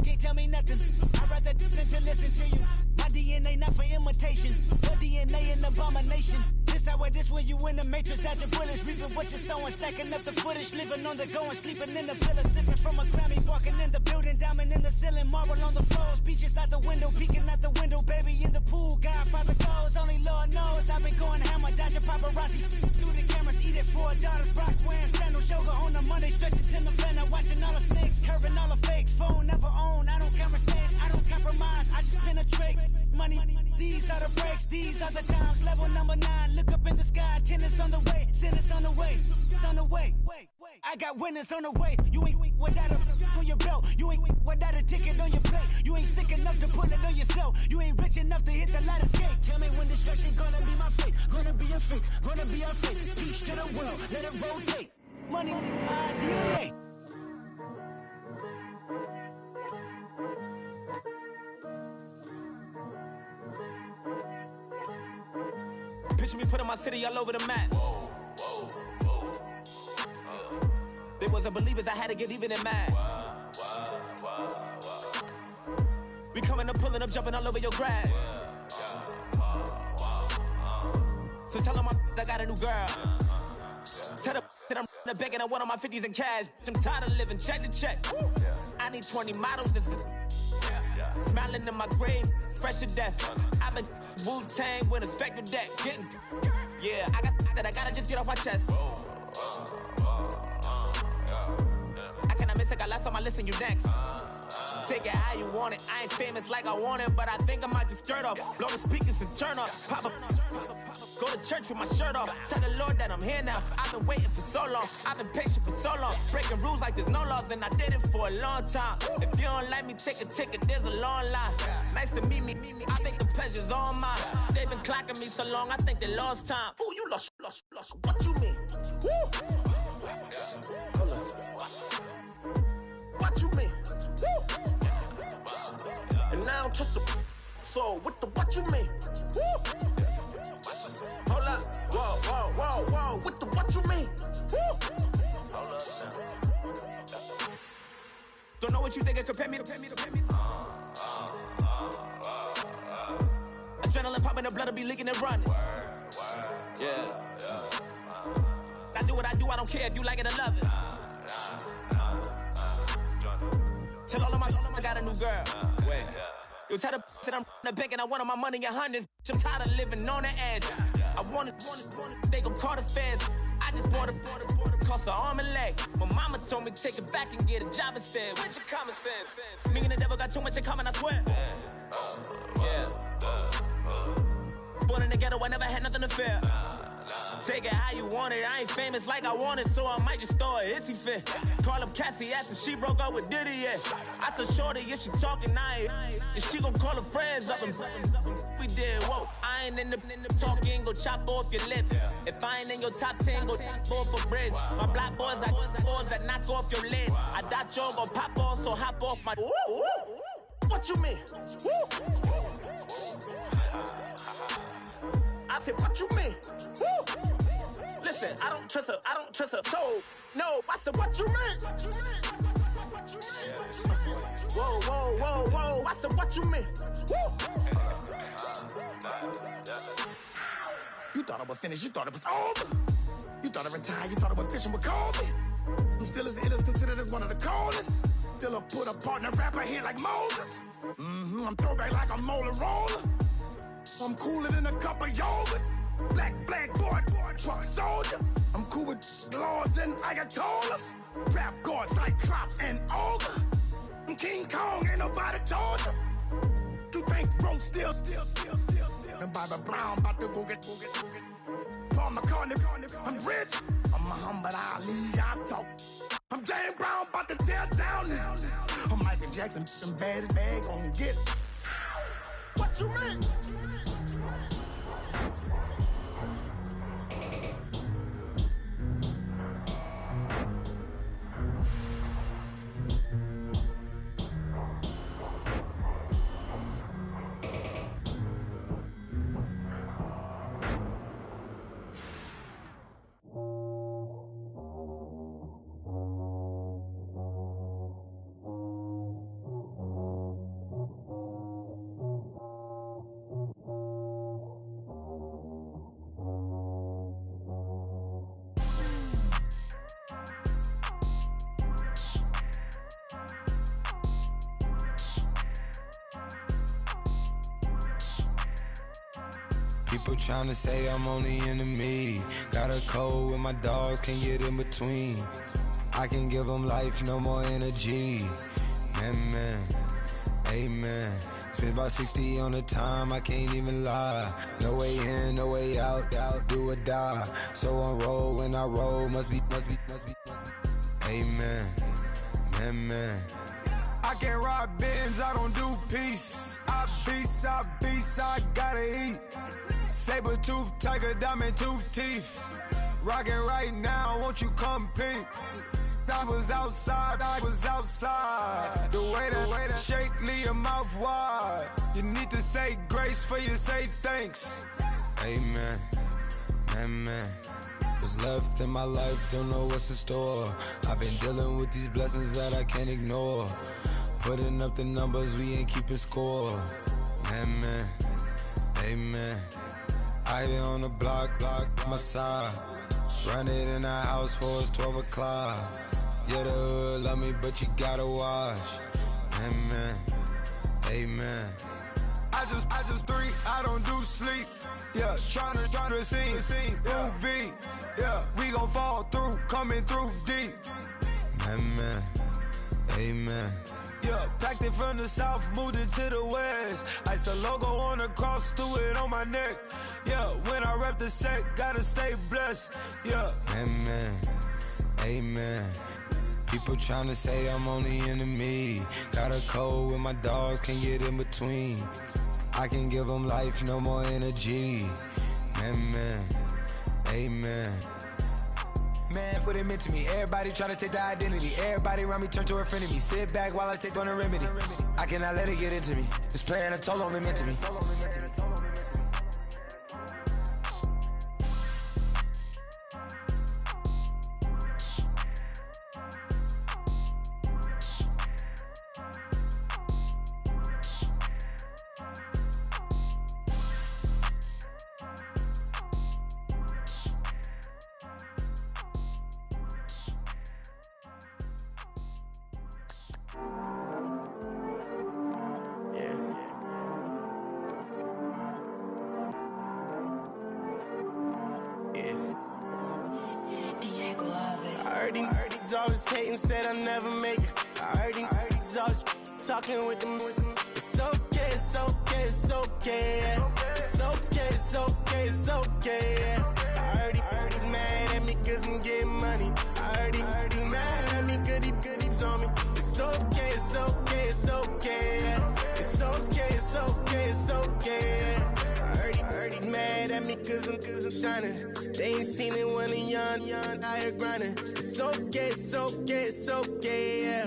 can't tell me nothing. I'd rather than to listen to you. My DNA not for imitation, your DNA an abomination. This how this when you in the matrix, dodging bullets, reaping what you're sowing, stacking up the footage, living on the go and sleeping in the villa, sipping from a Grammy, walking in the building, diamond in the ceiling, marble on the floors, beaches out the window, peeking out the window, baby in the pool, Godfather goes, only Lord knows. I've been going hammer, dodging paparazzi through the cameras, eating 4 daughters, Brock wearing sandals, yoga on a Monday, stretching to November, watching all the snakes, curving all the fakes, phone never own, I don't conversate, I don't compromise, I just penetrate. Money, these are the breaks, these are the times. Level number 9, look up in the sky, tennis on the way, sentence on the way, on the way. I got winners on the way. You ain't without a on your belt. You ain't without a ticket on your plate. You ain't sick enough to put it on yourself. You ain't rich enough to hit the ladder skate. Tell me when destruction gonna be my fate. Gonna be a fate. Gonna be a fate. Peace to the world. Let it rotate. Money, DNA. Picture me putting my city all over the map. They wasn't believers, I had to get even and mad. We coming up, pulling up, jumping all over your grass. So tell them I got a new girl. Tell them that I'm the back and I want on my 50s in cash. I'm tired of living check to check. I need 20 models, this is smiling in my grave, fresh to death. I've been Wu-Tang with a spectral deck. Getting, yeah, I gotta just get off my chest. I cannot miss it, got last on my list and you next. Take it how you want it. I ain't famous like I want it, but I think I might just skirt off. Blow the speakers and turn up. Pop up. Go to church with my shirt off. Tell the Lord that I'm here now. I've been waiting for so long. I've been patient for so long. Breaking rules like there's no laws, and I did it for a long time. If you don't like me, take a ticket. There's a long line. Nice to meet me. I think the pleasure's all mine. They've been clocking me so long, I think they lost time. Ooh, you lost. What you mean? Woo! What you mean? Woo! And now I'm just a so what you mean? Woo! Hold up, whoa, what you mean? Woo! Hold up now. Don't know what you think it compare me to. Adrenaline popping, the blood'll be leaking and running. Yeah. I do what I do, I don't care if you like it or love it. Tell all of I got a new girl. Wait. You tell the that I'm the bank and I want all my money in hundreds. I'm tired of living on the edge. I want it, they gon' call the feds. I just bought a cost an arm and leg. My mama told me take it back and get a job instead. Where's your common sense? Me and the devil got too much in common, I swear. Yeah. Born in the ghetto, I never had nothing to fear. Take it how you want it. I ain't famous like I want it, so I might just throw a hissy fit. Call up Cassie after she broke up with Diddy, yeah. I told Shorty if she talking, and she gon' call her friends up and we did, whoa. I ain't in the talking, go chop off your lips. If I ain't in your top 10, go top 4 for bridge. My black boys like boys that knock off your lid. I thought you gon' pop off, so hop off my. What you mean? I said, what you mean? Woo! Listen, I don't trust her, so, no, I said, what you mean? Whoa, I said, what you mean? Woo! You thought I was finished, you thought it was over. You thought I retired, you thought I went fishing with Kobe. I'm still as ill as considered as one of the coldest. Still a put a partner rapper here like Moses. I'm throwback like a molar roller. I'm cooler than a cup of yogurt. Black flag board, truck soldier. I'm cool with laws and Ayatollahs. Rap god, Cyclops and Olga. I'm King Kong, ain't nobody told you. You think Rose still. And Bobby Brown about to go get. Paul McCartney, I'm rich. I'm Muhammad Ali, I talk. I'm James Brown, about to tear down this. I'm Michael Jackson, them bad as bag gon' get. What you mean? People tryna say I'm only enemy. Got a cold with my dogs, can't get in between. I can give them life, no more energy. Man, amen. Spent about 60 on the time, I can't even lie. No way in, no way out, do or die. So on roll when I roll, must be. Amen. Amen. I can't ride Benz, I don't do peace. I beast, I gotta eat. Saber tooth, tiger, diamond tooth teeth. Rockin' right now, won't you come peep? I was outside. The way to shake, leave your mouth wide. You need to say grace for you say thanks. Amen, amen. What's left in my life, don't know what's in store. I've been dealing with these blessings that I can't ignore. Putting up the numbers, we ain't keeping score. Amen, amen. I here on the block, my side. Run it in the house for it's 12 o'clock. Yeah, the hood love me, but you gotta watch. Amen, amen. I just three, I don't do sleep. Yeah, tryna see, UV. Yeah, we gon' fall through, coming through deep. Amen, amen. Yeah, packed it from the south, moved it to the west. Iced the logo on the cross, threw it on my neck. Yeah, when I rep the set, gotta stay blessed. Yeah, amen, amen. People tryna say I'm only enemy. Got a code with my dogs, can't get in between. I can give them life, no more energy. Amen, amen. Man, what it meant to me. Everybody try to take the identity. Everybody around me turn to a friend of me. Sit back while I take on a remedy. I cannot let it get into me. This playing a toll only meant to me. Always hating, said I'll never make it. I heard he's always talking with them. It's okay, it's okay, it's okay. It's okay, it's okay, it's okay. I heard he's mad at me cause I'm getting money. I heard he's mad at me cause he's on me. It's okay, it's okay, it's okay. It's okay, it's okay, it's okay. I heard he's mad at me cause I'm shining. They ain't seen it when I'm young, out here grinding. It's okay, it's okay, it's okay, yeah.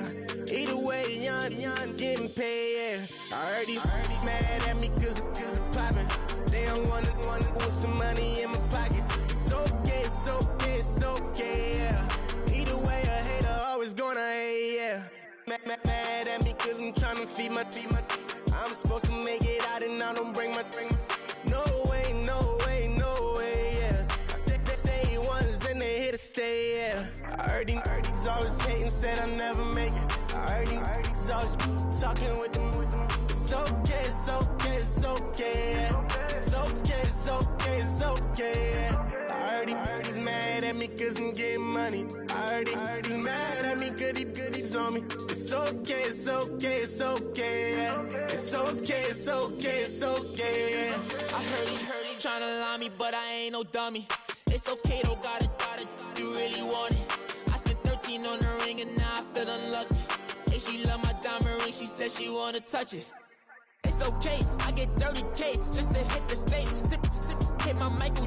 Either way, young, getting paid, yeah. I heard he's mad at me cause I'm poppin'. They don't wanna put some money in my pockets. It's okay, it's okay, it's okay, yeah. Either way, a hater always gonna hate, yeah. Mad at me cause I'm tryna feed my I'm supposed to make it out and I don't bring my No way, no way, no way, yeah. They ones and they here to stay, yeah. I heard he's always hating, said I'll never make it. I heard he's always talking with them. It's okay, it's okay, it's okay, yeah. It's okay, it's okay, it's okay, yeah. I heard he's mad at me cause I'm getting money. I heard he's mad at me cause he's on me. It's okay, it's okay, it's okay, yeah. It's okay, it's okay, it's okay, yeah. I heard he tryna lie me, but I ain't no dummy. It's okay though, got it, you really want it. I spent 13 on the ring and now I feel unlucky. Hey, she love my diamond ring, she said she wanna touch it. It's okay, I get 30K just to hit the stage. Hit my Michael,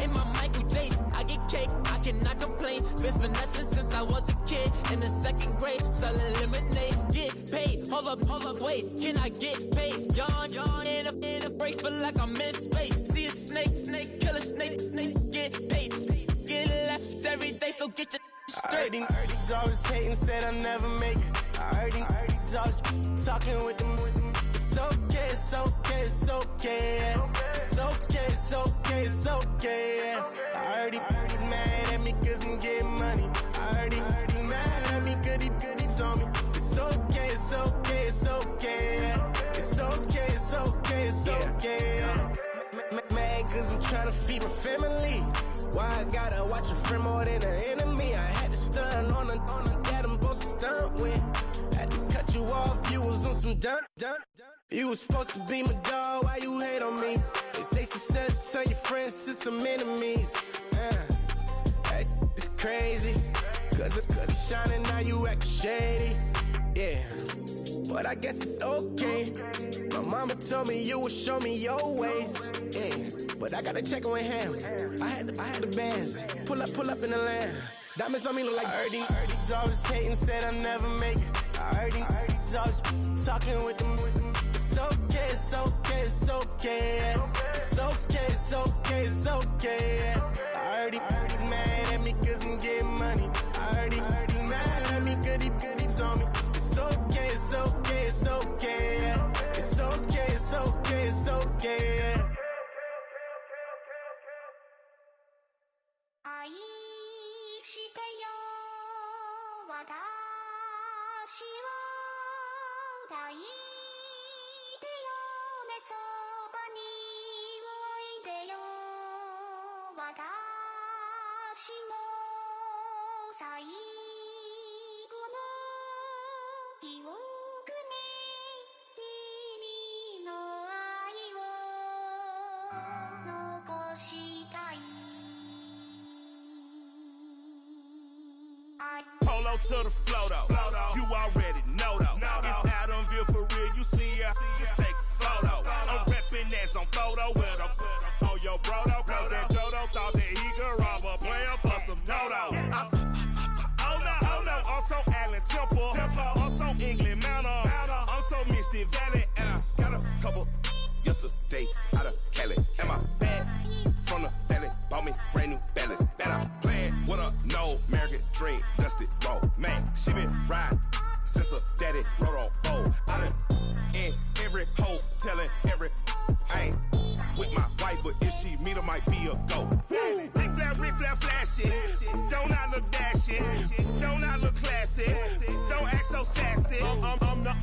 in my Michael J. I get cake, I cannot complain. Been finessing since I was a kid. In the second grade, selling lemonade. Get paid, hold up, wait, can I get paid? Yawn, in a break, feel like I'm in space. See a snake, kill a snake, get paid. Get left every day, so get your straight. I heard he's always hating, said I'll never make it. I heard he's always talking with them. It's okay, it's okay, it's okay, yeah. It's okay, it's okay, it's okay, yeah. I heard he's mad at me cause I'm getting money. I heard he's mad at me cause he's on me. It's okay, it's okay, it's okay, yeah. It's okay, it's okay, it's okay, yeah. Mad cause I'm tryna feed my family. Why I gotta watch a friend more than an enemy? I had to stun on the dad I'm supposed to stunt with. Had to cut you off, you was on some dun. You was supposed to be my dog, why you hate on me? They say success turn your friends to some enemies. It's crazy, cause shining, now you acting shady. Yeah, but I guess it's okay. My mama told me you would show me your ways. Yeah, but I gotta check on him. I had the bands. Pull up in the land. Diamonds on me look like Ernie. He's always hating, said I'll never make it. I heard he's always talking with them. It's okay, it's okay, it's okay. Yeah. It's okay, it's okay, it's okay. Yeah. I heard he's mad at me cause I'm getting money. I heard he's mad at me cause he's on me. It's okay, it's okay, it's okay. Yeah. It's okay, it's okay, it's okay. Yeah. 愛してよ私を抱いてよねそばにおいでよ私の最後の記憶に君の愛を残したい Polo to the flow though. You already know though. It's Adamville for real. You see ya, just take a photo. I'm reppin' as on photo with a on your bro though. Cause that Dodo thought that he could rob a player for some dodo. Oh no, I'm so Allen Temple. I'm so England Mountain. I'm so Misty Valley. And I got a couple yesterday out of Cali. And my bag from the valley bought me brand new balance. And I'm playing with a no American dream, dusty road. Man, she been riding since her daddy rode on fold. I done in every hole, telling every I ain't with my wife, but if she meet her, might be a go. Rick flat flashing. Don't I look dashing? Don't I look classy? Don't act so sassy.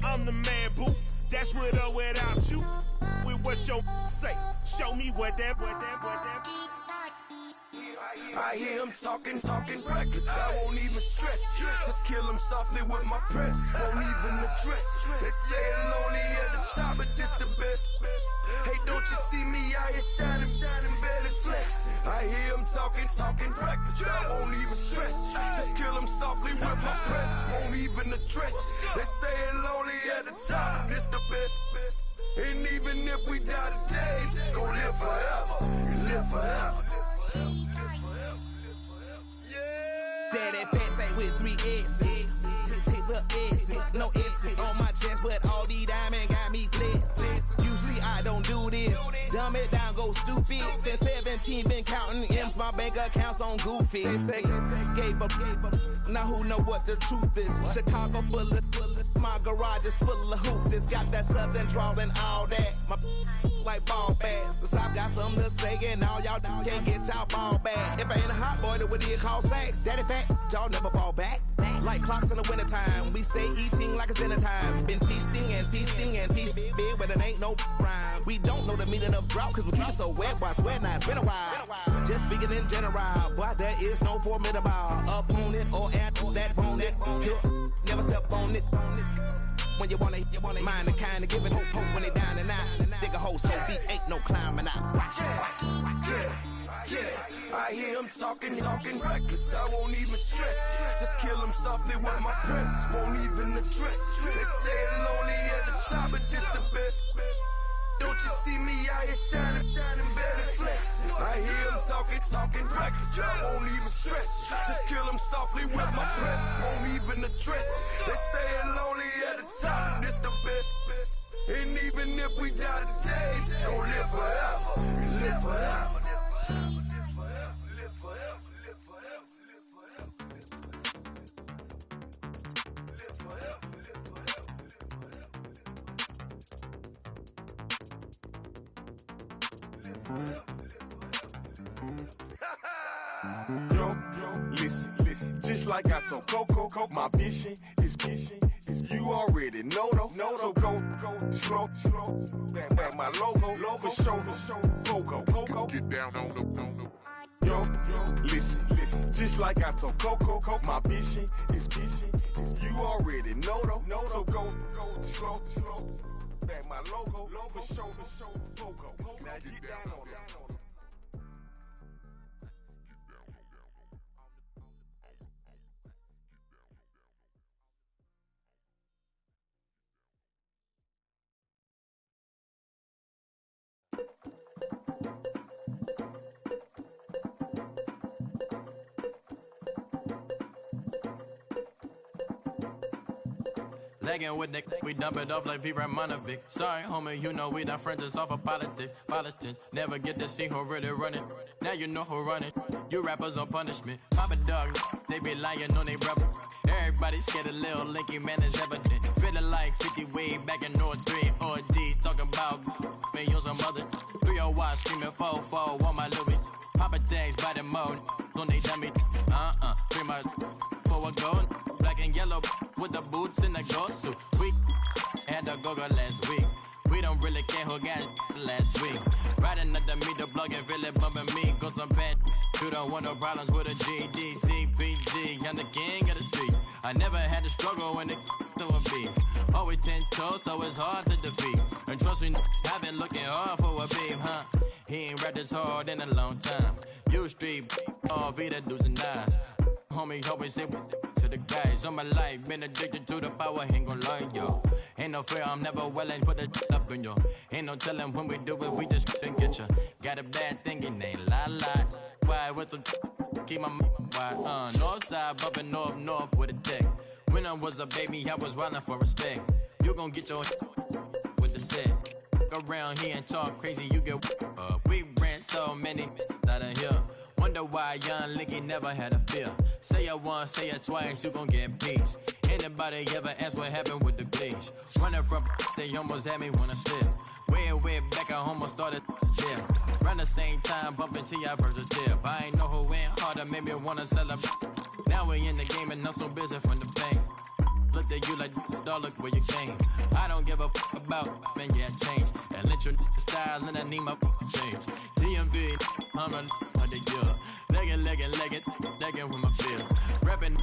I'm the man, boo. That's with or without you. With what your say. Show me what that. I hear him talking reckless. I won't even stress. Just kill him softly with my press. Won't even address. They say I'm lonely at the top, but this the best. Hey, don't you see me out here shining, barely flexing? I hear him talking reckless. I won't even stress. Just kill him softly with my press. Won't even address. They say I'm lonely at the top, this the best. And even if we die today, gon' live forever. Live forever. Daddy Patsy with 3 S's. Little S's, no S's on my chest, but all these diamonds got me blessed. Usually I don't do this. Dumb it down, go stupid. Since 17, been counting M's, my bank accounts on Goofy. Say, gave up. Now who know what the truth is? Chicago full of, my garage is full of hoopers. Got that southern drawl and all that. My like ball bags. The South got something to say, and all y'all can't get y'all ball back. If I ain't a hot boy, then what do you call sex? Daddy fat, y'all never fall back. Like clocks in the wintertime, we stay eating like it's dinner time. Been feasting and feasting and feasting big, but it ain't no rhyme. We don't know the meaning of drought, cause we keep it so wet. Boy, I swear now, it's been a while. Just speaking in general, boy, there is no formidable opponent or at that bone that never step on it. When you want it, mind the kind of give it hope when they down and out. Dig a hole so deep, ain't no climbing out. Yeah, I hear him talking reckless. I won't even stress. Just kill him softly with my press. Won't even address. They say I'm lonely at the top, but this the best. Don't you see me out here shining, barely flexing? I hear him talking reckless. I won't even stress. Just kill him softly with my press. Won't even address. They say I'm lonely at the top, this the best. And even if we die today, don't live forever. Live forever. Yo, listen, just like I told Coco, my vision is you already know though. So go slow, back my logo, for show, Coco, get down on the. Yo, listen, just like I told Coco, my vision is you already know though. So go slow, back my logo, for show, Coco, now get down on the. Legging with the we dump it off like V. Ramonovic. Sorry, homie, you know we not friends, it's off of politics. Politics never get to see who really running. Now you know who running. You rappers on punishment. Papa dog, they be lying on they brother. Everybody scared a little linky, man, is evident. Feeling like 50 way back in North 3 or D. Talking about me on some other 301 screaming 4-4 on my Louis. Papa tags by the mode, don't they dummy? 3 miles for a gold. Black and yellow with the boots and the gold suit. We had the go-go last week. We don't really care who got last week. Riding up the meter, blog and really bumping me. Go some bad. You don't want no problems with a GDCPG. I'm the king of the streets. I never had to struggle when it to a beef. Always 10 toes, so it's hard to defeat. And trust me, I've been looking hard for a beef, huh? He ain't rapped this hard in a long time. You street, all Vita dudes and eyes. Homie, always say to the guys on my life. Been addicted to the power, ain't gon' lie, yo. Ain't no fear, I'm never willing, put the up in yo. Ain't no telling when we do it, we just couldn't get ya. Got a bad thing, it ain't lie. Why, with some keep my why, north side, bumping north with a deck. When I was a baby, I was wildin' for respect. You gon' get your with the set. Around here and talk crazy, you get we ran so many out of here. Wonder why young Linky never had a fear. Say it once, say it twice, you gon' get peace. Anybody ever ask what happened with the bleach? Running from they almost had me wanna slip. Way back, I almost started yeah. Around the same time, bumping till I burst a tip. I ain't know who went harder, made me wanna celebrate. Now we in the game and I'm so busy from the pain. Look at you like, dog, look where you came. I don't give a about, man, yeah, change. And let your style and I need my change. DMV, I'm a the year. Legging with my fears. Rapping,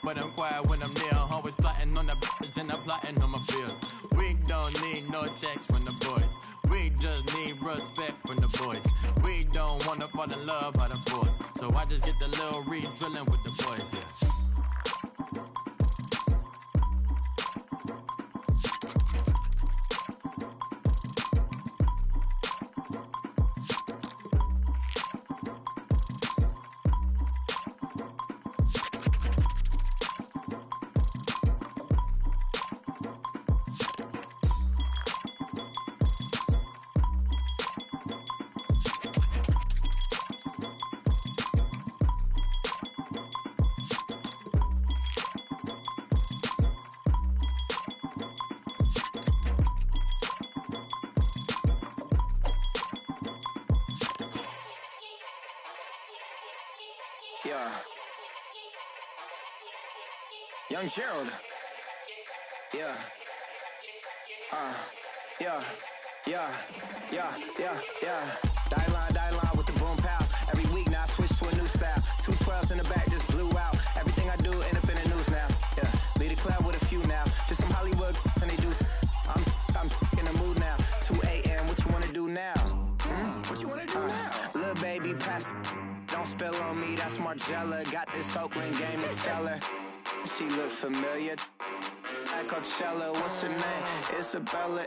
but I'm quiet when I'm near. Always plotting on the b****s and I'm plotting on my fears. We don't need no checks from the boys. We just need respect from the boys. We don't wanna fall in love by the force. So I just get the little re-drilling with the boys, yeah. Yeah. Young Gerald. Yeah. Die line with the boom pow. Every week now I switch to a new style. 212s in the back just blew out. Everything I do end up in the news now. Yeah. Lead a club with a few now. Just some Hollywood and they do. I'm in the mood now. 2 a.m. What you wanna do now? What you wanna do now? Little baby pass. Don't spill on me, that's Margella. Got this Oakland game to tell her. She look familiar. At Coachella, what's her name? Isabella,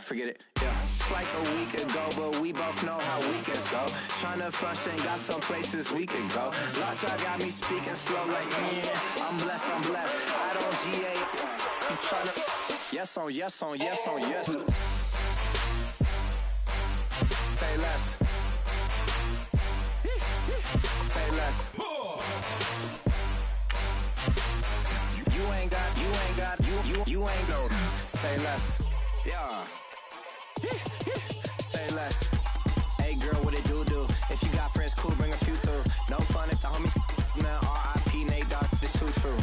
forget it, yeah. It's like a week ago, but we both know how weekends go. Tryna function, got some places we could go. Lot y'all got me speaking slow like, yeah, I'm blessed. I don't GA. You tryna, yes on yes. Say less. Say less. You ain't no. Say less. Yeah. Say less. Hey girl, what it do? If you got friends, cool, bring a few through. No fun if the homies man. R.I.P. Nate Dogg, this too true.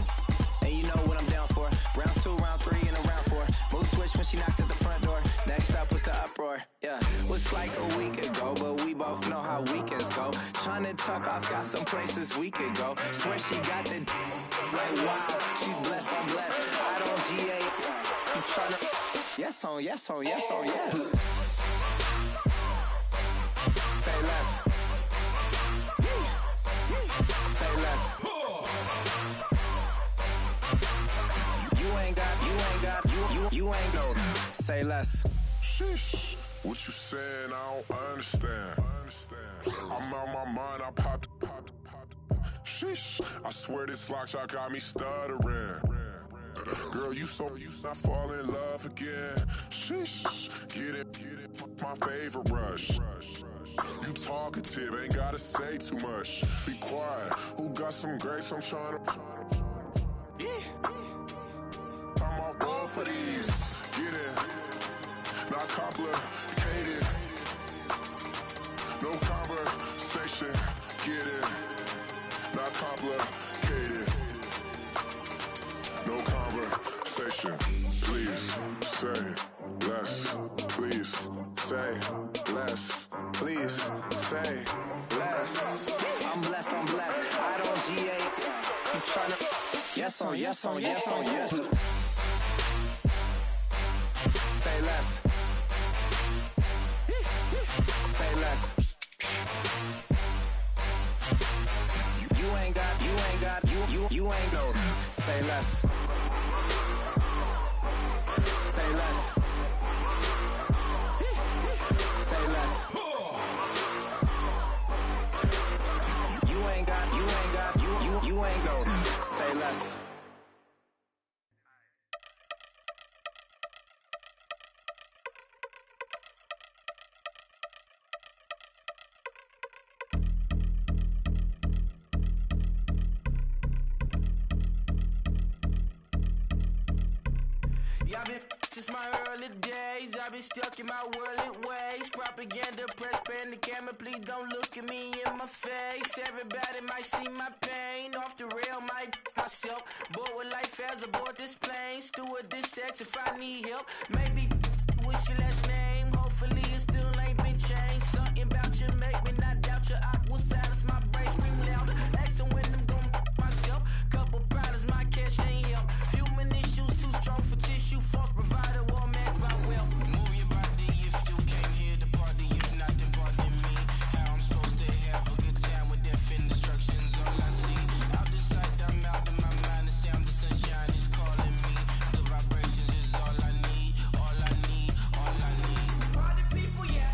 And you know what I'm down for. Round 2, round 3, and a round 4. Mood switch when she knocked at the front door. Next up was the uproar. Yeah, was like a week ago, but we both know how weekends go. Tryna tuck off, got some places we could go. Swear she got the like wow, she's blessed, I'm blessed. I don't GA. You tryna yes on yes. Say less. Say less. You ain't no. Say less. Sheesh. What you saying? I don't understand. I'm out my mind. I popped. Sheesh. I swear this lock y'all got me stuttering. Girl, you I fall in love again. Sheesh, get it, my favorite rush. You talkative, ain't gotta say too much. Be quiet, who got some grapes? I'm trying to. I'm all going for these. Get it, not complicated. No conversation, get it, not complicated. No conversation, please say less. Please say less. Please say less. I'm blessed, I don't GA. You tryna yes on yes on yes on yes. Say less. Say less. You ain't no. Say less. Say less. Say less. You ain't no. Say less. Y'all been since my early days, I've been stuck in my worldly ways. Propaganda, press, pan the camera, please don't look at me in my face. Everybody might see my pain, off the rail, myself. Bored with life as aboard this plane. Steward this sex if I need help. Maybe what's your last name? Hopefully it still ain't been changed. Something about you make me not doubt you. I will silence my brain, scream louder. Asking when I'm gonna myself. Couple problems, my cash ain't help. Human issues too strong for tissue. False provider, war mask by wealth. Move your body if you came here to party. If not, then pardon me. How I'm supposed to have a good time with death and destruction's all I see. Out the sight, I'm out of my mind. The sound of sunshine is calling me. The vibrations is all I need. All I need, all I need. Party people, yeah.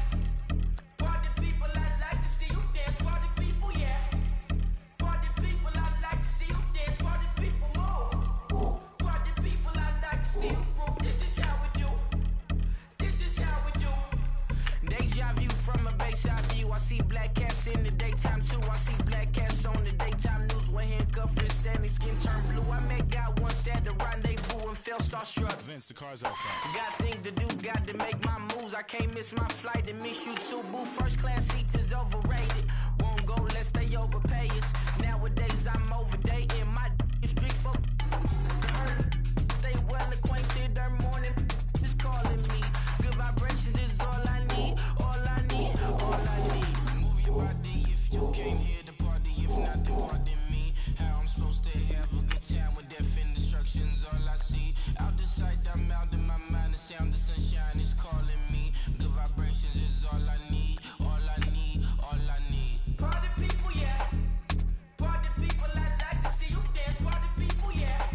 Party people, I like to see you dance. Party people, yeah. Party people, I like to see you dance. Party people, move. Party people, I like to see you groove. This is how we do. This is how we do. Deja view from a bayside view. I see black cats in the daytime too. I see black cats on the daytime news. When handcuffed wrists and his skin turned blue. I met God once at the rendezvous and felt starstruck. Vince, the car's out front. Got things to do, got to make my moves. I can't miss my flight and miss you too, boo. First class seats is overrated. Won't go lest they overpay us. Nowadays I'm overdating my street folk. Stay well acquainted, their morning is calling me. Good vibrations is all I need, all I need, all I need. Move your body if you came here to party. If not, then pardon me. How I'm supposed to have a good time with death and destruction's all I see. Out the sight, I'm out in my mind. The sound of sunshine is calling me. Good vibrations is all I need, all I need, all I need. Party people, yeah. Party people, I like to see you dance. Party people, yeah.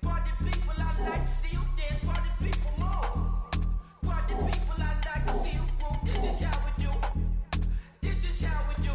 Party people, I like to see you dance. Party people, move. Party people, I like to see you groove. This is how we do. This is how we do.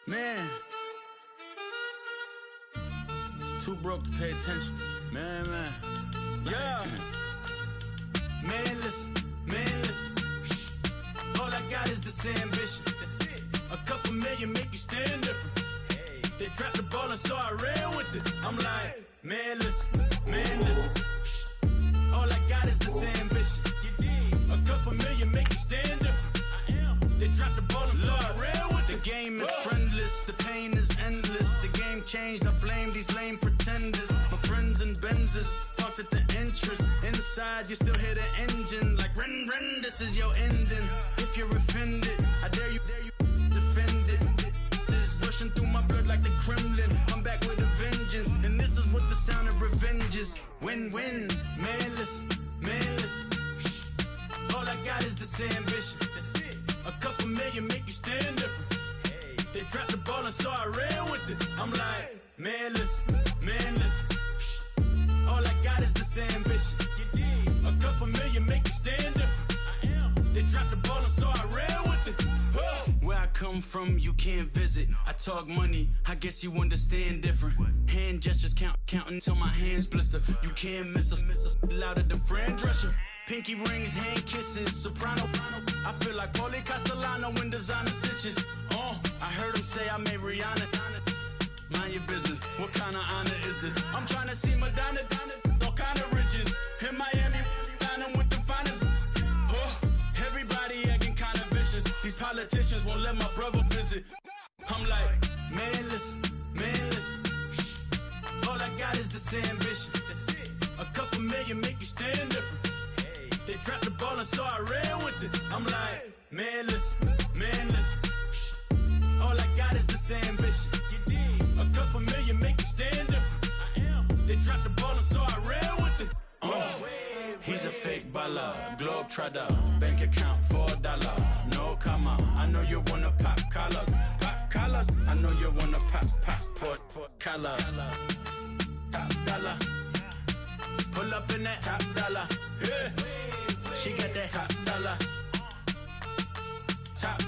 Man, too broke to pay attention. Man. Yeah. Man, listen. All I got is this ambition. A couple million make you stand different. They dropped the ball and so I ran with it. I'm like, man, listen. All I got is this ambition. A couple million make you stand different. They dropped the ball and so I ran with it. The game is friendless, the pain is endless. The game changed, I blame these lame pretenders. My friends and Benzes parked at the entrance. Inside, you still hear the engine. Like, ren, this is your ending. If you're offended, I dare you defend it. Kremlin. I'm back with a vengeance, and this is what the sound of revenge is. Win-win, man, listen. All I got is this ambition. That's it. A couple million make you stand different. Hey. They dropped the ball and so I ran with it. I'm like, man, listen. All I got is this ambition. A couple million make you stand different. I am. They dropped the ball and so I ran with it. Where I come from, you can't visit. I talk money, I guess you understand different. Hand gestures counting till my hands blister. You can't miss us louder than Fran Drescher. Pinky rings, hand kisses, soprano. I feel like Paulie Castellano in designer stitches. I heard him say I made Rihanna. Mind your business, what kind of honor is this? I'm trying to see Madonna, all kind of riches. In Miami, dining with the finest. Everybody acting kind of vicious. These politicians won't let my brother visit. I'm like, man, listen. All I got is this ambition. A couple million make you stand different. They dropped the ball and so I ran with it. I'm like, man, listen. All I got is this ambition. A couple million make you stand different. I am. They dropped the ball and so I ran with it. He's a fake baller, globe trotter, bank account $4. No comma, I know you wanna pop collars. I know you wanna pop collar. Top dollar, pull up in that top dollar. Yeah. She got that top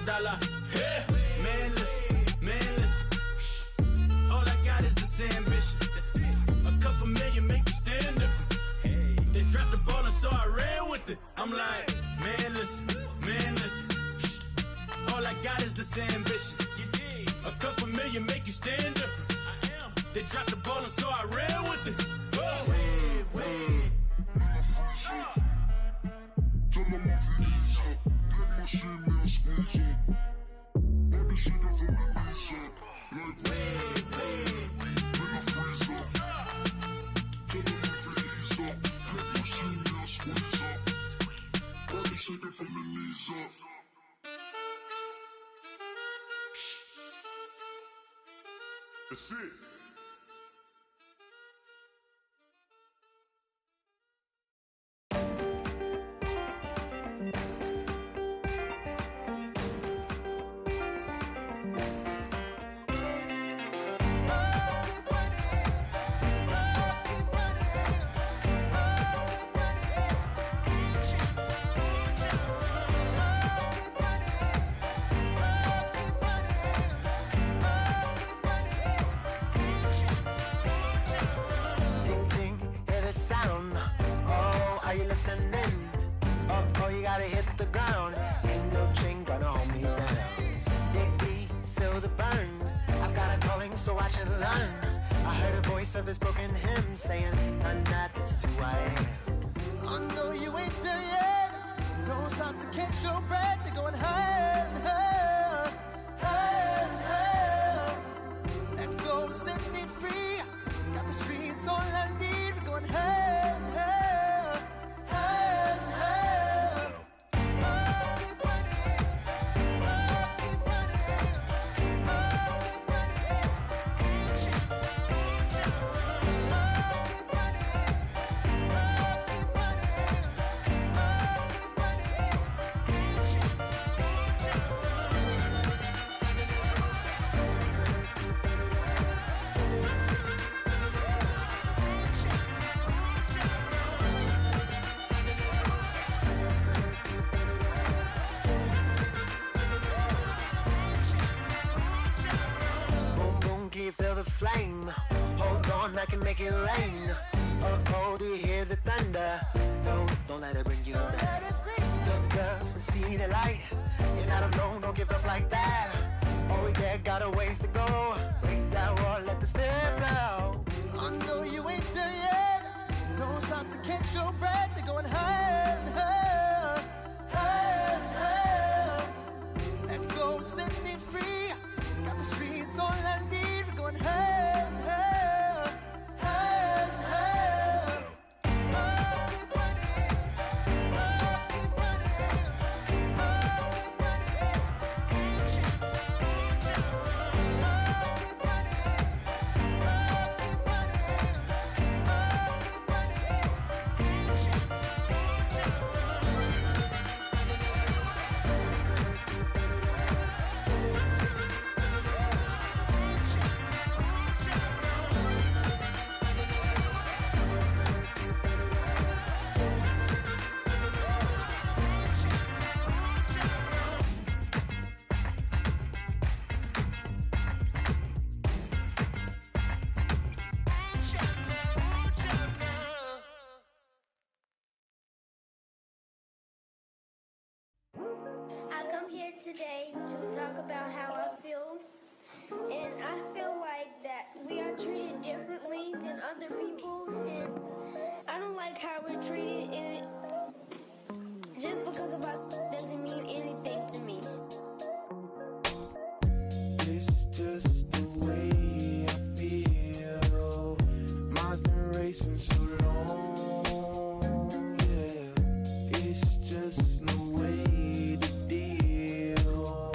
dollar. Yeah. Man, listen. All I got is this ambition. A couple million make you stand different. They dropped the ball and so I ran with it. I'm like, man, listen. All I got is this ambition. A couple million make you stand different. I am. They dropped the ball and so I ran with it. That's it. Sound, are you listening? You gotta hit the ground. Ain't no chain gonna hold me down. Dig deep, feel the burn. I've got a calling, so watch and learn. I heard a voice of this broken hymn saying, "Nah, this is who I am." I know you ain't there yet. Don't stop to catch your breath. You're going higher and higher, higher and higher. Let go, set me free. Got the streets all I need. Going higher and higher, higher and higher. Keep running, keep running, keep running. Keep running, keep feel the flame. Hold on, I can make it rain. Oh, do you hear the thunder? No, don't let it bring you down. Look up and see the light. You're not alone, don't give up like that. Oh, yeah, got a ways to go. Break that wall, let the spirit flow. I know you ain't there yet. Don't stop to catch your breath. You're going higher and higher, higher and higher. Let go, set me free. Got the streets all I need. Going higher and higher, higher and higher. Keep running, keep running, keep running. Keep running, today to talk about how I feel. And I feel like that we are treated differently than other people. And I don't like how we're treated. And just because of us doesn't mean anything to me. It's just the way I feel. Mine's been racing so long, yeah. It's just no way to deal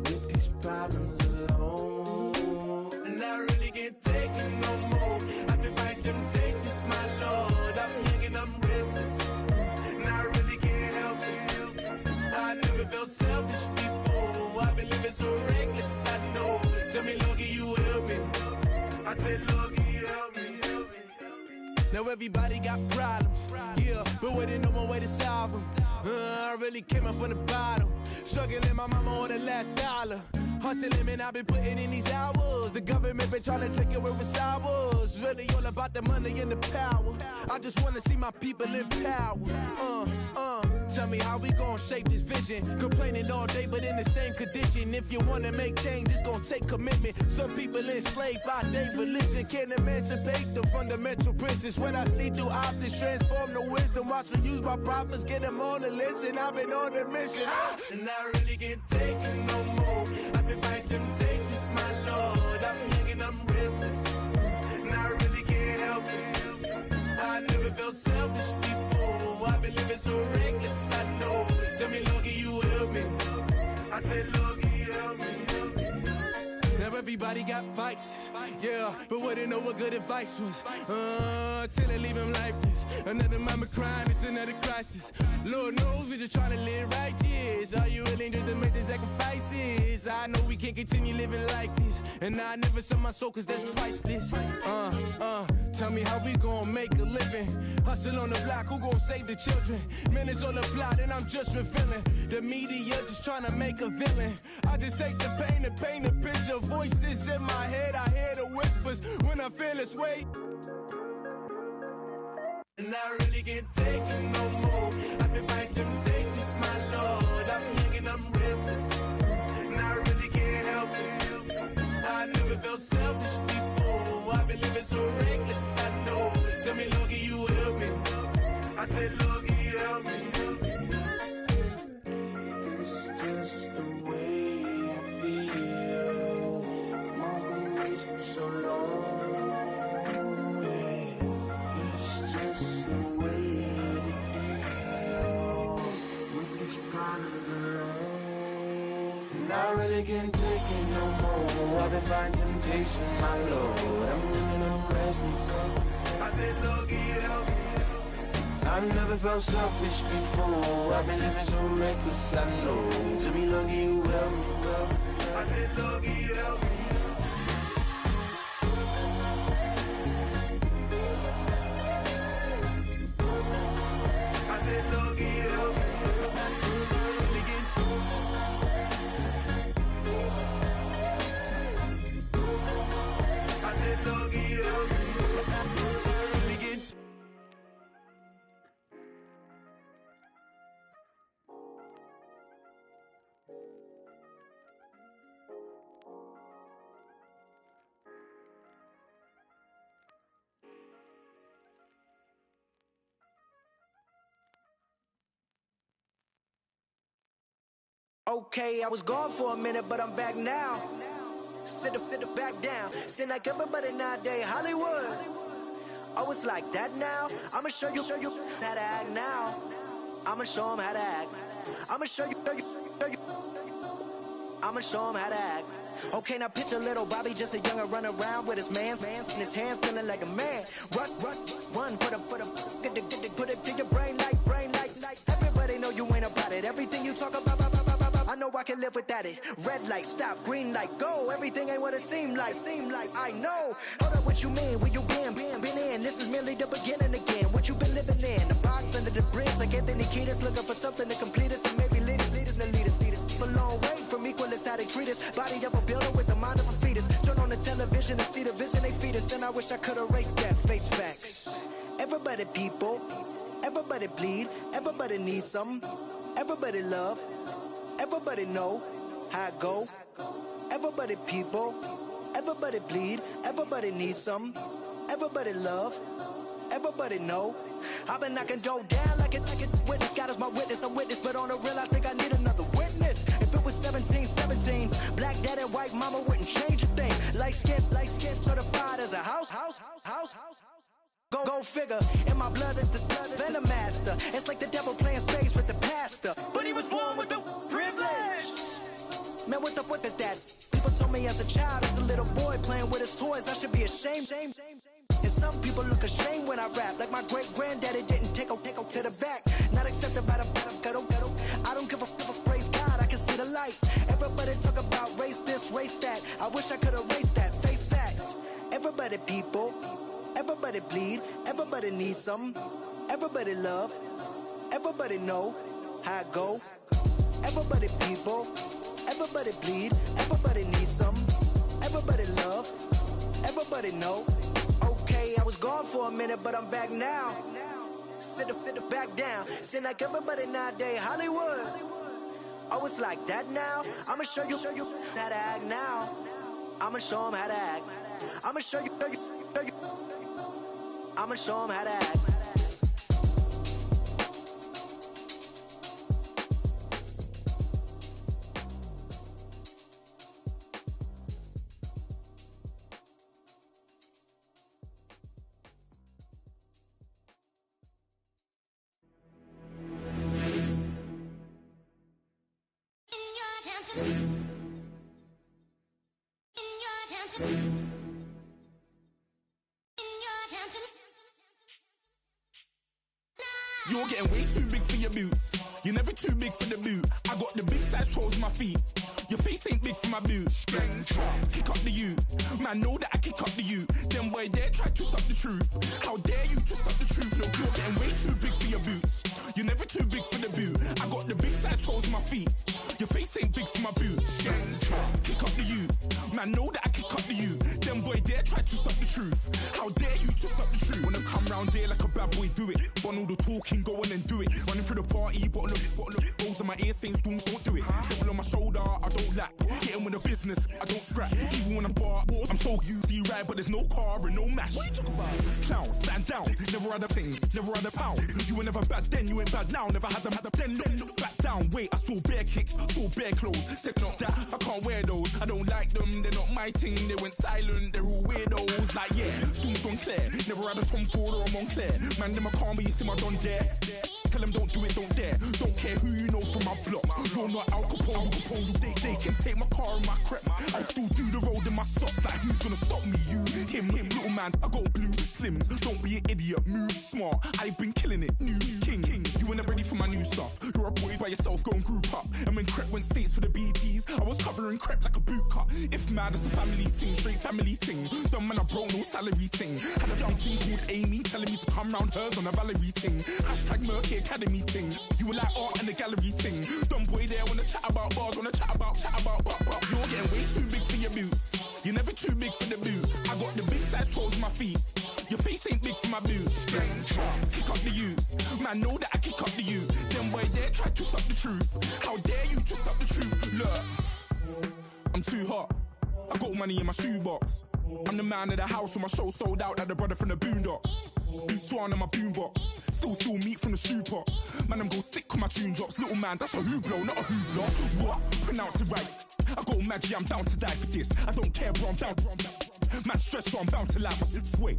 with these problems alone. And I really can't take it no more. I've been fighting temptations, my Lord. I'm young and I'm restless, and I really can't help it. I never felt selfish before. I've been living so reckless, I know. Tell me, Lord, can you help me? I said, Lord, can you help me? Now everybody got problems, yeah, but waiting no more way to solve them. I really came up from the bottom, struggling my mama on the last dollar. Hustling, man, I've been putting in these hours. The government been trying to take away what's ours. Really all about the money and the power. I just wanna see my people in power. Tell me how we gon' shape this vision. Complaining all day, but in the same condition. If you wanna make change, it's gon' take commitment. Some people enslaved by their religion can't emancipate the fundamental principles. What I see through optics transform the wisdom. Watch me use my prophets, get them on the list, and I've been on a mission. And I really can't take it no more. I've been fighting temptations, my Lord. I'm young and I'm restless, and I really can't help it. I never felt selfish before. I've been living so reckless, I know. Tell me, Lord, can you help me? I said, Lord, can you help me? Now everybody got fights, yeah, but wouldn't know what good advice was. Till they leave him lifeless. Another mama crying, it's another crisis. Lord knows we just trying to live righteous. Are you willing just to make the sacrifices? I know we can't continue living like this, and I never sell my soul cause that's priceless. Tell me how we gon' make a living. Hustle on the block, who gon' save the children? Man, it's all a plot and I'm just revealing. The media just trying to make a villain. I just take the pain and paint a picture. Voices in my head, I hear the whispers when I feel this way. And I really can't take it no more. I've been fighting temptations, my Lord. I'm young and I'm restless, and I really can't help it. I never felt selfish before. I've been living so reckless, I know. Tell me, Lord, can you help me? I said, Lord, can you help me? It's just the way I feel. Mine's been racing so long. And I really can't take it no more. I've been fighting temptations, my Lord. I'm living on restless. I said, Lord, can you help me? I've never felt selfish before. I've been living so reckless, I know. Tell me, Lord, can you help me? I said, Lord, can you help me? I said, Lord, can you help me? Okay, I was gone for a minute, but I'm back now. Sit back down. Seem like everybody nowadays, Hollywood. Oh, it's like that now? I'ma show you how to act now. I'ma show them how to act. I'ma show you. I'ma show them how to act. Okay, now picture little Bobby, just a youngin' run around with his man's in his hand, feeling like a man. Run for the put it to your brain like. Everybody know you ain't about it. Everything you talk about, I know I can live without it. Red light, stop, green light, go. Everything ain't what it seemed like. I know. Hold up, what you mean? Where you been in? This is merely the beginning again. What you been living in? The box under the bridge, like Anthony Kiedis, looking for something to complete us and maybe lead us. A long way from equal is how they treat us. Body of a builder with the mind of a fetus. Turn on the television and see the vision they feed us, and I wish I could erase that. Face facts. Everybody people, everybody bleed, everybody needs something, everybody love. Everybody know how it go. Everybody people, everybody bleed, everybody needs some. Everybody love, everybody know. I've been knocking dough down like it witness. God is my witness, I'm witness, but on the real I think I need another witness. If it was 17, black daddy, white mama wouldn't change a thing. Light skin, certified as a house. Go figure, in my blood is the venom master. It's like the devil playing space with the pastor. But he was born with the privilege. Man, what the fuck is that? People told me as a child, as a little boy playing with his toys, I should be ashamed. And some people look ashamed when I rap, like my great granddaddy didn't take to the back. Not accepted by the ghetto. I don't give a praise God, I can see the light. Everybody talk about race this, race that. I wish I could erase that, face facts. Everybody people, everybody bleed, everybody needs some. Everybody love, everybody know how it go. Everybody people, everybody bleed, everybody needs some. Everybody love, everybody know. Okay, I was gone for a minute, but I'm back now. Sit back down. Seem like everybody nowadays, Hollywood. Oh, it's like that now? I'ma show you how to act now. I'ma show them how to act. I'ma show you. I'ma show them how to act. You're getting way too big for your boots. You're never too big for the boot. I got the big size toes on my feet. Your face ain't big for my boots. Kick up the you. Man, know that I kick up the you. Then boy dare try to suck the truth. How dare you to suck the truth? Look, you're getting way too big for your boots. You're never too big for the boot. I got the big size toes on my feet. Your face ain't big for my boots. Kick up the you. Man, know that I kick up the you. Then boy dare try to suck the truth. How dare you to suck the truth? Wanna come round there like a bad boy, do it. Want all the talking, go on and do it. Running through the party, bottle of rolls on my ear saying storms, don't do it. Double on my shoulder, I don't lack. Hitting with the business, I don't scrap. Even when I'm bar, I'm so easy right, but there's no car and no match. What you talk about? Clown, stand down, never had a thing, never had a pound. You were never bad then, you ain't bad now. Never had them, then look back down. Wait, I saw bare kicks, saw bare clothes. Said not that, I can't wear those. I don't like them, they're not my thing. They went silent, they're all weirdos. Like yeah, storms gone clear. Never had a Tom Ford or a Montclair. Man, them a calm, but you see my done there. Tell them don't do it, don't dare. Don't care who you know from my block. You're not Al Capone. They can take my car and my creps. I still do the road in my socks. Like who's gonna stop me? You, him, little man. I got blue slims. Don't be an idiot. Move smart. I've been killing it. New king. You weren't ready for my new stuff. You're a boy by yourself. Go and group up. And when Crep went states for the BTs, I was covering Crep like a boot cut. If mad, it's a family thing. Straight family thing. Dumb man, I broke no salary thing. Had a young thing called Amy telling me to come round hers on a Valerie thing. Hashtag Murky Academy thing. You were like art and the gallery thing. Dumb boy there wanna chat about bars, wanna chat about. You're getting way too big for your boots. You're never too big for the boot. I got the big size toes on my feet. Your face ain't big for my boots. Kick up the you. Man, know that I kick up the you. Then boy there try to suck the truth. How dare you to suck the truth? Look, I'm too hot. I got money in my shoebox. I'm the man of the house when my show sold out like the brother from the Boondocks. Beat Swan in my boombox. Still meat from the stew pot. Man, I'm go sick when my tune drops. Little man, that's a hooplo, not a hoopla. What? Pronounce it right. I got Maggie, I'm down to die for this. I don't care, bro, I'm down. Man stressed, so I'm bound to like my slips. Wait,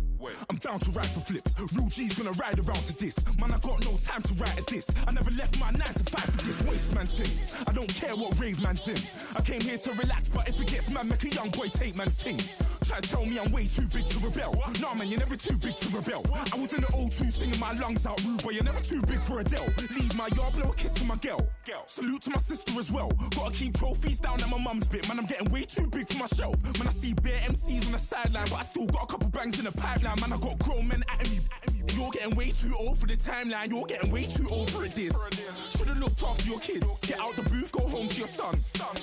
I'm bound to ride for flips. Real G's gonna ride around to this. Man, I got no time to write at this. I never left my 9 to 5 for this waste man thing. I don't care what rave man's in. I came here to relax, but if it gets mad, make a young boy take man's things. Try to tell me I'm way too big to rebel. Nah, man, you're never too big to rebel. I was in the O2 singing my lungs out, rude, but you're never too big for Adele. Leave my yard, blow a kiss to my girl. Salute to my sister as well. Gotta keep trophies down at my mum's bit. Man, I'm getting way too big for my shelf. Man, I see bare MCs on the sideline, but I still got a couple bangs in the pipeline. Man, I got grown men at me. You're getting way too old for the timeline. You're getting way too old for this. Should've looked after your kids. Get out the booth, go home to your son.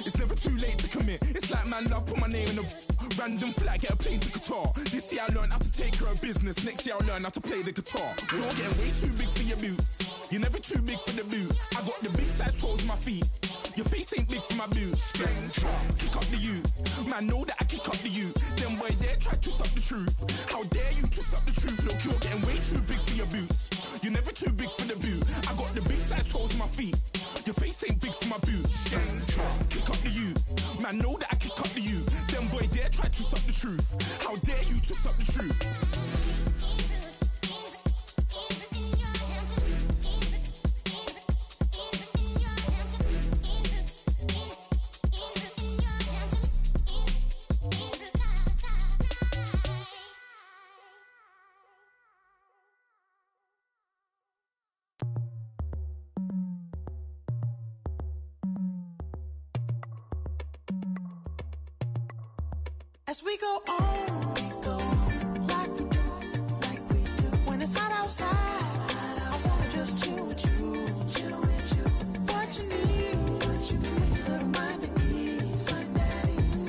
It's never too late to commit. It's like man love, put my name in a random flat, get a plane to Qatar. This year I learned how to take care of business. Next year I'll learn how to play the guitar. You're getting way too big for your boots. You're never too big for the boot. I got the big size toes on my feet. Your face my boots. Kick up the you. Man, know that I kick up the you. Them boy there try to suck the truth. How dare you to suck the truth? Look, you're getting way too big for your boots. You're never too big for the boot. I got the big size toes on my feet. Your face ain't big for my boots. Kick up the you. Man, know that I kick up the you. Them boy there try to suck the truth. How dare you to suck the truth? As we go on, like we do. When it's hot outside, I wanna just chill with you. What you need, little mind at ease.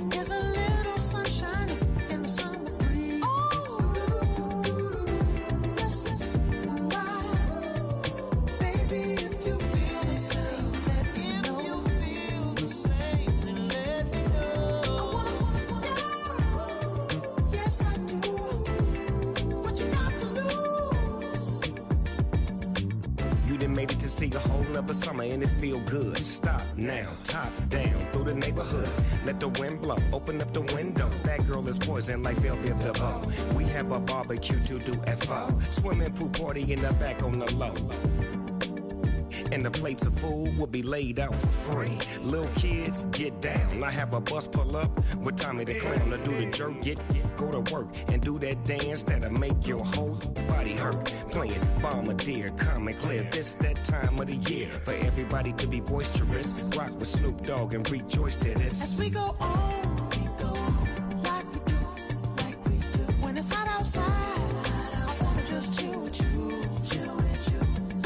There's a little sunshine in the summer breeze. Let's ride, baby. If you feel the same, let me know. If you feel the same, then let me know. Yes, I do. What you got to lose? You done made it to see a whole nother summer and it feel good. Stop now, top down through the neighborhood. Let the wind blow, open up the window. That girl is poison like Belleville DeVoe. We have a barbecue to do FO. Swimming pool party in the back on the low. And the plates of food will be laid out for free. Little kids, get down. I have a bus pull up with Tommy the Clown to do the jerk. Go to work and do that dance that'll make your whole body hurt. Playing Bombardier, calm and clear. This that time of the year for everybody to be boisterous. Rock with Snoop Dogg and rejoice to this. As we go on, like we do. When it's hot outside, I wanna just chill with you.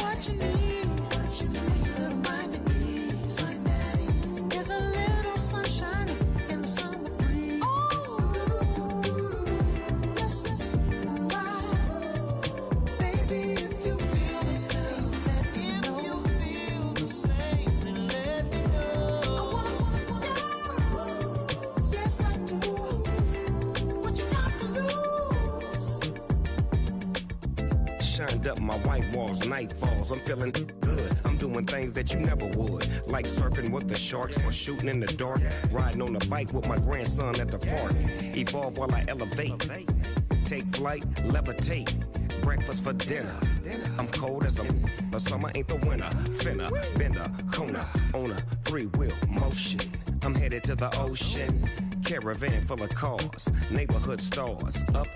What you need, little mind at ease. There's a little sunshine in the summer breeze. Let's ride, baby. If you feel the same, let me know. If you feel the same, then let me know. Yes, I do. What you got to lose? Shined up my white walls, night falls. I'm feeling good. I'm doing things that you never would, like surfing with the sharks or shooting in the dark. Riding on a bike with my grandson at the park. Evolve while I elevate. Take flight, levitate. Breakfast for dinner. I'm cold as but summer ain't the winter. Finna, bender, Kona, on a 3-wheel motion. I'm headed to the ocean. Caravan full of cars, neighborhood stars. Up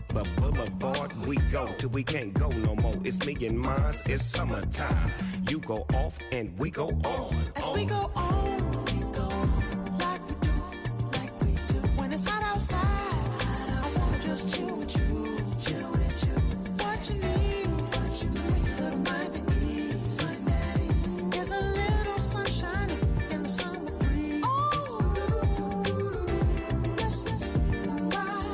the boulevard we go till we can't go no more. It's me and mine, it's summertime. You go off and we go on. As we go on, like we do. When it's hot outside, I wanna just chill with you. What you need, little mind at ease. There's a little sunshine in the summer breeze. Let's ride,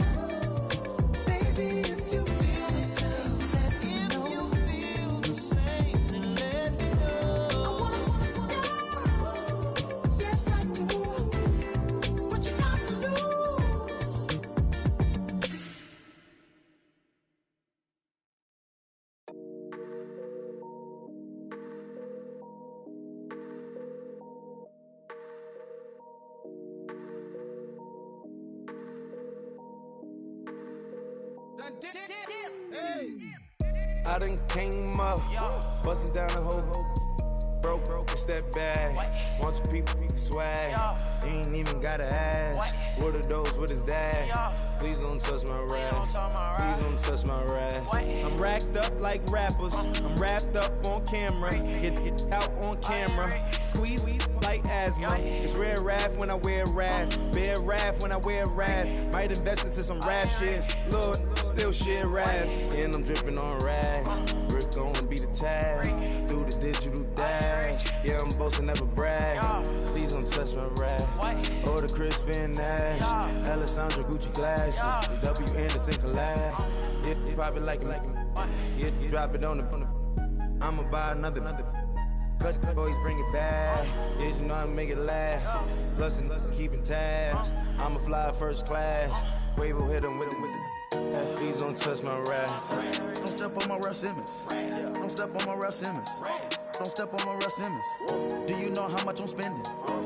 baby. If you feel the same, let me know. If you feel the same, then let me know. Yes, I do. What you got to lose? I done came up, bustin' down the whole broke, it's that bad. Want your people swag, you ain't even gotta ask. What are those, what is that? Please don't touch my rap, please don't touch my rap. I'm racked up like rappers, I'm wrapped up on camera. Get out on camera, squeeze like asthma. It's rare wrath when I wear wrath, bare wrath when I wear wrath. Might invest into some rap shit, Lord, still shit wrath. And I'm dripping on rags, Rick gon' be the tag, through the digital dash. Yeah, I'm boasting, never brag. Please don't touch my rap. Or the Chris Finn Nash, Alessandra Gucci glasses, the W Anderson collab. Yeah, you pop it like it. Yeah, you drop it on the. I'ma buy another. Cause always bring it back. Yeah, you know how to make it last. Plus and keeping tabs. I'ma fly first class. Quavo hit him with the. Please don't touch my rap. Don't step on my Ralph Simmons. Don't step on my Ralph Simmons. Don't step on my Ralph Simmons. Do you know how much I'm spending?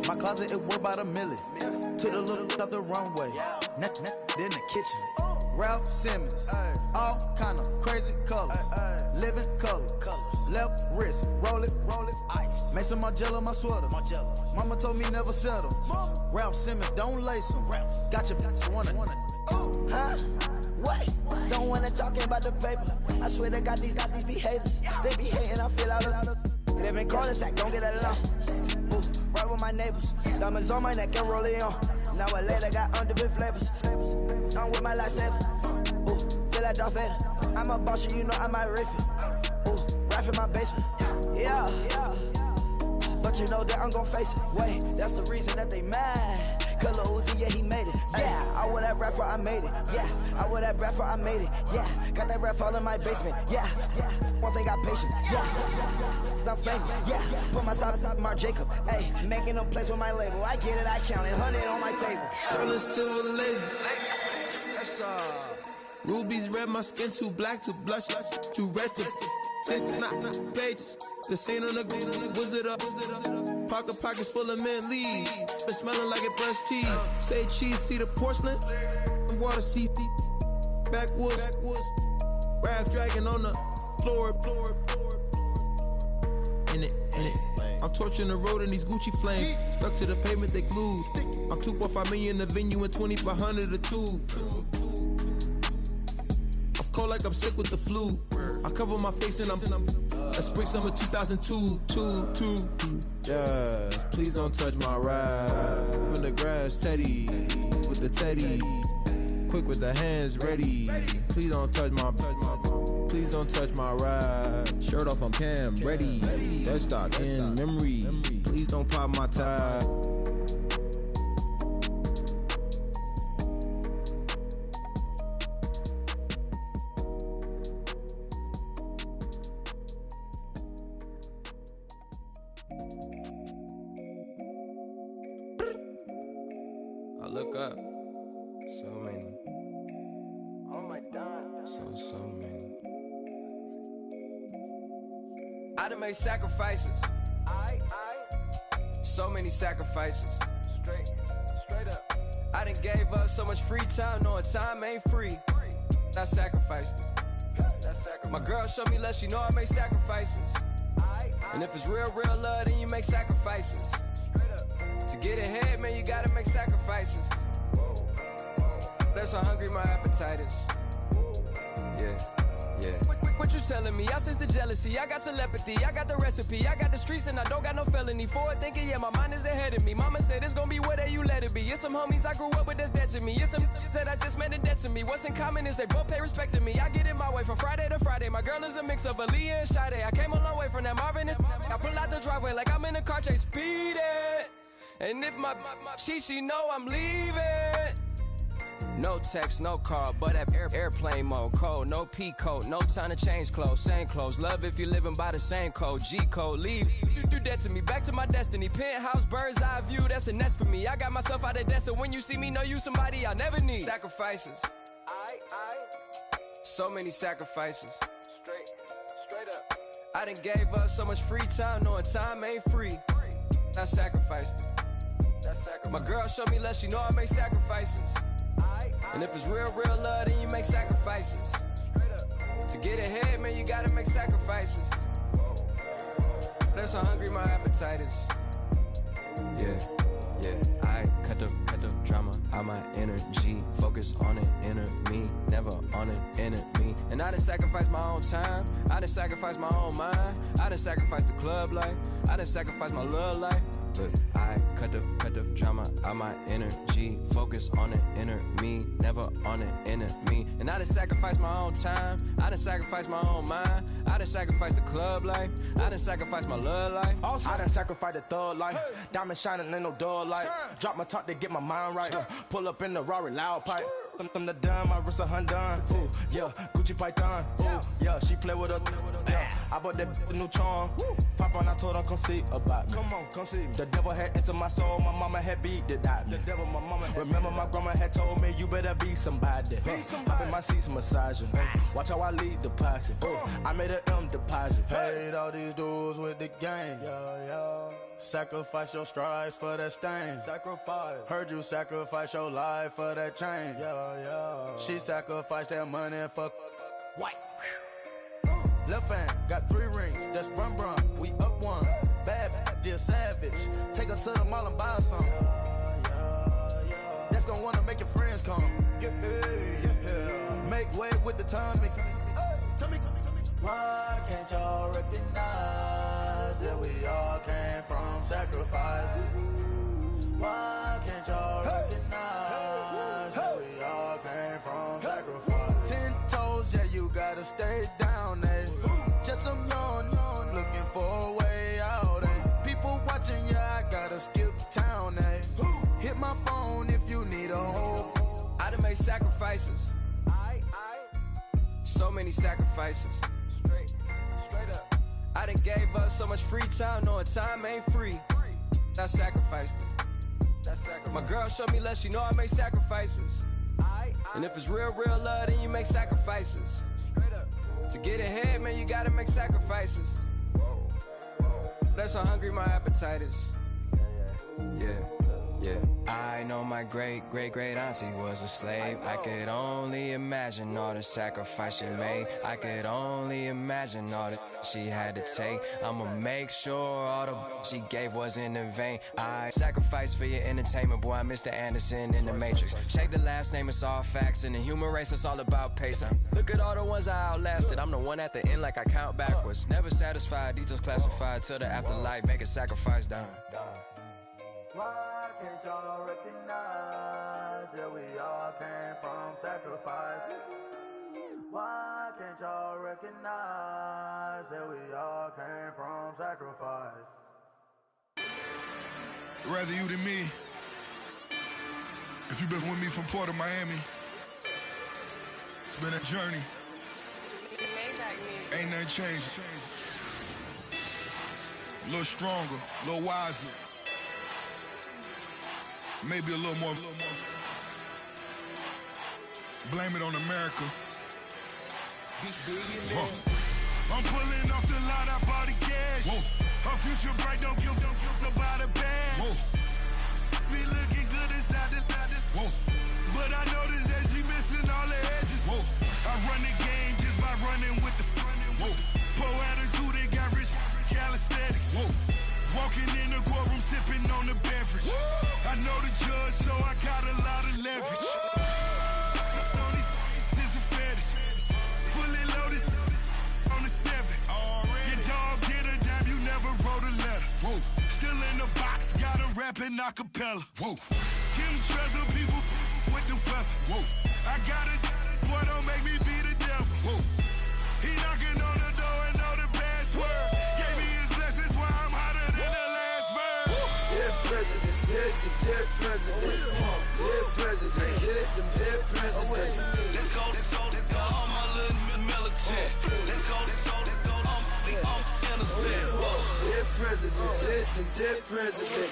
My closet, it worth about $1 million. To the little out the runway. In the kitchen. Ralph Simmons. All kind of crazy colors. Living color. Left wrist. Roll it. Ice. Make some Margiela my sweater. Mama told me never settle. Ralph Simmons, don't lace him. Got your wanna. Huh? Wait, don't wanna talk about the paper. I swear to God, these be haters. They be hating, I feel out of. Live in cul-de-sac, don't get along. Ooh, right with my neighbors. Diamonds on my neck and roll it on. Now I later got underbit flavors. I'm with my lifesaver. Ooh, feel like Darth Vader. I'm a boss, you know I might riff it. Ooh, right in my basement. Yeah. But you know that I'm gon' face it. Wait, that's the reason that they mad. Color Uzi, yeah, he made it. Yeah, I would have rap for I made it. Yeah, I would have rap for I made it. Yeah, got that rap all in my basement. Yeah, once I got patience. Yeah, I'm famous. Yeah, put myself inside Marc Jacob. Hey, making a place with my label. I get it, I count it. 100 on my table. Sterling silver laser. That's rubies red, my skin too black to blush, too red to tint, not pages. This ain't on the wizard up. Pockets full of mint leaves. Been smelling like it brushed teeth. Say cheese, see the porcelain. Water, see backwoods. Raft dragging on the floor. In it. I'm torching the road in these Gucci flames. Stuck to the pavement, they glued. I'm 2.5 million in the venue and 2,500 a tube. I'm cold like I'm sick with the flu. I cover my face and I'm spring summer 2002. Yeah, please don't touch my ride. In the grass, Teddy, with the Teddy. Quick with the hands ready. Please don't touch my ride. Shirt off on cam, ready. Desktop in memory. Please don't pop my tie. I look up. So many. Oh my God. So many. I done made sacrifices. So many sacrifices. Straight up. I done gave up so much free time, knowing time ain't free. I sacrificed it. My girl showed me love, she know I make sacrifices. And if it's real love, then you make sacrifices. To get ahead, man, you gotta make sacrifices. That's how hungry my appetite is. Yeah. What you telling me? I sense the jealousy, I got telepathy, I got the recipe, I got the streets and I don't got no felony. Forward thinking, yeah, my mind is ahead of me. Mama said it's gonna be whatever you let it be. It's some homies I grew up with that's dead to me. It's some that I just made a debt to me. What's in common is they both pay respect to me. I get in my way from Friday to Friday. My girl is a mix of Aaliyah and Sade. I came a long way from that Marvin and I pull out the driveway like I'm in a car chase speeding. And if my she know I'm leaving. No text, no call, but at airplane mode. Cold, no P code, no time to change clothes. Same clothes, love if you're living by the same code. G code, leave. Do that to me, back to my destiny. Penthouse, bird's eye view, that's a nest for me. I got myself out of debt, so when you see me, know you somebody I'll never need. Sacrifices. So many sacrifices. Straight up. I done gave up so much free time, knowing time ain't free. I sacrificed it. My girl showed me love, she know I make sacrifices. And if it's real love, then you make sacrifices. To get ahead, man, you gotta make sacrifices. That's how hungry my appetite is. Yeah. I cut the drama out my energy. Focus on an inner me, never on an enemy. And I done sacrificed my own time. I done sacrificed my own mind. I done sacrificed the club life. I done sacrificed my love life. Look, I cut the drama out my energy. Focus on the inner me, never on the enemy. And I done sacrificed my own time. I done sacrificed my own mind. I done sacrificed the club life. I done sacrificed my love life. Also, I done sacrificed the thug life. Diamond shining, ain't no dull light. Drop my top to get my mind right. Pull up in the Rari loud pipe. Them the dime, my wrist a Hyundai. Ooh, yeah, Gucci Python. Ooh, yeah, she play with her. Yeah, I bought that the new charm. Pop on, I told her come see about me. Come on, come see me. The devil had entered my soul. My mama had beat the dot. The devil, my mama. Remember my grandma had told me you better be somebody. Hop in my seats, massaging. Watch how I lead the posse. I made an M deposit. Paid all these dudes with the game. Yeah. Sacrifice your strides for that stain. Sacrifice. Heard you sacrifice your life for that change. Yeah. She sacrificed that money for white. Left hand got 3 rings. That's brum brum. We up one. Bad, dear savage. Take her to the mall and buy some. That's gonna wanna make your friends come. Yeah. Make way with the timing. Tell me. Why can't y'all recognize that we all came from sacrifice? Why can't y'all recognize that we all came from sacrifice? 10 toes, yeah, you gotta stay down, eh? Just some yawn, looking for a way out, eh? People watching, yeah, I gotta skip town, eh? Hit my phone if you need a hold. I done made sacrifices. So many sacrifices. Straight up. I done gave up so much free time, knowing time ain't free. I sacrificed it. My girl showed me love, she know I make sacrifices. And if it's real love, then you make sacrifices. To get ahead, man, you gotta make sacrifices. That's how hungry my appetite is. Yeah. I know my great auntie was a slave. I could only imagine all the sacrifice she made. I could only imagine all that she had to take. I'ma make sure all the she gave wasn't in vain. I sacrificed for your entertainment, boy. I'm Mr. Anderson in the Matrix. Check the last name, it's all facts. In the human race, it's all about pacing. Look at all the ones I outlasted. I'm the one at the end like I count backwards. Never satisfied, details classified till the afterlife. Make a sacrifice done. Why can't y'all recognize that we all came from sacrifice? Why can't y'all recognize that we all came from sacrifice? Rather you than me. If you've been with me from Port of Miami, it's been a journey. Ain't nothing changed. A little stronger, a little wiser. Maybe a little more. Blame it on America. I'm pulling off the lot, I bought the cash. Whoa. Her future bright, don't give nobody bad. Whoa. Be looking good inside the whoa. But I noticed that she missing all the edges. Whoa. I run the game just by running with the whoa. Poor attitude, they got rich calisthenics. Whoa. Walking in the courtroom, sipping on the beverage. I know the judge, so I got a lot of leverage. This a fetish. Fully loaded on the 7. Your dog get a dime, you never wrote a letter. Whoa. Still in the box, got him rapping a cappella. Whoa. Kim Treasure, people with the weapon. Whoa. I got it, boy, don't make me be the devil. Whoa. He knocking on the door and know the password. Gave me his blessings while I'm hotter than the last verse. Dear president, dear president, dear president, dear president. Let's go, all my little military. Let's go, I'm innocent. Dear president, dear president,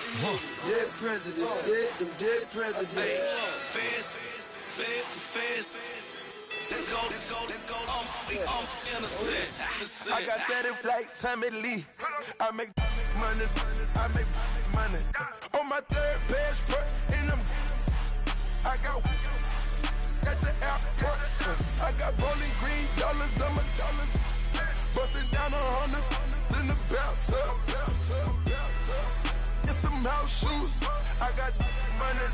dear president, dear president. Fast. Let's go, I'm innocent. I got that in like Tommy Lee. I make money. On my third passport, and I got the airport. I got bowling green dollars on my dollars. Busting down 100 in the bathtub. Get some house shoes. I got money.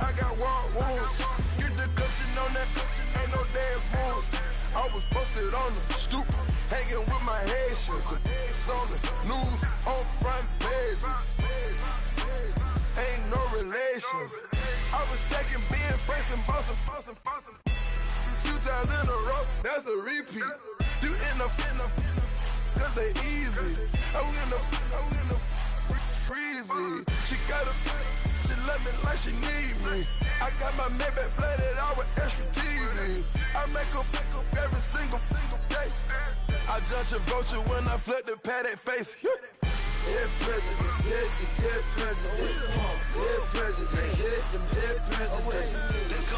I got war wounds. Get the cushion on that. Ain't no dance moves. I was posted on the stoop, hanging with my Haitians. On the news, on front pages. Ain't no relations. I was stacking being fresh and bossing. 2 times in a row, that's a repeat. You end up, cause they easy. I'm in the freezy. She love me like she need me. I got my Maybach flooded out with extra TVs. I make her pick up every single day. I judge a vulture when I flip the paddock face. Dead president, dead president, dead president, hit them dead presidents. Let's go,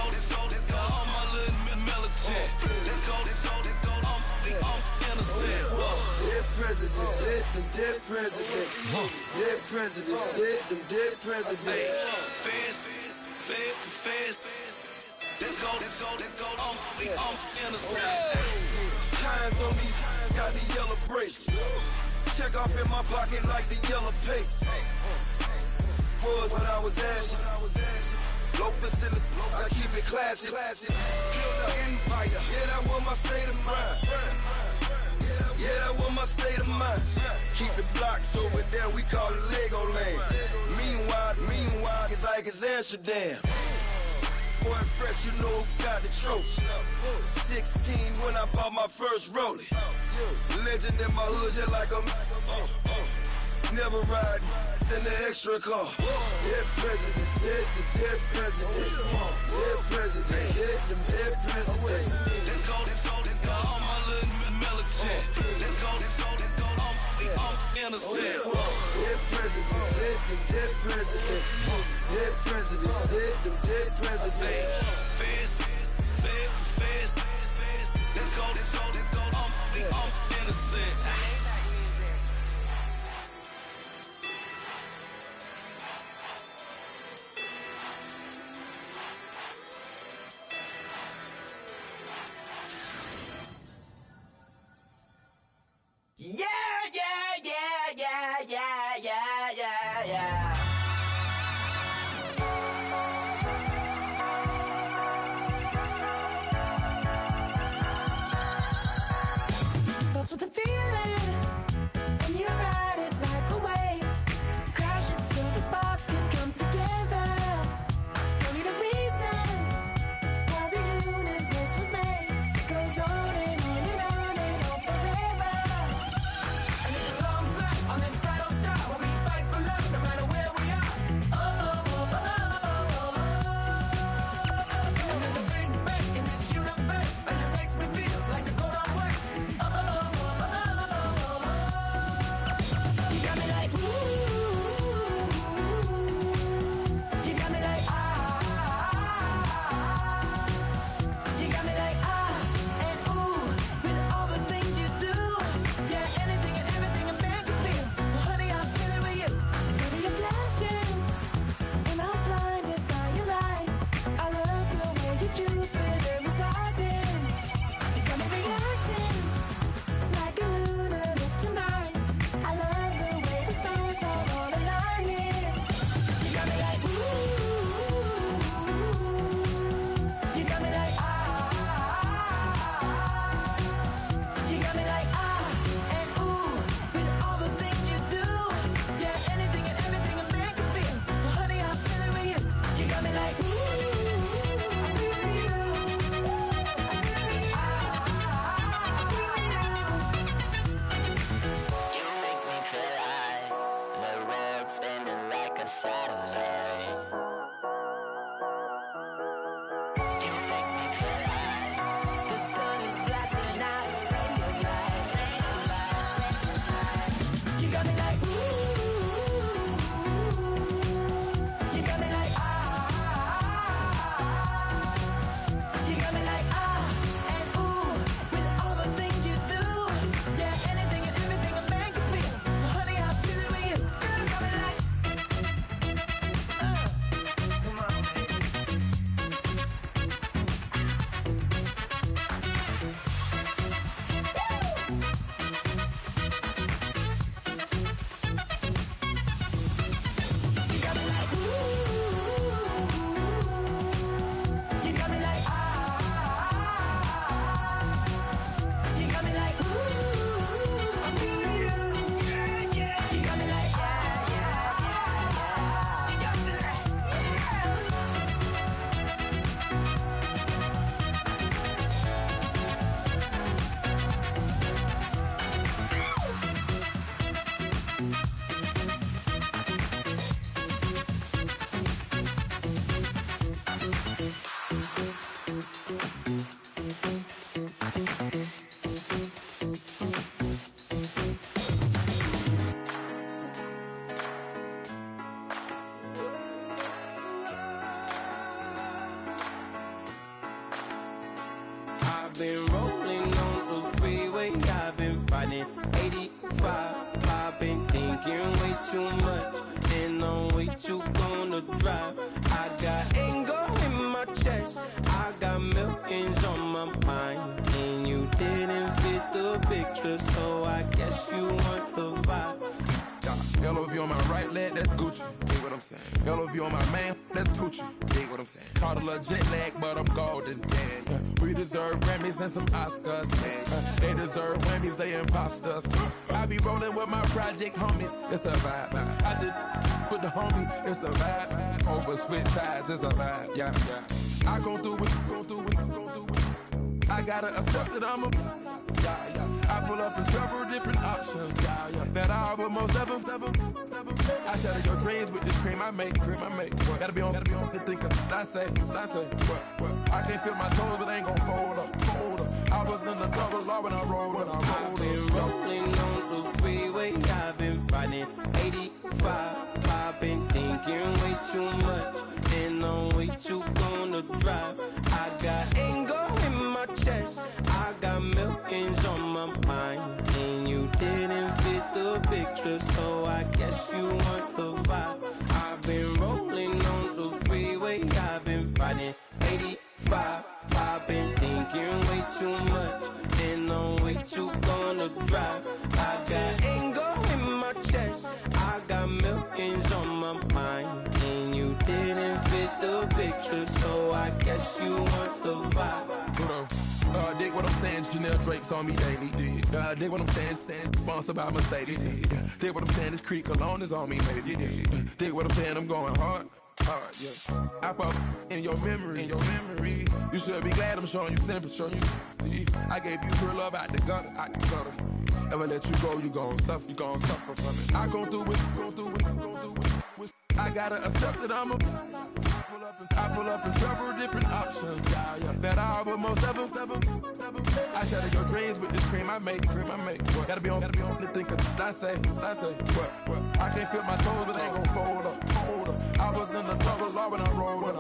all my little militant. Let's go, I'm innocent. Dead president, hit them dead presidents. Dead president, hit them dead presidents. Fast. Let's go, I'm innocent. Hands on me, got the yellow brace. Check off in my pocket like the yellow paste. Was when I was asking. Low facility, I keep it classy. Build an empire, yeah, that was my state of mind. Yeah, that was my state of mind. Keep the blocks over there, we call it Lego land. Meanwhile, it's like it's Amsterdam. Boy, fresh, you know who got the tropes. 16 when I bought my first rollie. Legend in my hood, just like a never ride in the extra car. Dead presidents, dead presidents. Dead president, hit them dead presidents. Let's go, all my little militant. Let's go, I'm innocent. Dead president, hit them dead presidents. Dead presidents, hit them dead presidents. Fast. Let's go, I'm innocent. Yeah. That's what the feeling when you ride it like a wave. Crash it so the sparks can come together. Don't need a reason why the universe was made. It goes on and on and on and on forever. And it's a long flight on this battle star where we fight for love no matter where we are. And there's a big bang in this universe, and it makes me feel like the go don't work. You got me like ooh, you got me like you got me like and ooh, with all the things you do, yeah, anything and everything a man can feel. Well, honey, I'm feeling with you. Baby, you're flashing, and I'm blinded by your light. I love the way you Jupiter was rising. You got me reacting like a lunar look tonight. I love the way the stars are all aligning. You got me like ooh, you got me like you got me like and ooh, with all the things you do, yeah, anything and everything a man can feel. Well, honey, I'm feeling with you. You got me like ooh, I feel with you. You make me feel like the world's spinning like a satellite. You make me feel like The sun is blasting out a ray of light. You got me like ooh, you got me like you got me like and ooh, with all the things you do, yeah, anything and everything a man can feel. Well, honey, I'm feeling with you. You got me like 85. I've been thinking way too much, and I'm way too gonna drive. I got anger in my chest, I got millions on my mind, and you didn't fit the picture, so I guess you want the vibe. LOV on my right leg, that's Gucci. Dig what I'm saying? LOV on my man, that's Poochie. Dig what I'm saying? Caught a little jet lag, but I'm golden. Yeah. We deserve Grammys and some Oscars. They deserve whammies, they imposters. I be rolling with my project homies, it's a vibe. I just with the homie, it's a vibe. Over switch sides, it's a vibe. Yeah. I gon' do it, gon' do it, gon' do it. I gotta accept that I'm a. I pull up in several different options. That I would most ever. I shatter your dreams with this cream I make. Gotta be on the thinker. I say. What? I can't feel my toes, but ain't gon' fold up. I was in the double law when I rolled. I've been rolling on the freeway. I've been riding 85. I've been thinking way too much, and I'm way too gonna drive. I got anger in my chest, I got millions on my mind, and you didn't fit the picture, so I guess you want the vibe. I've been rolling on the freeway, I've been riding 85. I've been thinking way too much, and I'm way too gonna drive. I got anger in my chest, I got millions on my mind, and you didn't fit the picture, so I guess you want the vibe. Dig what I'm saying, Chanel drapes on me daily. Dig what I'm saying, sponsored by Mercedes. Dig what I'm saying, this Creek Cologne is on me, baby. Dig what I'm saying, I'm going hard, yeah. I pop in your memory, You should be glad I'm showing you sympathy, I gave you pure love out the gutter, Ever let you go, you gon' suffer from it. I gon' do it. I gotta accept that I'm a. I pull up in several different options. That I would most ever. I shatter your dreams with this cream I make. Gotta be on the thinker. I say. What? I can't feel my toes, but ain't gon' fold up. I was in the double law when I rolled.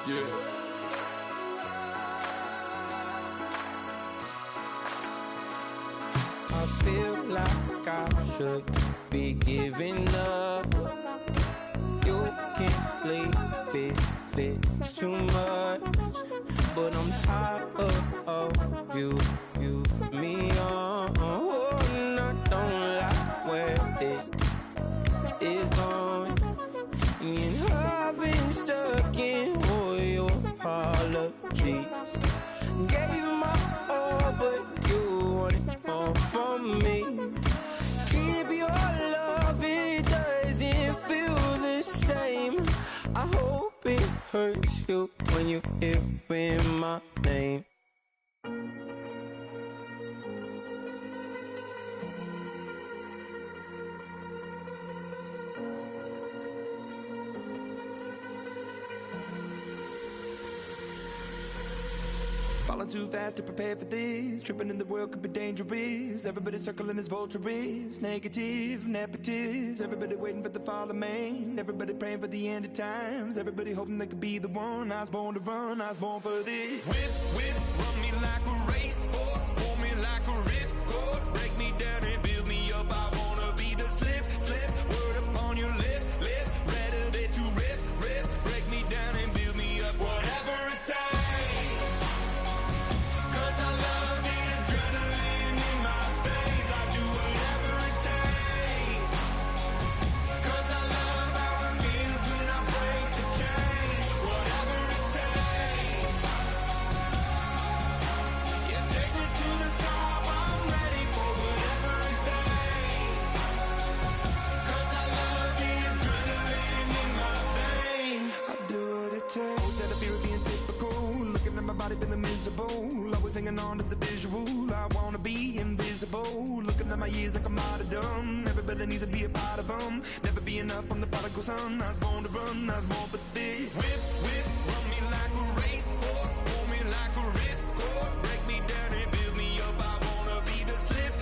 Yeah. I feel like I should be giving up. You can't leave it's too much. But I'm tired of you, me on. And I don't like where this is going. And I've been stuck in all your apologies. Gave my all, but you wanted more from me. Keep your love, it doesn't feel the same. I hope it hurts you when you hear my name. Falling too fast to prepare for this. Tripping in the world could be dangerous. Everybody circling as vultures. Negative, nepotist. Everybody waiting for the fall of man. Everybody praying for the end of times. Everybody hoping they could be the one. I was born to run, I was born for this. Whip, run me like a racehorse. Pull me like a ripcord. Break me down and build me up. I wanna be the slip. Word upon your lip. Rather that you rip. Break me down and build me up. Whatever it takes. Feeling miserable, always hanging on to the visual. I wanna be invisible, looking at my years like I'm out of dumb. Everybody needs to be a part of them. Never be enough from the prodigal son. I was born to run, I was born for this. Whip, run me like a racehorse. Pull me like a ripcord. Break me down and build me up. I wanna be the slip.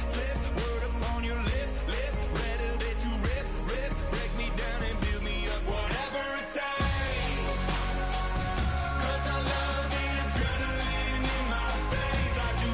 Word upon your lip. Rather that you rip. Break me down and build me up. Whatever it takes. I do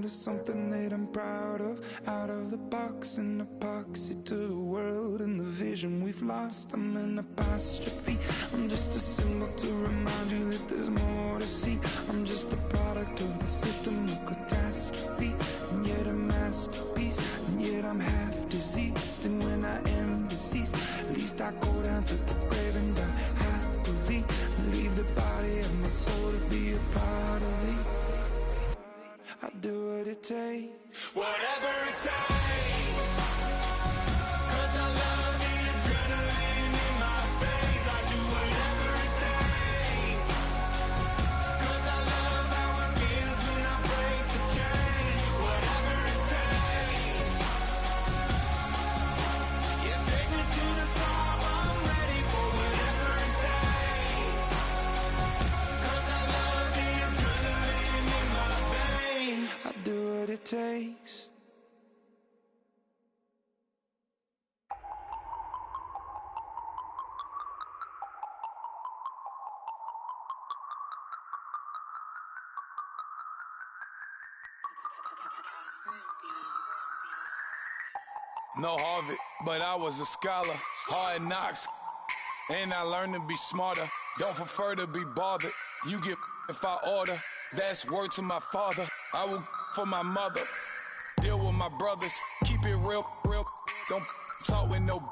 to something that I'm proud of. Out of the box and epoxy to the world and the vision we've lost. I'm an apostrophe. I'm just a symbol to remind you that there's more to see. I'm just a product of the system of catastrophe, and yet a masterpiece, and yet I'm half diseased. And when I am deceased, at least I go down to the grave and die happily, and leave the body of my soul to be a part of it. I do what it takes, whatever it takes, 'cause I love the adrenaline in my veins. I do whatever it takes, 'cause I love how it feels when I break the chains. Whatever it takes, yeah, take me to the top. I'm ready for whatever it takes, 'cause I love the adrenaline in my veins. I do what it takes. No Harvard, but I was a scholar. Hard knocks, and I learned to be smarter. Don't prefer to be bothered. You get if I order. That's word to my father. I will for my mother. Deal with my brothers. Keep it real, real. Don't talk with no.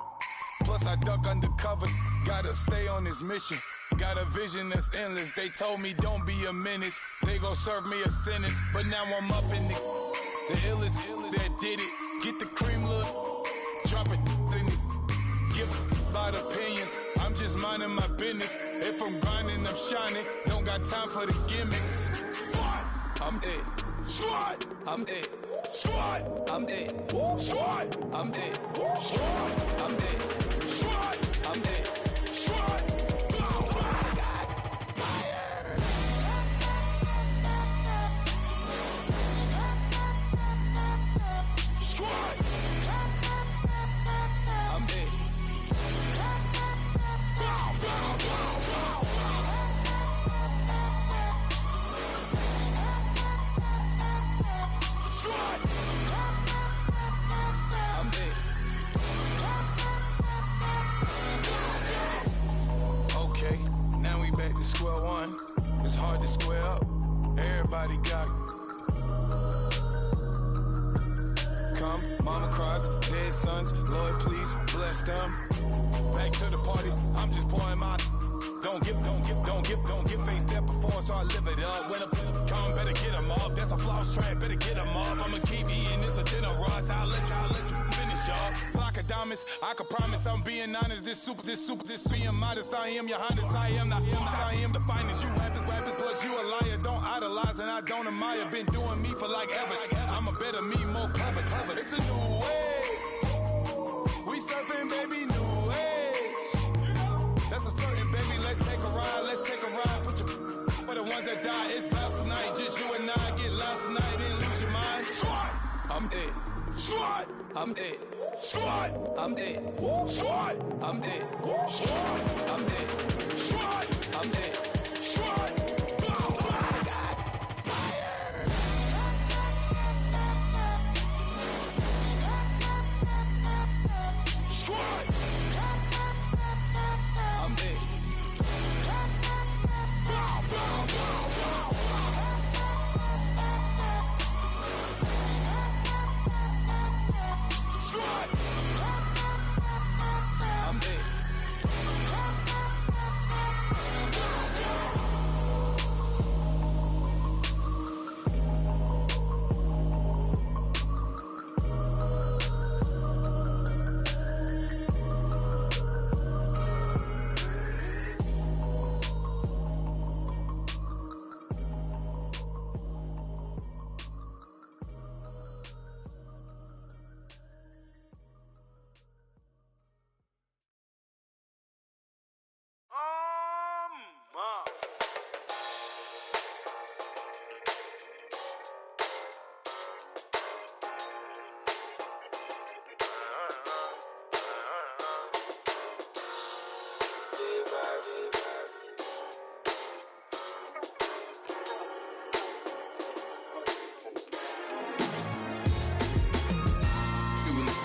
Plus I duck under covers. Gotta stay on this mission. Got a vision that's endless. They told me don't be a menace. They gon' serve me a sentence. But now I'm up in the illest that did it. Get the cream look. Drop it in it. Give a lot of opinions. I'm just minding my business. If I'm grinding, I'm shining. Don't got time for the gimmicks. I'm it. Squad. I'm it. Squad. I'm it. Squad. I'm it. Squad. I'm it. Squad. I'm it. Squad. Back to square one. It's hard to square up. Everybody got come. Mama cries, dead sons. Lord, please bless them. Back to the party. I'm just pouring my. Don't give face that before, so I live it up. When I come, better get them up. That's a floss track, better get them up. I'ma keep eating this a dinner rush. I'll let you finish up. Flock of diamonds, I can promise I'm being honest. This being modest. I am your highness. I am the finest. You rappers, plus you a liar. Don't idolize and I don't admire. Been doing me for like ever. I'm a better me, more clever. It's a new way. We surfing, baby, new age. That's a certain, baby. Let's take a ride. Put your for the ones that die. It's vows tonight. Just you and I get lost tonight. Then lose your mind. Squad. I'm it. Squad. I'm it. Squad. I'm it. Squad. I'm it. Squad. I'm it. Squad. I'm it. Squad. I'm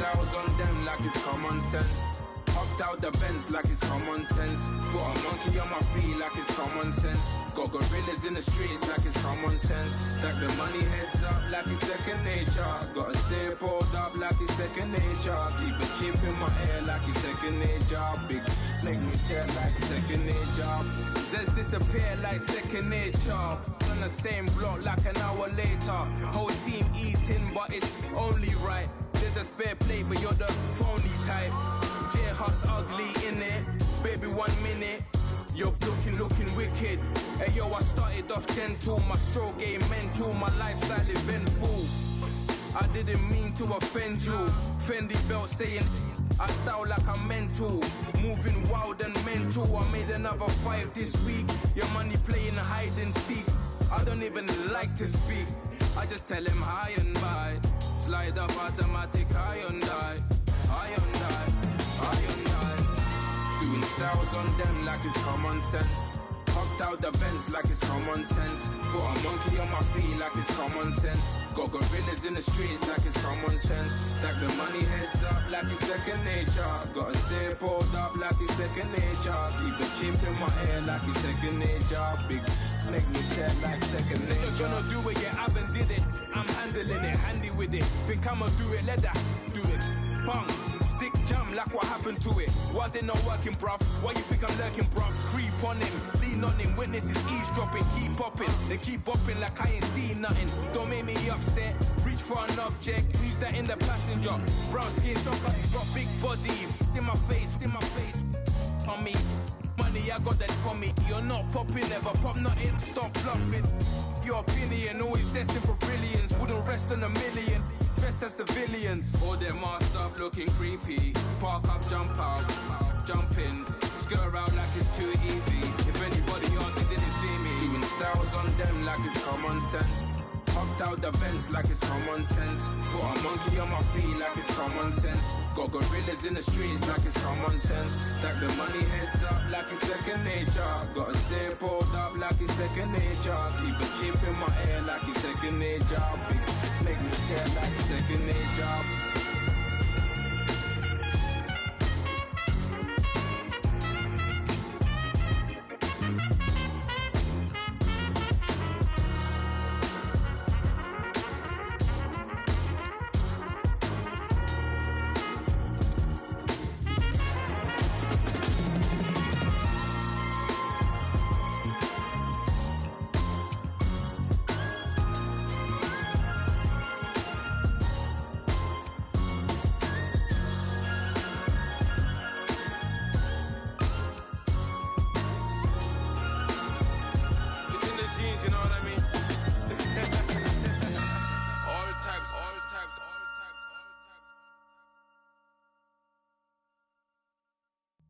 styles on them like it's common sense. Hopped out the Benz like it's common sense. Put a monkey on my feet like it's common sense. Got gorillas in the streets like it's common sense. Stack the money heads up like it's second nature. Gotta stay pulled up like it's second nature. Keep a chip in my ear like it's second nature. Big make me stare like second nature. Says disappear like second nature. On the same block like an hour later. Whole team eating but it's only right. There's a spare plate but you're the phony type. J-Hut's ugly in it, baby 1 minute. You're looking wicked. Hey yo, I started off gentle, my stroke game mental, my lifestyle eventful. I didn't mean to offend you. Fendi belt saying I style like I'm mental. Moving wild and mental. I made another 5 this week. Your money playing hide and seek. I don't even like to speak. I just tell him hi and bye. Slide up automatic Hyundai. Doing styles on them like it's common sense. Hopped out the Benz like it's common sense. Put a monkey on my feet like it's common sense. Got gorillas in the streets like it's common sense. Stack the money heads up like it's second nature. Gotta stay pulled up like it's second nature. Keep a chip in my ear like it's second nature. Big make me sad like second nature. Say you're gonna do it, yeah, I haven't did it. I'm handling it, handy with it. Think I'ma do it, let that do it. Bang. Stick jam like what happened to it. Was it not working, bruv? Why you think I'm lurking, bruv? Creep on him, lean on him. Witnesses eavesdropping, keep popping. They keep bopping like I ain't seen nothing. Don't make me upset. Reach for an object. Who's that in the passenger? Brown skin, got big body. In my face. On me. Money, I got that for me. You're not popping, never pop nothing. Stop bluffing. Your opinion, always destined for brilliance. Wouldn't rest on a million. Dressed as civilians. All them masked up looking creepy. Park up, jump out, jump in. Skirt out like it's too easy. If anybody else didn't see me. Doing styles on them like it's common sense. Hopped out the Benz like it's common sense. Put a monkey on my feet like it's common sense. Got gorillas in the streets like it's common sense. Stack the money heads up like it's second nature. Gotta stay pulled up like it's second nature. Keep a chip in my ear like it's second nature. Big make me scared like second nature.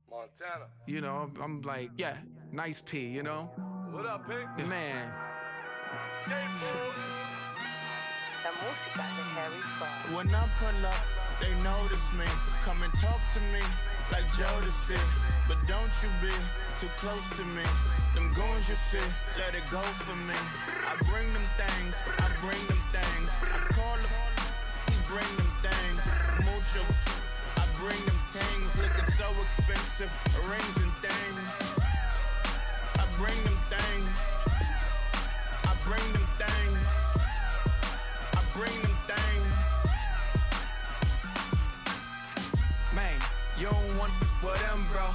Montana. You know, I'm like, yeah, nice P, you know? What up, Pink? Man. When I pull up, they notice me. Come and talk to me like Jodeci. But don't you be too close to me. Them goons you see, let it go for me. I bring them things, I call them, he bring them things. Mucho, I bring them things. Looking so expensive, rings and things. I bring them things. I bring them things. I bring them things. Man, you don't want with them, bro.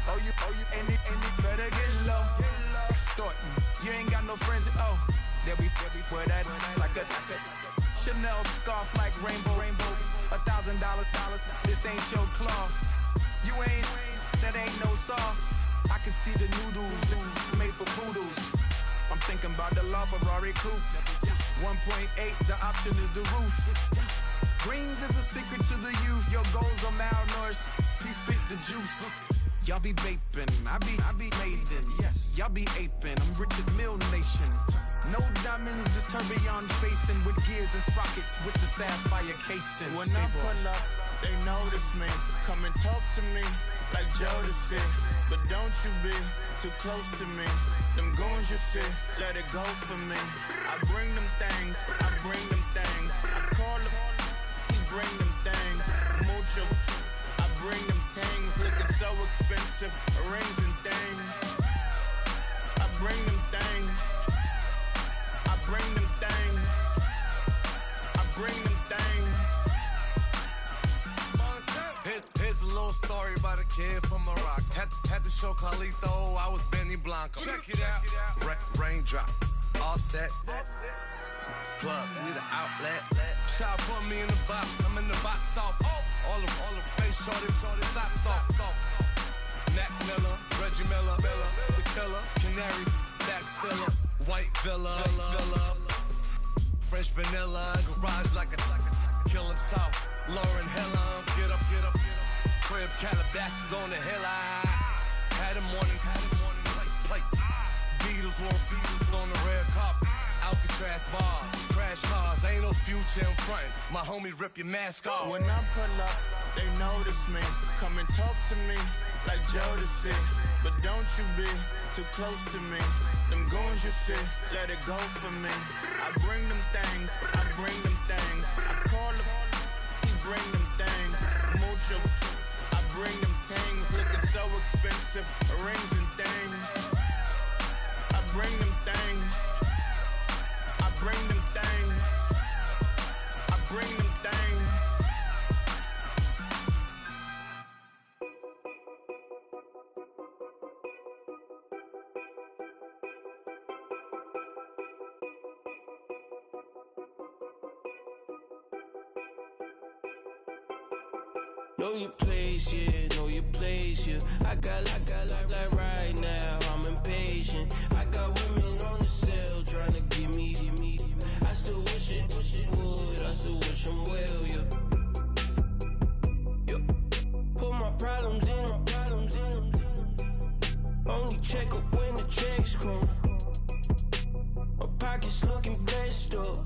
Oh, you, and it better get low. Extorting, you ain't got no friends. Oh, they'll be with that like a Chanel scarf like rainbow. $1,000, this ain't your cloth. You ain't, that ain't no sauce. I can see the noodles made for poodles. I'm thinking about the La Ferrari coupe. 1.8, the option is the roof. Greens is a secret to the youth. Your goals are malnourished. Please spit the juice. Y'all be vaping, I be maiden. Yes, y'all be aping. I'm Richard Mill Nation. No diamonds, just tourbillon facing with gears and sprockets with the sapphire casing. When I pull up, they notice me. Come and talk to me like Jodeci. But don't you be too close to me. Them goons you see, let it go for me. I bring them things, I call them, he bring them things. story about a kid from Morocco. Had to show Carlito I was Benny Blanco. Check it out. Raindrop, offset. Plug, we the outlet. Shot put me in the box, I'm in the box off. All the face shorty, socks off. Mac Miller, Reggie Miller, the killer, Canary, back stiller, white villa, French vanilla, garage like a kill himself. Lauren Hiller, get up. Crib Calabasas on the hill. I had him morning, plate. Beatles on the red carpet. Alcatraz bars, crash cars, ain't no future in front. My homie rip your mask off. When I pull up, they notice me. Come and talk to me like Jodeci. But don't you be too close to me. Them goons you see, let it go for me. I bring them things. I call them, he bring them things. Mucho, I bring them things. Looking so expensive, rings and things. I bring them things. Bring them things. I bring them things. Know your place, yeah, know your place, yeah. I got like right now, I'm impatient. I got women on the cell trying to give me. I still wish it would, I still wish I'm well, yeah. Put my problems in them. Only check up when the checks come. My pockets looking blessed up.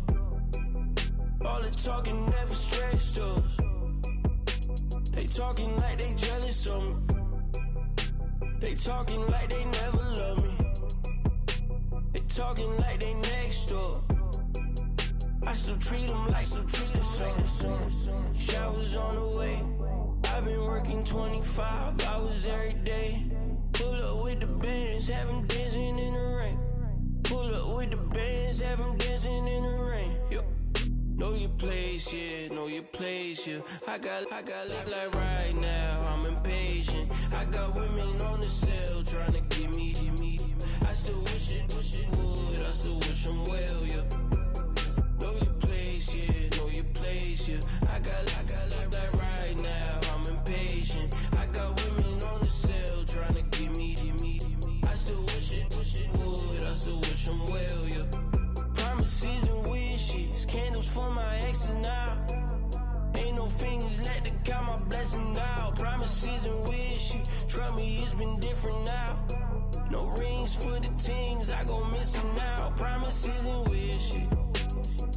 All the talking never stressed us. They talking like they jealous of me. They talking like they never love me. They talking like they next door. I still treat them like so. Showers on the way. I've been working 25 hours every day. Pull up with the bands, have them dancing in the rain. Pull up with the bands, have them dancing in the rain. Yo. Know your place, yeah, know your place, yeah. I got like right now, I'm impatient. I got women on the cell trying to give me. I still wish it would, I still wish I'm well, yeah. Know your place, yeah, know your place, yeah. I got like right now, I'm impatient. I got women on the cell trying to give me. I still wish it would, I still wish I'm well, yeah. Promises and wishes, candles for my exes now. Ain't no fingers left to count my blessing now. Promises and wishes, trust me, it's been different now. No rings for the things, I go missing now. Promises and wishes.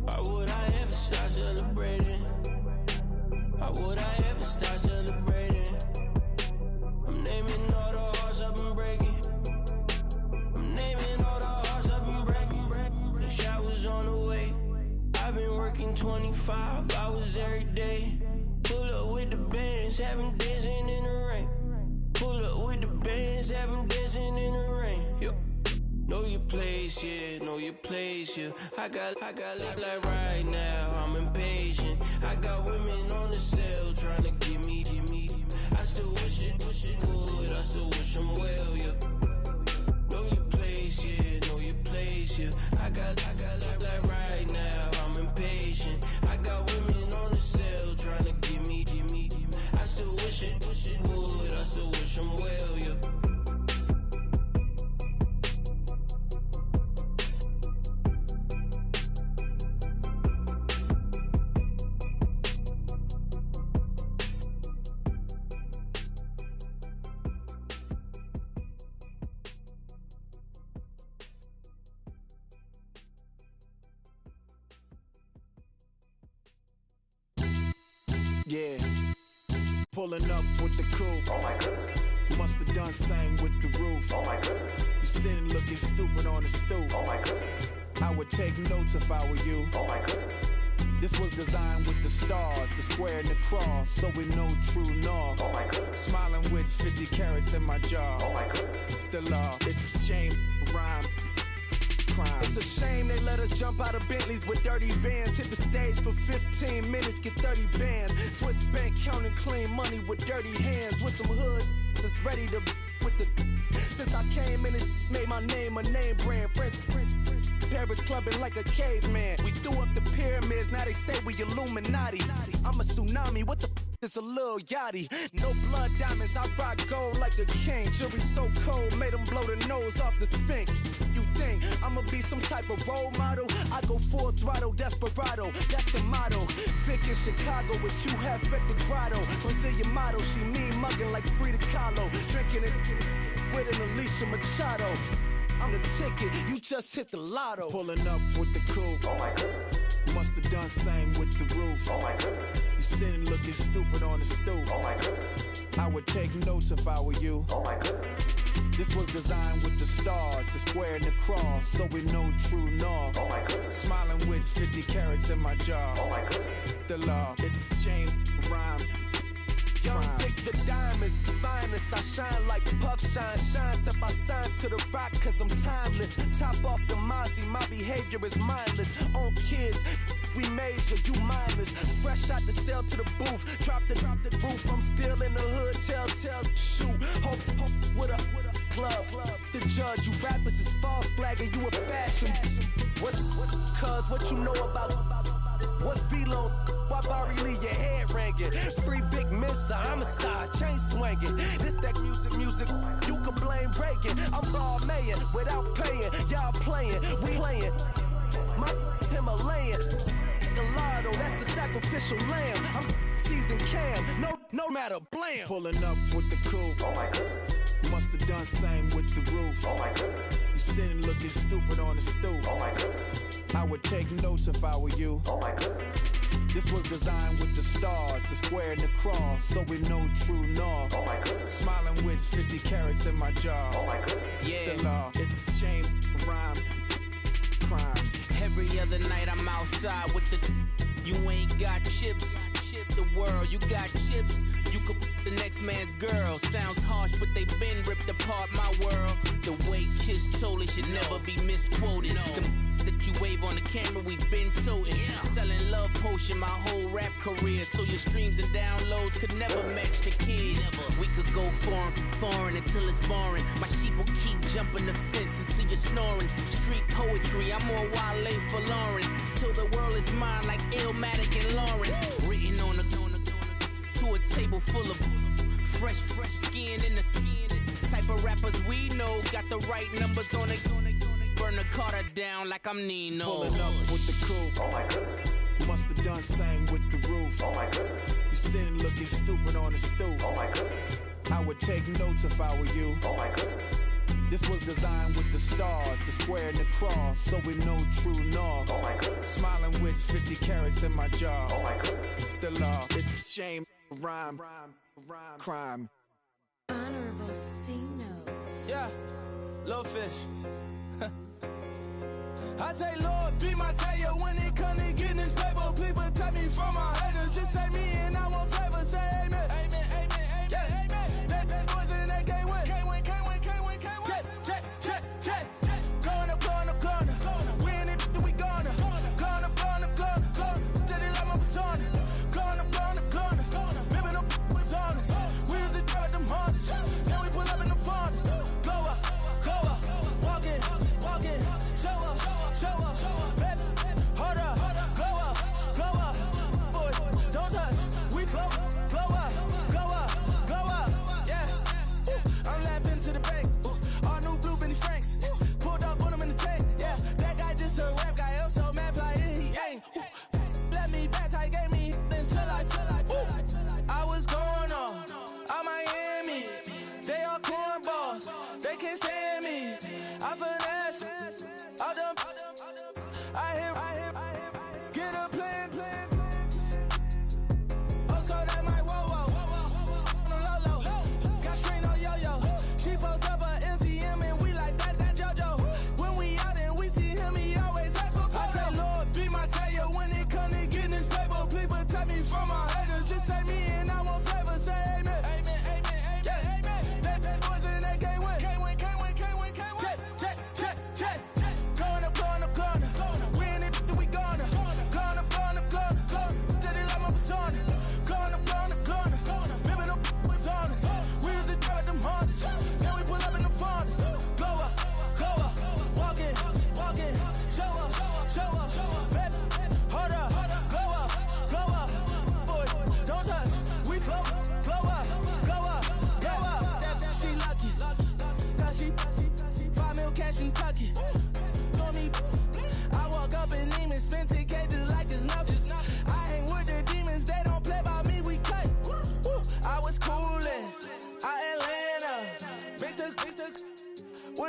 Why would I ever start celebrating? Why would I ever start celebrating? I'm naming all the hearts I've been breaking. I'm naming all the hearts I've been breaking. The showers on the way. I've been working 25 hours every day. Pull up with the bands, have them dancing in the rain. Pull up with the bands, have them dancing in the rain. Yo. Know your place, yeah, know your place, yeah. I got like right now, I'm impatient. I got women on the cell trying to give me. I still wish it would, I still wish I'm well, yeah. Know your place, yeah, know your place, yeah. I got like right now, I'm impatient. I got women on the cell trying to give me. I still wish it would, I still wish I'm well, yeah. Yeah, pulling up with the coupe. Oh my goodness. Must have done same with the roof. Oh my goodness. You sitting looking stupid on the stoop. Oh my goodness. I would take notes if I were you. Oh my goodness. This was designed with the stars, the square and the cross, so we know true north. Oh my goodness. Smiling with 50 carats in my jaw. Oh my goodness. The law, it's a shame, rhyme. It's a shame they let us jump out of Bentleys with dirty vans. Hit the stage for 15 minutes, get 30 bands. Swiss bank counting clean money with dirty hands. With some hood that's ready to with the. Since I came in, it made my name a name brand. French. Paris clubbing like a caveman. We threw up the pyramids, now they say we Illuminati. I'm a tsunami, what the is a little yachty. No blood diamonds, I rock gold like a king. Jury so cold, made them blow the nose off the Sphinx. You think I'ma be some type of role model? I go full throttle, desperado, that's the motto. Vic in Chicago is Hugh Hef at the grotto. Brazilian model, she mean mugging like Frida Kahlo. Drinking it with an Alicia Machado. I'm the ticket, you just hit the lotto. Pulling up with the coupe. Oh my goodness. Must have done same with the roof. Oh my goodness. You sitting looking stupid on the stoop. Oh my goodness. I would take notes if I were you. Oh my goodness. This was designed with the stars, the square and the cross, so we know true north. Oh my goodness. Smiling with 50 carats in my jaw. Oh my goodness. The law, it's a shame, rhyme. Young Vic, the diamonds, the finest. I shine like Puff Shine. Shines up, I sign to the rock, cause I'm timeless. Top off the Mozzie, my behavior is mindless. On kids, we major, you mindless. Fresh out the cell to the booth. Drop the roof, I'm still in the hood. Tell, shoot. Hope with a club. The judge, you rappers is false flagging, you a fashion. What's cuz, what you know about? What's Velo? Why Barry Lee, your head ringing? Free Vic Mensa, I'm a star, chain swinging. This that music, you can blame Reagan. I'm ball mayin' without paying. Y'all playing, we playing. My Himalayan. Gallardo, that's a sacrificial lamb. I'm seasoned cam, no matter, blam. Pulling up with the coupe. Oh my goodness. Must have done same with the roof. Oh my goodness. You sitting looking stupid on the stoop. Oh my goodness. I would take notes if I were you. Oh my goodness. This was designed with the stars, the square and the cross, so we know true north. Oh my goodness. Smiling with 50 carats in my jaw. Oh my goodness. Yeah. The law, it's a shame, rhyme, crime. Every other night I'm outside with the. You ain't got chips. The world, you got chips. You could the next man's girl. Sounds harsh, but they been ripped apart my world. The way Kiss told it should never be misquoted. The that you wave on the camera, we been toting. Selling love potion my whole rap career, so your streams and downloads could never match the kids. We could go foreign until it's boring. My sheep will keep jumping the fence until you're snoring. Street poetry, I'm more Wale for Lauren. Till the world is mine like Illmatic and Lauren. Written on a to a table full of fresh skin in the type of rappers we know. Got the right numbers on it. Burn the Carter down like I'm Nino. Pulling up with the coupe. Oh my goodness. Must have done same with the roof. Oh my goodness. You sitting looking stupid on the stoop. Oh my goodness. I would take notes if I were you. Oh my goodness. This was designed with the stars, the square and the cross, so we know true north. Oh my goodness. Smiling with 50 carats in my jaw. Oh my goodness. The law, it's a shame, rhyme, crime. Honorable C notes. Yeah, little fish. I say, Lord, be my savior when it come to getting this paper. Please protect me from my haters. Just say me and I won't save us. Say amen. Amen, amen, amen, yeah. Amen. That boys and they can't win. Can't win. Check. Gonna. Win it, we gonna. Gonna. Did it like my persona. Gonna. Ripping them was honest. We used to drive them Hondas. Then we pull up in the furnace. Go up. Walk in. Show up. Baby, hold up. Go up. Boys, don't touch. We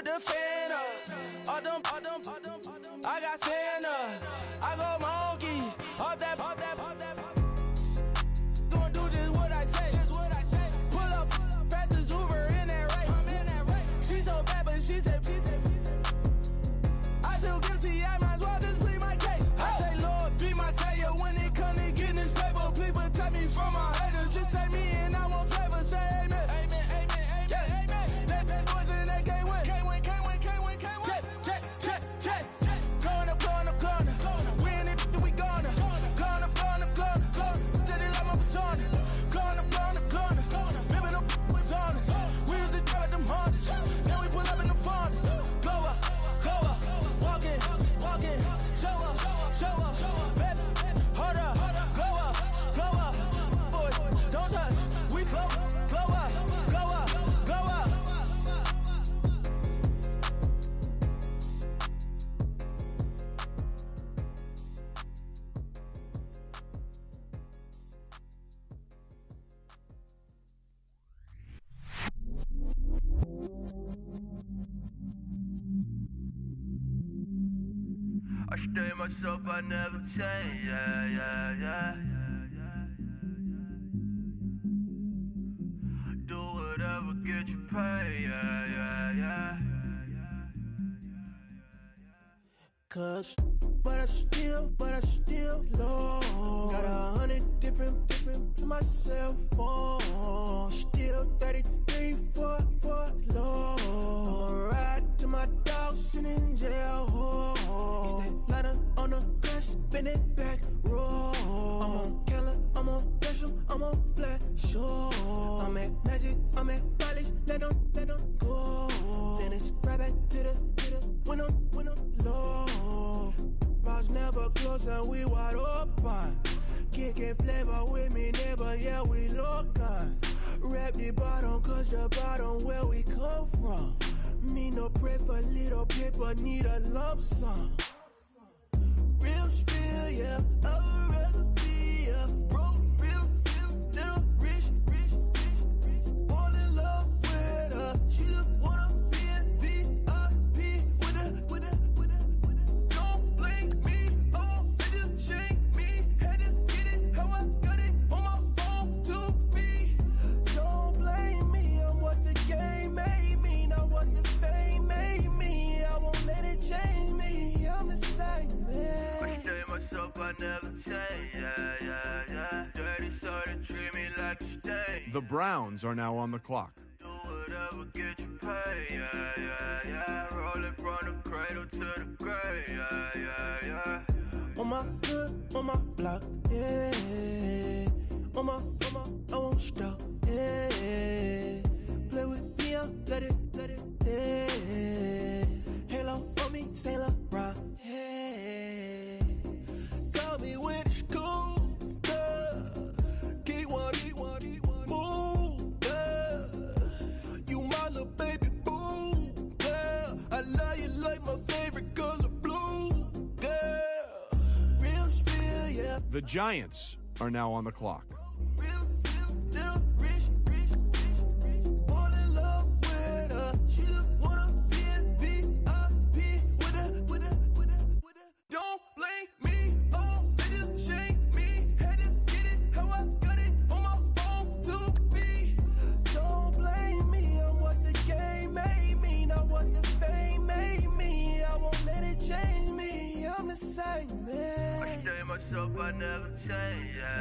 with the fan up. All them, I got Santa. I go monkey. Off that. Don't do just what I say. Pull up, practice Uber in that race. She so bad, but she said. I feel guilty, I might as well just plead my case. I say, Lord, be my savior when it come to getting this paper. Please protect me from my haters. Just say me and I won't flavor. Say amen. That boys and they can't win. Check. Going up. We in it, we gonna. Going up. Till they love my persona. Going up. Living up was honest. We used to drive them Hondas. Now we pull up in the Fondas. Go up. Walking. Show up. Baby, hold up. Go up. Boys, don't touch. We flow up. I stay myself, I never change, yeah. Do whatever, get you paid, yeah. Cause, but I still low. Got 100 different to my cell phone. Still 33 for low. I'ma ride to my dog sitting in jail. It's that ladder on the grass, spin it back, roll. I'm on Keller, I'm on Gresham, I'm on Flat Shore. I'm at Magic, I'm at Polish, let them go. Then it's right back to the window low. Bars never close and we wide open. Kicking flavor with me, neighbor, yeah, we local. Rap the bottom, cause the bottom where we come from. Me no pray for little paper, need a lump sum. Real spill, yeah, I would rather be a broke, real, little rich. Fall in love with her, she just wanna be in VIP with her. Don't blame me, oh, bitch, shame me. Had to get it, how I got it on my phone to be. Don't blame me, I'm what the game made me, not what the fame made me. I won't let it change me, I'm the same, man. I stay myself, I never change, yeah. Dirty soda, treat me like a stain. The Browns are now on the clock. Do whatever, get you paid, yeah. Rolling from the cradle to the grave, yeah. On my hood, on my block, yeah. On my, I won't stop, yeah. Play with me, I'll let it, yeah. Halo on me, Saint Laurent, yeah. Got me with the school, Keep one, move, yeah. You my little baby boo, yeah. I love you like my favorite color blue, yeah. Real spill, yeah. The Giants are now on the clock. Little rich. Fall in love with her. She just wanna be in VIP with her. Don't blame me, oh, bitch, shame me. Had to get it, how I got it on my phone to be. Don't blame me, I'm what the game made me, not what the fame made me. I won't let it change me, I'm the same, man. I stay myself, I never change, yeah.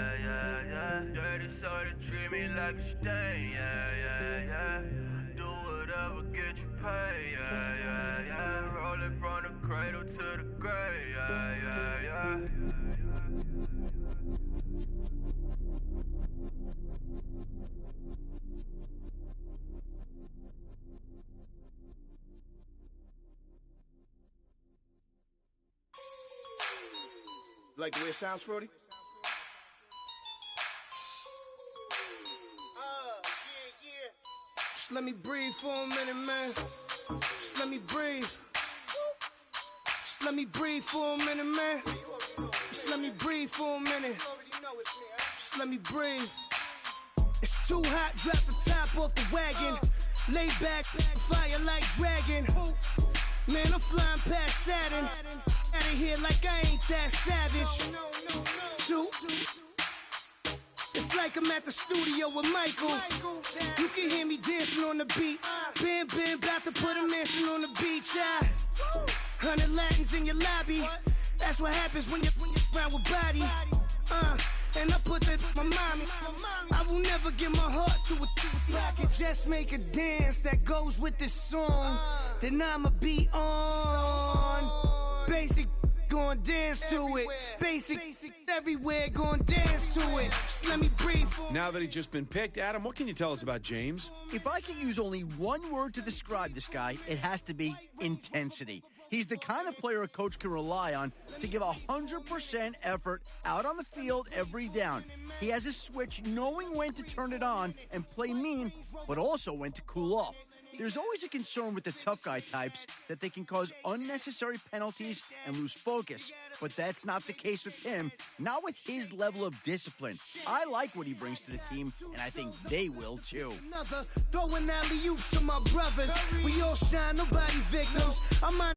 Dirty soda, treat me like a stain, yeah. Do whatever, get you paid, yeah. Rolling from the cradle to the grave, yeah. Like the way it sounds, Frody? Just let me breathe for a minute, man. Just let me breathe. Just let me breathe for a minute, man. Just let me breathe for a minute. Just let me breathe. It's too hot, drop the top off the wagon. Lay back, fire like dragon. Man, I'm flying past Saturn. Out of here like I ain't that savage. Two. It's like I'm at the studio with Michael. You can hear me dancing on the beat. Bam, bam, about to put a mansion on the beach. 100 Latins in your lobby. That's what happens when you're around with body. And I put that in my mommy. I will never give my heart to a I can just make a dance that goes with this song. Then I'ma be on. Basic, gon' dance to it. Basic, everywhere, gon' dance to it. Just let me breathe. Now that he's just been picked, Adam, what can you tell us about James? If I could use only one word to describe this guy, it has to be intensity. He's the kind of player a coach can rely on to give 100% effort out on the field every down. He has a switch knowing when to turn it on and play mean, but also when to cool off. There's always a concern with the tough guy types that they can cause unnecessary penalties and lose focus. But that's not the case with him, not with his level of discipline. I like what he brings to the team, and I think they will too. Throwing alley-oops to my brothers. We all shine, nobody victims. I'm on